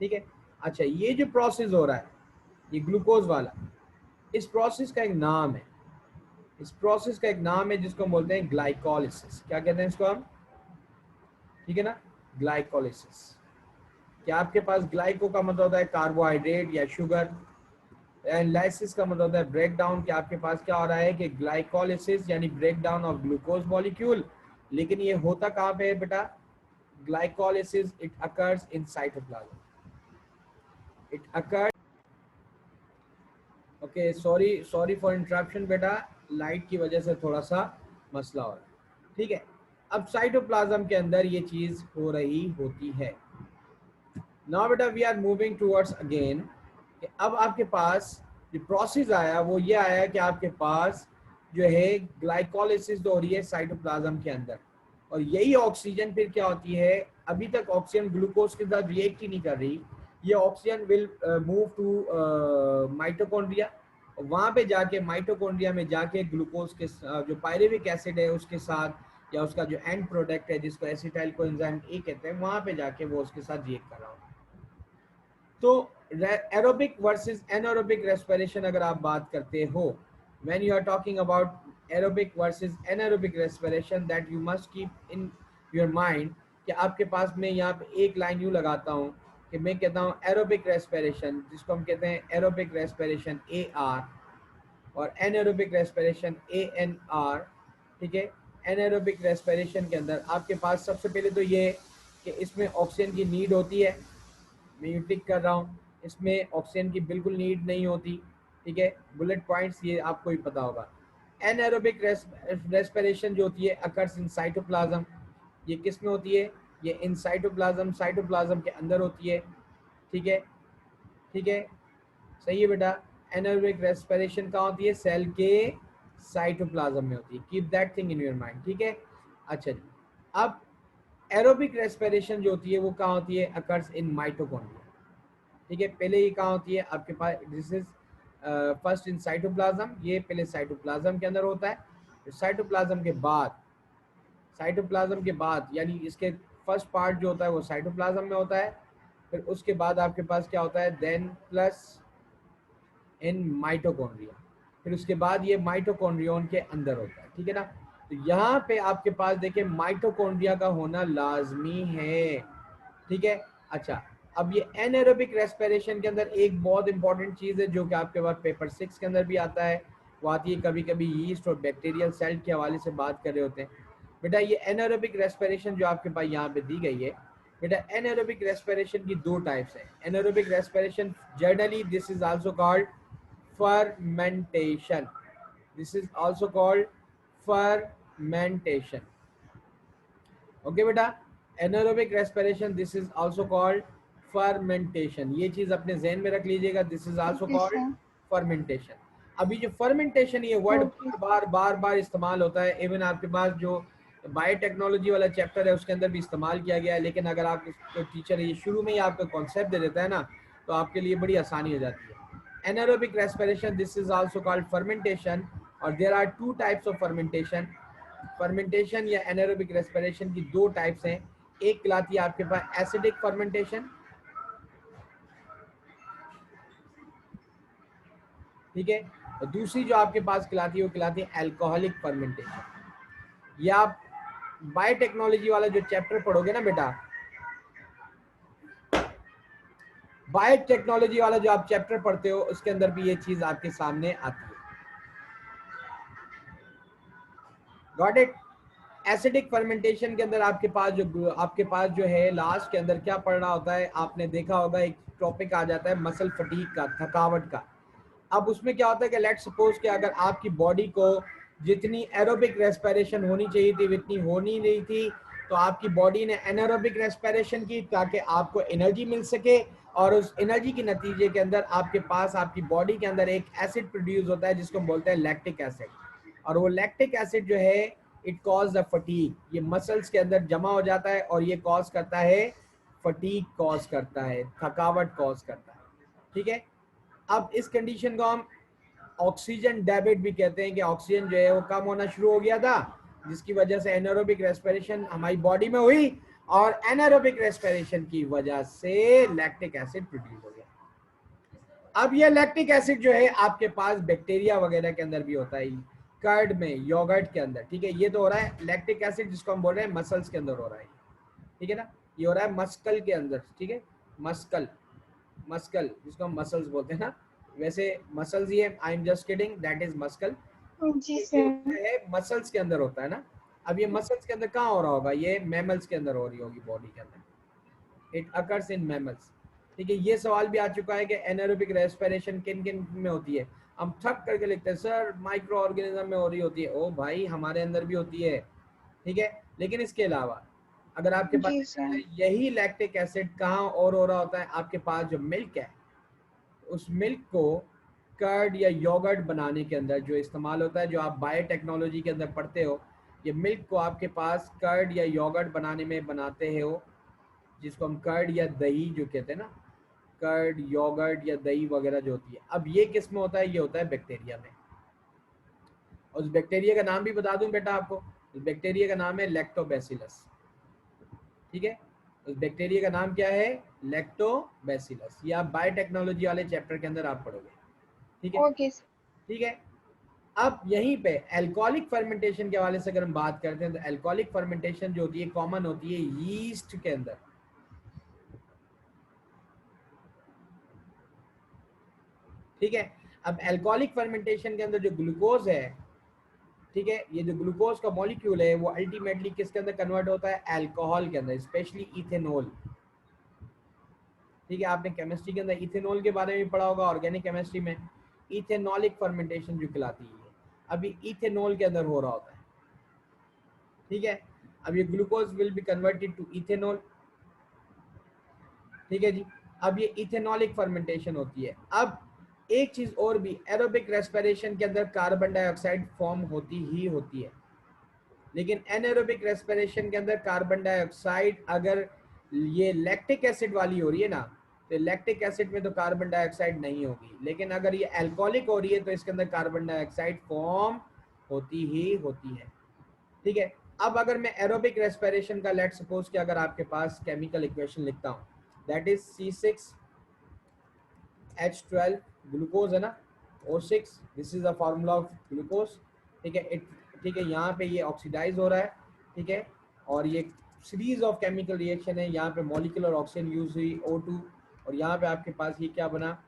ठीक है। अच्छा, ये जो प्रोसेस हो रहा है ये ग्लूकोज वाला, इस प्रोसेस का एक नाम है, इस प्रोसेस का एक नाम है जिसको हम बोलते हैं ग्लाइकोलिसिस। क्या कहते हैं इसको हम? ठीक है ना, ग्लाइकोलिसिस। क्या आपके पास ग्लाइको का मतलब होता है कार्बोहाइड्रेट या शुगर, एंड लाइसिस का मतलब होता है ब्रेक डाउन। कि आपके पास क्या हो रहा है कि ग्लाइकोलिसिस यानी break down of glucose molecule. लेकिन ये होता कहाँ पे है बेटा? Glycolysis it occurs in cytoplasm, it occurs. Okay, sorry for interruption बेटा, लाइट की वजह से थोड़ा सा मसला हो रहा है, ठीक है। अब साइटोप्लाज्म के अंदर ये चीज हो रही होती है। नाउ बेटा we are moving towards again, कि अब आपके पास जो प्रोसेस आया वो ये आया कि आपके पास जो है ग्लाइकोलिसिस हो रही है साइटोप्लाज्म के अंदर, और यही ऑक्सीजन फिर क्या होती है, अभी तक ऑक्सीजन ग्लूकोज के साथ रिएक्ट ही नहीं कर रही, ये oxygen will move to mitochondria. वहाँ पे जाके माइटोकॉन्ड्रिया में जाके ग्लूकोज के जो पायरुविक एसिड है उसके साथ, या उसका जो एंड प्रोडक्ट है जिसको एसिटाइल कोएंजाइम ए कहते हैं, वहाँ पे जाके वो उसके साथ रिएक्ट कर रहा होता है। तो एरोबिक वर्सेस एनारोबिक रेस्पिरेशन अगर आप बात करते हो, when you are talking about aerobic versus anaerobic respiration, that you must keep in your mind कि आपके पास में यहाँ पे एक लाइन यूँ लगाता हूँ कि मैं कहता हूँ एरोबिक रेस्पिरेशन, जिसको हम कहते हैं एरोबिक रेस्पिरेशन AR, और एनारोबिक रेस्पिरेशन ANR, ठीक है। एनारोबिक रेस्पिरेशन के अंदर आपके पास सबसे पहले तो ये कि इसमें ऑक्सीजन की नीड होती है, मैं यू टिक कर रहा हूँ, इसमें ऑक्सीजन की बिल्कुल नीड नहीं होती, ठीक है। बुलेट पॉइंट्स ये आपको ही पता होगा। एनारोबिक रेस्पिरेशन जो होती है अकर्स इन साइटोप्लाज्म, ये किस में होती है, ये इन साइटोप्लाज्म, साइटोप्लाज्म के अंदर होती है, ठीक है, ठीक है, सही है बेटा। एनारोबिक रेस्पिरेशन कहाँ होती है, सेल के साइटोप्लाज्म में होती है, keep that thing in your mind, ठीक है। अच्छा जी, अब एरोबिक रेस्पिरेशन जो होती है वो कहाँ होती है, अकर्स इन माइटोकॉन्ड्रिया, ठीक है। पहले ये कहाँ होती है आपके पास, this is first in cytoplasm, ये पहले साइटोप्लाज्म के अंदर होता है। साइटोप्लाज्म के बाद, साइटोप्लाज्म के बाद यानी इसके फर्स्ट पार्ट जो होता है वो साइटोप्लाज्म में होता है, फिर उसके बाद आपके पास क्या होता है, देन प्लस इन माइटोकॉन्ड्रिया, फिर उसके बाद ये माइटोकॉन्ड्रियन के अंदर होता है, ठीक है ना। तो यहाँ पे आपके पास देखिए माइटोकॉन्ड्रिया का होना लाजमी है, ठीक है। अच्छा, अब ये एनारोबिक रेस्पिरेशन के अंदर एक बहुत इंपॉर्टेंट चीज है जो कि आपके पास पेपर 6 के अंदर भी आता है, वो आती है कभी कभी यीस्ट और बैक्टीरियल सेल के हवाले से बात कर रहे होते हैं। बेटा ये एनारोबिक रेस्पिरेशन जो आपके पास यहाँ पे दी गई है, बेटा एनारोबिक रेस्पिरेशन की दो टाइप्स है। Anaerobic respiration generally this is also called fermentation, this is also called fermentation, okay बेटा। Anaerobic respiration this is also called fermentation, ये चीज अपने जहन में रख लीजिएगा, this is also Okay, called sir. Fermentation. अभी जो फर्मेंटेशन ये वर्ड Okay. बार बार बार बार इस्तेमाल होता है, इवन आपके पास जो बायोटेक्नोलॉजी वाला चैप्टर है उसके अंदर भी इस्तेमाल किया गया है, लेकिन अगर आप जो टीचर ये शुरू में ही आपका कॉन्सेप्ट दे देता है ना, तो आपके लिए बड़ी आसानी हो जाती है। Anaerobic respiration this is also called fermentation, और there are two types of fermentation. Fermentation या एनारोबिक रेस्पिरेशन की दो टाइप्स हैं, एक कहलाती है आपके पास एसिडिक फर्मेंटेशन, ठीक है, और दूसरी जो आपके पास कहलाती है वो कहलाती है अल्कोहलिक फर्मेंटेशन। ये आप बायोटेक्नोलॉजी वाला जो चैप्टर पढ़ोगे ना बेटा, बायोटेक्नोलॉजी वाला जो आप चैप्टर पढ़ते हो उसके अंदर भी ये चीज आपके सामने आती है, गॉट इट। एसिडिक फर्मेंटेशन के अंदर आपके पास जो है लास्ट के अंदर क्या पढ़ना होता है, आपने देखा होगा एक टॉपिक आ जाता है मसल फटीग का, थकावट का। अब उसमें क्या होता है कि लेट्स सपोज कि अगर आपकी बॉडी को जितनी एरोबिक रेस्पिरेशन होनी चाहिए थी उतनी हो नहीं रही थी, तो आपकी बॉडी ने एनारोबिक रेस्पिरेशन की ताकि आपको एनर्जी मिल सके, और उस एनर्जी के नतीजे के अंदर आपके पास आपकी बॉडी के अंदर एक एसिड प्रोड्यूस होता है जिसको हम बोलते हैं लैक्टिक एसिड, और वो लैक्टिक एसिड जो है इट कॉज द फटीग, ये मसल्स के अंदर जमा हो जाता है और ये कॉज करता है फटीग, कॉज करता है थकावट, कॉज करता है, ठीक है। अब इस कंडीशन को हम ऑक्सीजन डेबिट भी कहते हैं कि ऑक्सीजन जो है वो कम होना शुरू हो गया था, जिसकी वजह से एनारोबिक रेस्पिरेशन हमारी बॉडी में हुई, और एनारोबिक रेस्पिरेशन की वजह से लैक्टिक एसिड प्रोड्यूस हो गया। अब ये लैक्टिक एसिड जो है आपके पास बैक्टीरिया वगैरह के अंदर भी होता है, कर्ड में, योगर्ट के अंदर, ठीक है। ये तो हो रहा है लैक्टिक एसिड जिसको हम बोल रहे हैं मसल्स के अंदर हो रहा है, ठीक है ना, ये हो रहा है मस्कल के अंदर, ठीक है, मस्कल, मस्कल जिसको हम मसल्स बोलते हैं ना, वैसे मसल्स ही है, I am just kidding, that is muscle. जी ये सर। होता है मसल्स के अंदर होता है ना। अब ये मसल्स के अंदर कहाँ हो रहा होगा, ये मैमल्स के अंदर हो रही होगी, बॉडी के अंदर, इट अकर्स इन मैमल्स, ठीक है। ये सवाल भी आ चुका है कि एनारोबिक रेस्पिरेशन किन किन में होती है, हम थक करके लिखते हैं सर माइक्रो ऑर्गेनिज्म में हो रही होती है, ओ भाई हमारे अंदर भी होती है, ठीक है। लेकिन इसके अलावा अगर आपके जी पास सर। यही लैक्टिक एसिड कहाँ और हो रहा होता है, आपके पास जो मिल्क है, उस मिल्क को कर्ड या योगर्ट बनाने के अंदर जो इस्तेमाल होता है, जो आप बायोटेक्नोलॉजी के अंदर पढ़ते हो, ये मिल्क को आपके पास कर्ड या योगर्ट बनाने में बनाते हो, जिसको हम कर्ड या दही जो कहते हैं ना, कर्ड योगर्ट या दही वगैरह जो होती है। अब ये किस में होता है, ये होता है बैक्टीरिया में, और उस बैक्टीरिया का नाम भी बता दूं बेटा आपको, उस बैक्टीरिया का नाम है लैक्टोबैसिलस, ठीक है। उस बैक्टीरिया का नाम क्या है, लैक्टोबैसिलस, ये आप बायोटेक्नोलॉजी वाले चैप्टर के अंदर आप पढ़ोगे, ठीक है, ओके सर। ठीक है। अब यहीं पे एल्कोहलिक फर्मेंटेशन के हवाले से अगर हम बात करते हैं तो एल्कोहलिक फर्मेंटेशन जो होती है कॉमन होती है यीस्ट के अंदर। ठीक है, अब एल्कोहलिक फर्मेंटेशन के अंदर जो ग्लूकोज है, ठीक है, ये जो ग्लूकोज का मॉलिक्यूल है वो अल्टीमेटली किसके अंदर कन्वर्ट होता है, अल्कोहल के अंदर, स्पेशली इथेनॉल। ठीक है, आपने केमिस्ट्री के अंदर इथेनॉल के बारे में पढ़ा होगा, ऑर्गेनिक केमिस्ट्री में इथेनॉलिक फर्मेंटेशन जो कहलाती है, अभी इथेनॉल के अंदर हो रहा होता है। ठीक है, अब ये glucose will be converted to ethanol. ठीक है जी, अब ये इथेनॉलिक फर्मेंटेशन होती है। अब एक चीज और भी, एरोबिक रेस्पिरेशन के अंदर कार्बन डाइऑक्साइड फॉर्म होती ही होती है, लेकिन एनएरोबिक रेस्पिरेशन के अंदर कार्बन डाइऑक्साइड अगर ये लैक्टिक एसिड वाली हो रही है ना, तो लैक्टिक एसिड में तो कार्बन डाइऑक्साइड नहीं होगी, लेकिन अगर ये अल्कोहलिक हो रही है तो इसके अंदर कार्बन डाइऑक्साइड फॉर्म होती ही होती है। ठीक है, अब अगर मैं एरोबिक रेस्पिरेशन का लेट सपोज कि अगर आपके पास केमिकल इक्वेशन लिखता हूँ, दैट इज C6H12, ग्लूकोज है ना, O6, this is the formula of glucose. ठीक है, ठीक है, यहाँ पे ये ऑक्सीडाइज हो रहा है। ठीक है, और ये सीरीज ऑफ केमिकल रिएक्शन है, यहाँ पे मॉलिक्यूलर ऑक्सीजन यूज हुई O2, और यहाँ पे आपके पास ये क्या बना,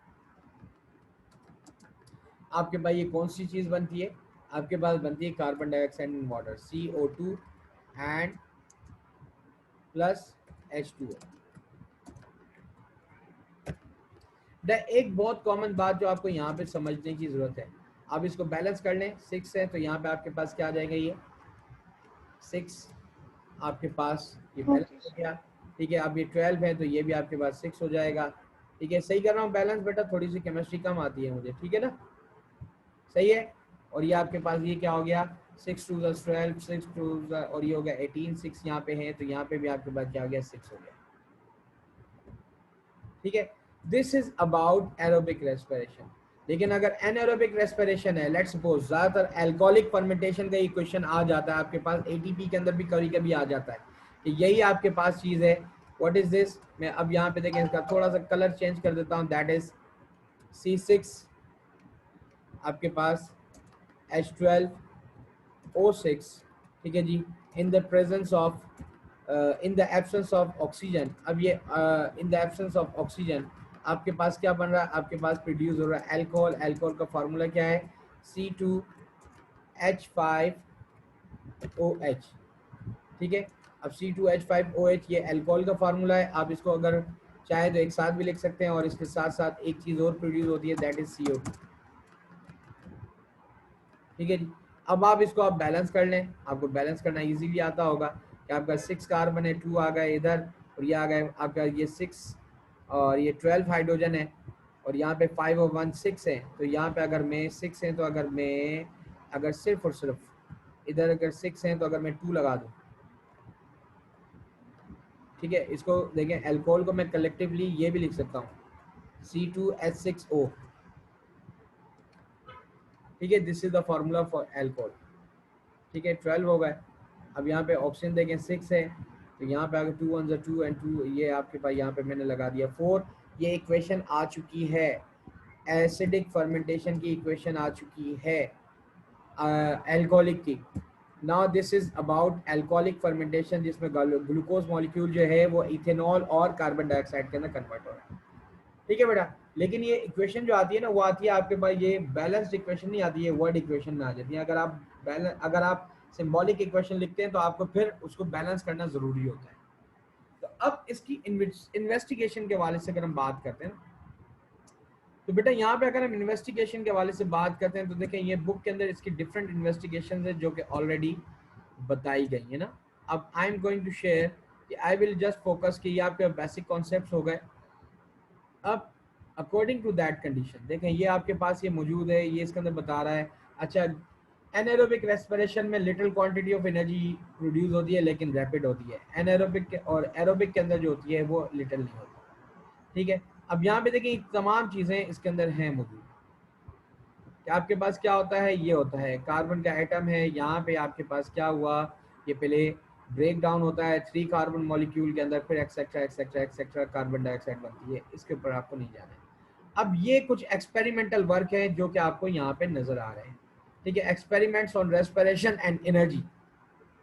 आपके पास ये कौन सी चीज बनती है, आपके पास बनती है carbon dioxide and water, CO2 and plus H2O। एक बहुत कॉमन बात जो आपको यहाँ पे समझने की जरूरत है, आप इसको बैलेंस कर लें, 6 है तो यहाँ पे आपके पास क्या आ जाएगा, ये 6 आपके पास ये बैलेंस हो गया। ठीक है, अब ये 12 है तो ये भी आपके पास 6 हो जाएगा। ठीक है, सही कर रहा हूँ बैलेंस बेटा, थोड़ी सी केमिस्ट्री कम आती है मुझे, ठीक है ना, सही है। और ये आपके पास ये क्या हो गया, 6 2 12, 6 2 और ये हो गया 18, 6 यहाँ पे है तो यहाँ पे भी आपके पास क्या हो गया, 6 हो गया। ठीक है, this is about aerobic respiration. लेकिन अगर एनएरोबिक रेस्पिरेशन है, लेट्स सपोज ज्यादातर अल्कोहलिक फर्मेंटेशन का ये क्वेश्चन आ जाता है आपके पास, एटीपी के अंदर भी कभी कभी आ जाता है कि यही आपके पास चीज है, व्हाट इज दिस। मैं अब यहाँ पे देखें, इसका थोड़ा सा कलर चेंज कर देता हूँ, दैट इज C6 आपके पास H12O6। ठीक है जी, in the presence of in the absence of oxygen. अब ये in the absence of oxygen आपके पास क्या बन रहा है, आपके पास प्रोड्यूस हो रहा है अल्कोहल। अल्कोहल का फार्मूला क्या है, C2H5OH। ठीक है, अब C2H5OH ये अल्कोहल का फार्मूला है, आप इसको अगर चाहे तो एक साथ भी लिख सकते हैं, और इसके साथ साथ एक चीज और प्रोड्यूस होती है, दैट इज CO2। ठीक है जी, अब आप इसको आप बैलेंस कर लें, आपको बैलेंस करना इजीली आता होगा कि आपका 6 कार्बन है, 2 आ गए इधर, और ये आ गए आपका ये 6 और ये 12 हाइड्रोजन है, और यहाँ पे 5 और 1 6 है, तो यहाँ पे अगर मैं 6 है तो अगर मैं अगर सिर्फ और सिर्फ इधर अगर 6 है तो अगर मैं 2 लगा दूँ, ठीक है, इसको देखें, अल्कोहल को मैं कलेक्टिवली ये भी लिख सकता हूँ C2H6O। ठीक है, this is the formula for alcohol. ठीक है, 12 हो गए। अब यहाँ पे ऑप्शन देखें 6 है तो यहाँ पे अगर 2 1 2 एंड 2, ये आपके पास यहाँ पे मैंने लगा दिया 4। ये इक्वेशन आ चुकी है, एसिडिक फर्मेंटेशन की इक्वेशन आ चुकी है अल्कोहलिक की। Now this is about alcoholic fermentation, जिसमें ग्लूकोज मॉलिक्यूल जो है वो इथेनॉल और कार्बन डाइऑक्साइड के अंदर कन्वर्ट हो रहा है। ठीक है बेटा, लेकिन ये इक्वेशन जो आती है ना, वो आती है आपके पास, ये बैलेंस्ड इक्वेशन नहीं आती है, वर्ड इक्वेशन में आ जाती है। अगर आप सिंबॉलिक इक्वेशन लिखते हैं तो आपको फिर उसको बैलेंस करना जरूरी होता है। तो अब इसकी इन्वेस्टिगेशन के हवाले से अगर हम बात करते हैं, तो बेटा यहाँ पे अगर हम इन्वेस्टिगेशन के हवाले से बात करते हैं तो देखें, ये बुक के अंदर इसकी डिफरेंट इन्वेस्टिगेशन है जो कि ऑलरेडी बताई गई है ना। अब I am going to share, I will just focus कि ये आपके बेसिक कॉन्सेप्ट हो गए। अब अकॉर्डिंग टू दैट कंडीशन देखें, ये आपके पास ये मौजूद है, ये इसके अंदर बता रहा है, अच्छा एनाएरोबिक रेस्पिरेशन में little quantity of energy produce होती है लेकिन रैपिड होती है, एनाएरोबिक और एरोबिक के अंदर जो होती है वो लिटिल नहीं होती। ठीक है, अब यहाँ पे देखिए तमाम चीज़ें इसके अंदर हैं मौजूद, कि आपके पास क्या होता है, ये होता है कार्बन का एटम है, यहाँ पे आपके पास क्या हुआ, ये पहले ब्रेक डाउन होता है 3 कार्बन मॉलिक्यूल के अंदर, फिर etcetera etcetera etcetera carbon dioxide बनती है, इसके ऊपर आपको नहीं जाना है। अब ये कुछ एक्सपेरिमेंटल वर्क है जो कि आपको यहाँ पे नजर आ रहे हैं। ठीक है, experiments on respiration and energy.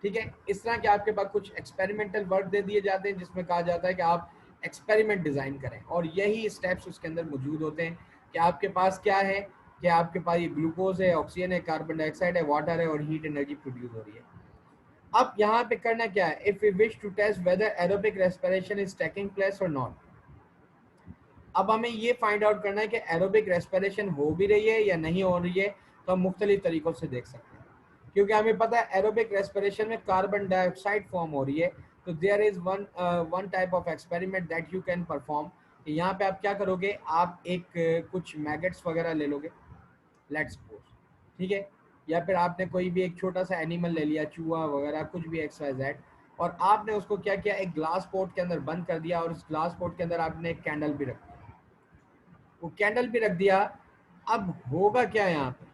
ठीक है, इस तरह के आपके पास कुछ एक्सपेरिमेंटल वर्क दे दिए जाते हैं जिसमें कहा जाता है कि आप एक्सपेरिमेंट डिजाइन करें, और यही स्टेप्स उसके अंदर मौजूद होते हैं कि आपके पास क्या है, कि आपके पास ये ग्लूकोज है, ऑक्सीजन है, कार्बन डाइऑक्साइड है, वाटर है, और हीट एनर्जी प्रोड्यूस हो रही है। अब यहाँ पे करना क्या है, if we wish to test whether aerobic respiration is taking place और नॉट। अब हमें ये फाइंड आउट करना है कि एरोबिक रेस्पिरेशन हो भी रही है या नहीं हो रही है, तो हम मुख्तलिफ तरीकों से देख सकते हैं, क्योंकि हमें पता है एरोबिक रेस्पिरेशन में कार्बन डाइऑक्साइड फॉर्म हो रही है। तो there is one type of experiment that you can perform. यहाँ पे आप क्या करोगे, आप एक कुछ मैगट्स वगैरह ले लोगे, लेट्स सपोज, ठीक है, या फिर आपने कोई भी एक छोटा सा एनिमल ले लिया, चूहा वगैरह कुछ भी एक्स वाई जेड, और आपने उसको क्या किया, एक ग्लास पोट के अंदर बंद कर दिया, और उस ग्लास पोट के अंदर आपने एक कैंडल भी रख दिया, वो कैंडल भी रख दिया। अब होगा क्या यहाँ पे,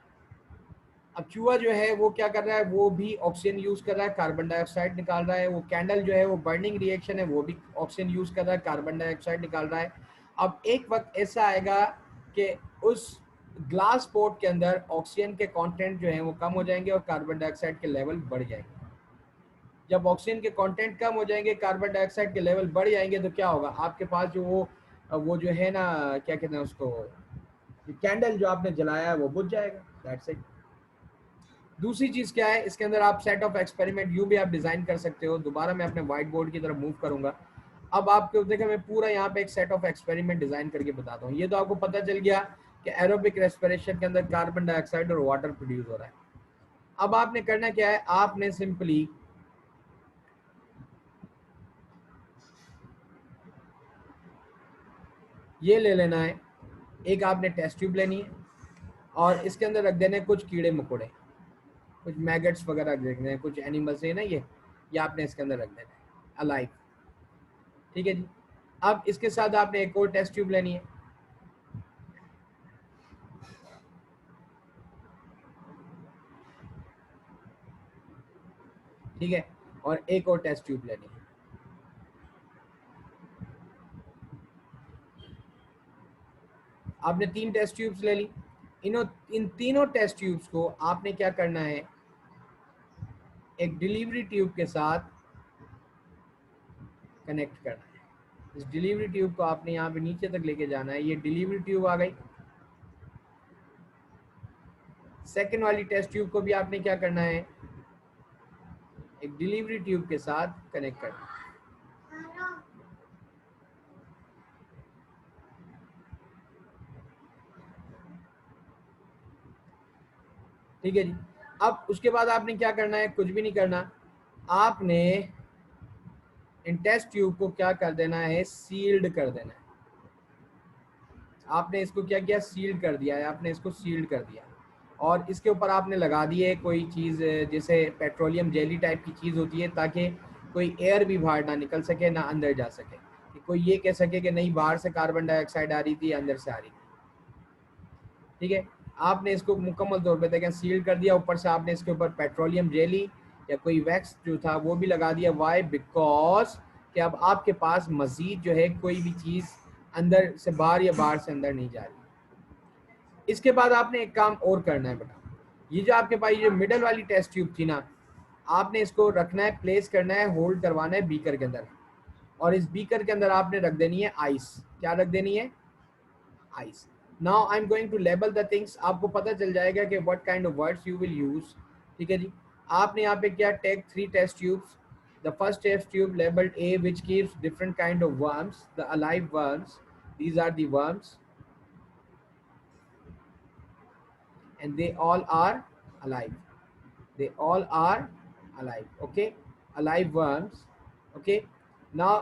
अब चूहा जो है वो क्या कर रहा है, वो भी ऑक्सीजन यूज कर रहा है, कार्बन डाइऑक्साइड निकाल रहा है। वो कैंडल जो है वो बर्निंग रिएक्शन है, वो भी ऑक्सीजन यूज कर रहा है, कार्बन डाइऑक्साइड निकाल रहा है। अब एक वक्त ऐसा आएगा कि उस ग्लास पोर्ट के अंदर ऑक्सीजन के कंटेंट जो है वो कम हो जाएंगे और कार्बन डाइऑक्साइड के लेवल बढ़ जाएंगे। जब ऑक्सीजन के कंटेंट कम हो जाएंगे, कार्बन डाइऑक्साइड के लेवल बढ़ जाएंगे, तो क्या होगा, आपके पास जो वो जो है ना, क्या कहते हैं उसको, कैंडल जो आपने जलाया है वो बुझ जाएगा, दैट्स इट। दूसरी चीज क्या है, इसके अंदर आप सेट ऑफ एक्सपेरिमेंट यूं भी आप डिजाइन कर सकते हो। दोबारा मैं अपने व्हाइट बोर्ड की तरफ मूव करूंगा। अब आपको देखा, मैं पूरा यहाँ पे एक सेट ऑफ एक्सपेरिमेंट डिजाइन करके बताता हूँ। ये तो आपको पता चल गया कि एरोबिक रेस्पिरेशन के अंदर कार्बन डाइऑक्साइड और वाटर प्रोड्यूस हो रहा है। अब आपने करना क्या है, आपने सिंपली ये ले लेना है, एक आपने टेस्ट ट्यूब लेनी है, और इसके अंदर रख देने कुछ कीड़े मकोड़े, कुछ मैगट्स वगैरह रख देने हैं, कुछ एनिमल्स है ना ये आपने इसके अंदर रख देना है अलाइव। ठीक है जी। अब इसके साथ आपने एक और टेस्ट ट्यूब लेनी है, ठीक है, और एक और टेस्ट ट्यूब लेनी है। आपने 3 टेस्ट ट्यूब्स ले ली। इन तीनों टेस्ट ट्यूब्स को आपने क्या करना है, एक डिलीवरी ट्यूब के साथ कनेक्ट करना है। इस डिलीवरी ट्यूब को आपने यहाँ पे नीचे तक लेके जाना है। ये डिलीवरी ट्यूब आ गई। सेकंड वाली टेस्ट ट्यूब को भी आपने क्या करना है, एक डिलीवरी ट्यूब के साथ कनेक्ट करना है। ठीक है जी। अब उसके बाद आपने क्या करना है, कुछ भी नहीं करना, आपने इन टेस्ट ट्यूब को क्या कर देना है, सील्ड कर देना है। आपने इसको क्या किया, सील्ड कर दिया है, आपने इसको सील्ड कर दिया, और इसके ऊपर आपने लगा दिए कोई चीज़, जैसे पेट्रोलियम जेली टाइप की चीज़ होती है, ताकि कोई एयर भी बाहर ना निकल सके, ना अंदर जा सके, कि कोई ये कह सके कि नहीं बाहर से कार्बन डाइऑक्साइड आ रही थी, अंदर से आ रही थी। ठीक है, आपने इसको मुकम्मल तौर पे देखें सील कर दिया। ऊपर से आपने इसके ऊपर पेट्रोलियम जेली या कोई वैक्स जो था वो भी लगा दिया। वाई, बिकॉज कि अब आपके पास मजीद जो है कोई भी चीज़ अंदर से बाहर या बाहर से अंदर नहीं जा रही। इसके बाद आपने एक काम और करना है बेटा, ये जो आपके पास ये मिडल वाली टेस्ट ट्यूब थी ना, आपने इसको रखना है, प्लेस करना है, होल्ड करवाना है बीकर के अंदर, और इस बीकर के अंदर आपने रख देनी है आइस। क्या रख देनी है, ice. Now I am going to label the things. आपको पता चल जाएगा कि what kind of words you will use. ठीक है जी। आपने यहाँ पे क्या, take 3 test tubes. The first test tube labeled A, which gives different kind of worms, the alive worms. These are the worms, and they all are alive. They all are alive. Okay, alive worms. Okay, now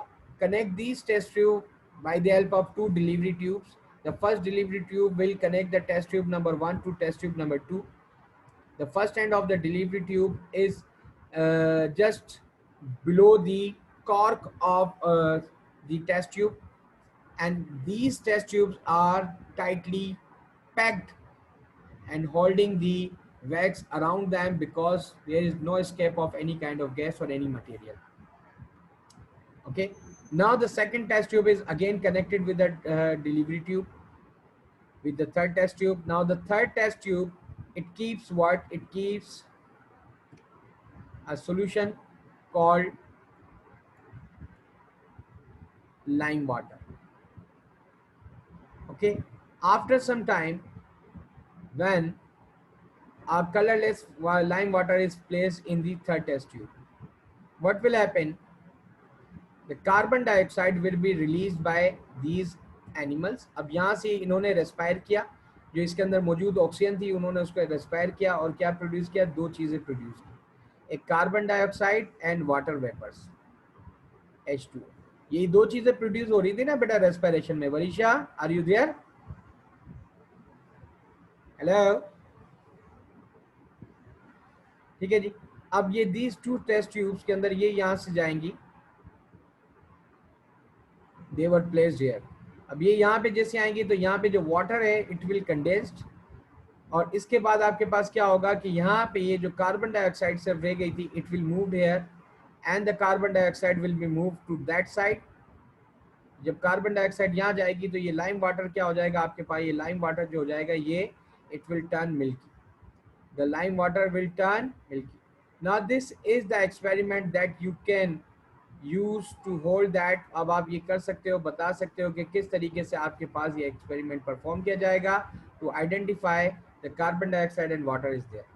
connect these test tube by the help of 2 delivery tubes. The first delivery tube will connect the test tube number 1 to test tube number 2. The first end of the delivery tube is just below the cork of the test tube, and these test tubes are tightly packed and holding the wax around them, because there is no escape of any kind of gas or any material. Okay, now the second test tube is again connected with the delivery tube, with the third test tube. Now the third test tube, it keeps what? It keeps a solution called lime water. Okay, after some time, when a colorless lime water is placed in the third test tube, what will happen? The carbon dioxide will be released by these animals. अब यहाँ से इन्होंने respire किया, जो इसके अंदर मौजूद oxygen थी उन्होंने उसको रेस्पायर किया और क्या प्रोड्यूस किया? दो चीजें प्रोड्यूस की, एक carbon dioxide and water vapours H2O. ये दो चीजें प्रोड्यूस हो रही थी ना बेटा रेस्पिरेशन में. Varisha, are you there? Hello, ठीक है जी. अब ये दीज टू टेस्ट ट्यूब्स के अंदर ये यहाँ से जाएंगी, दे वर प्लेस्ड हियर. अब ये यहाँ पे जैसे आएंगी तो यहाँ पे जो वाटर है इट विल कंडेंस्ड, और इसके बाद आपके पास क्या होगा कि यहाँ पे ये जो कार्बन डाइऑक्साइड से रह गई थी it will move here and the carbon dioxide will be move to that side. जब कार्बन डाइऑक्साइड यहाँ जाएगी तो ये लाइम वाटर क्या हो जाएगा आपके पास? ये लाइम वाटर जो हो जाएगा ये it will turn milky. The lime water will turn milky. Now this is the experiment that you can use to hold that. अब आप ये कर सकते हो, बता सकते हो कि किस तरीके से आपके पास ये एक्सपेरिमेंट परफॉर्म किया जाएगा to identify the carbon dioxide and water is there.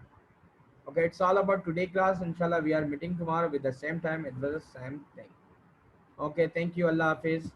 Okay, it's all about today class. Inshallah we are meeting tomorrow with the same time at the same thing. Okay, thank you. Allah Hafiz.